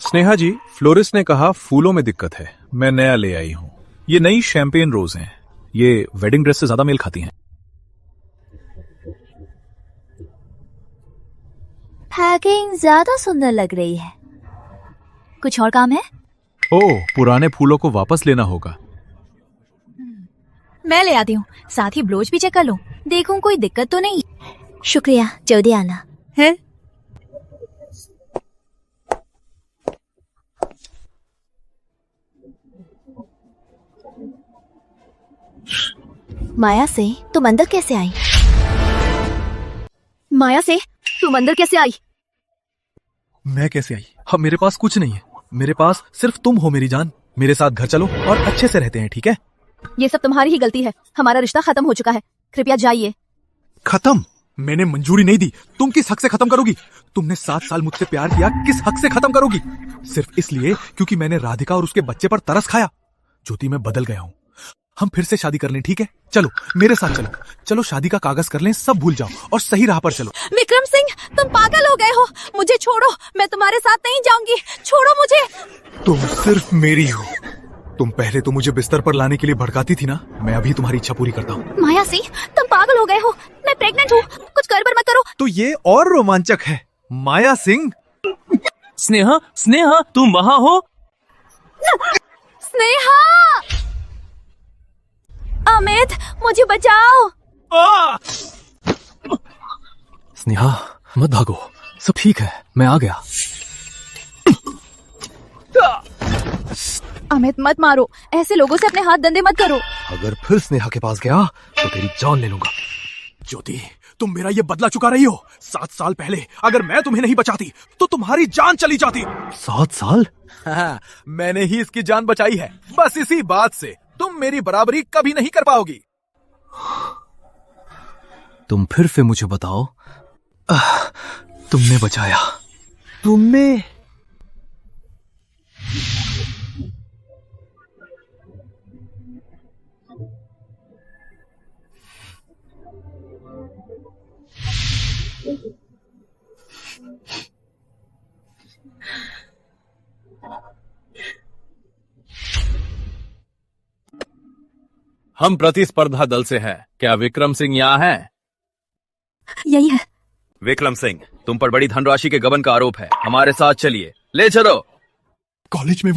स्नेहा जी, फ्लोरिस्ट ने कहा फूलों में दिक्कत है, मैं नया ले आई हूँ। ये नई शैंपेन रोज हैं, ये वेडिंग ड्रेस से ज्यादा मेल खाती हैं। पैकिंग ज्यादा सुंदर लग रही है। कुछ और काम है? ओह, पुराने फूलों को वापस लेना होगा। मैं ले आती हूँ, साथ ही ब्लाउज भी चेक कर लूं, देखूं कोई दिक्कत तो नहीं। शुक्रिया, जल्दी आना है। माया से तुम अंदर कैसे आई? माया से तुम अंदर कैसे आई? मैं कैसे आई? अब मेरे पास कुछ नहीं है, मेरे पास सिर्फ तुम हो मेरी जान। मेरे साथ घर चलो और अच्छे से रहते हैं, ठीक है? ये सब तुम्हारी ही गलती है। हमारा रिश्ता खत्म हो चुका है, कृपया जाइए। खत्म? मैंने मंजूरी नहीं दी। तुम किस हक से खत्म करोगी? तुमने 7 साल मुझसे प्यार किया, किस हक से खत्म करोगी? सिर्फ इसलिए क्योंकि मैंने राधिका और उसके बच्चे पर तरस खाया। ज्योति, मैं बदल गया हूँ। हम फिर से शादी कर लें, ठीक है? चलो मेरे साथ चलो। चलो शादी का कागज कर लें, सब भूल जाओ और सही राह पर चलो। विक्रम सिंह, तुम पागल हो गए हो। मुझे छोड़ो, मैं तुम्हारे साथ नहीं जाऊंगी। छोड़ो मुझे। तुम सिर्फ मेरी हो। तुम पहले तो मुझे बिस्तर पर लाने के लिए भड़काती थी ना, मैं अभी तुम्हारी इच्छा पूरी करता हूँ। माया सिंह, तुम पागल हो गए हो। मैं प्रेग्नेंट हूँ, कुछ गड़बड़ मत करो। तो ये और रोमांचक है। माया सिंह। स्नेहा, स्नेहा, तुम वहाँ हो? स्नेहा! अमित, मुझे बचाओ। स्नेहा, मत भागो, सब ठीक है, मैं आ गया। अमित, मत मारो। ऐसे लोगों से अपने हाथ गंदे मत करो। अगर फिर स्नेहा के पास गया तो तेरी जान ले लूंगा। ज्योति, तुम मेरा ये बदला चुका रही हो। 7 साल पहले अगर मैं तुम्हें नहीं बचाती तो तुम्हारी जान चली जाती। 7 साल? हाँ, मैंने ही इसकी जान बचाई है। बस इसी बात से तुम मेरी बराबरी कभी नहीं कर पाओगी। तुम फिर से मुझे बताओ, तुमने बचाया? तुमने? हम प्रतिस्पर्धा दल से हैं। क्या विक्रम सिंह यहाँ हैं? यही है। विक्रम सिंह, तुम पर बड़ी धनराशि के गबन का आरोप है। हमारे साथ चलिए, ले चलो। कॉलेज में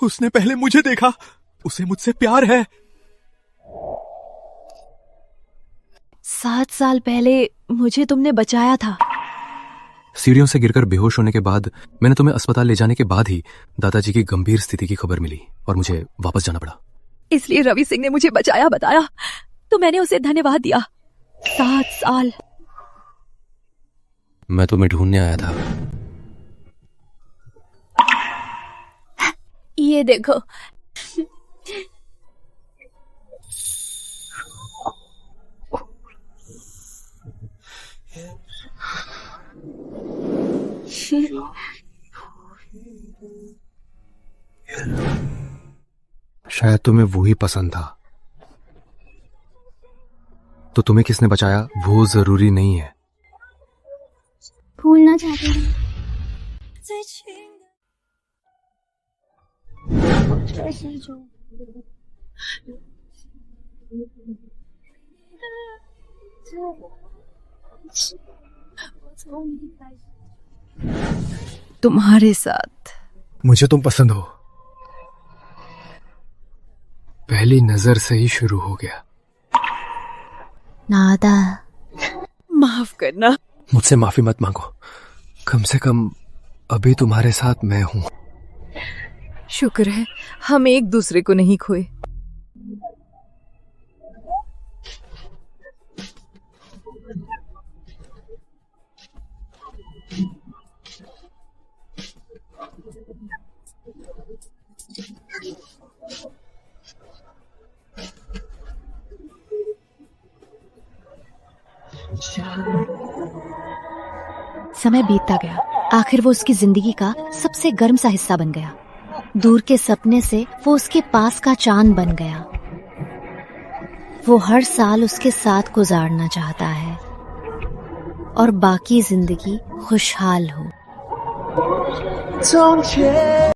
उसने पहले मुझे देखा, उसे मुझसे प्यार है। 7 साल पहले मुझे तुमने बचाया था। सीढ़ियों से गिरकर बेहोश होने के बाद मैंने तुम्हें अस्पताल ले जाने के बाद ही दादाजी की गंभीर स्थिति की खबर मिली और मुझे वापस जाना पड़ा। इसलिए रवि सिंह ने मुझे बचाया बताया तो मैंने उसे धन्यवाद दिया। 7 साल। मैं तुम्हें ढूंढने आया था। ये देखो। शायद तुम्हें वो ही पसंद था। तो तुम्हें किसने बचाया वो जरूरी नहीं है। भूलना चाहती हूँ। तुम्हारे साथ। मुझे तुम पसंद हो। पहली नजर से ही शुरू हो गया। नादा, माफ करना। मुझसे माफी मत मांगो, कम से कम अभी तुम्हारे साथ मैं हूं। शुक्र है हम एक दूसरे को नहीं खोए। समय बीतता गया। आखिर वो उसकी जिंदगी का सबसे गर्म सा हिस्सा बन गया। दूर के सपने से वो उसके पास का चांद बन गया। वो हर साल उसके साथ गुजारना चाहता है और बाकी जिंदगी खुशहाल हो।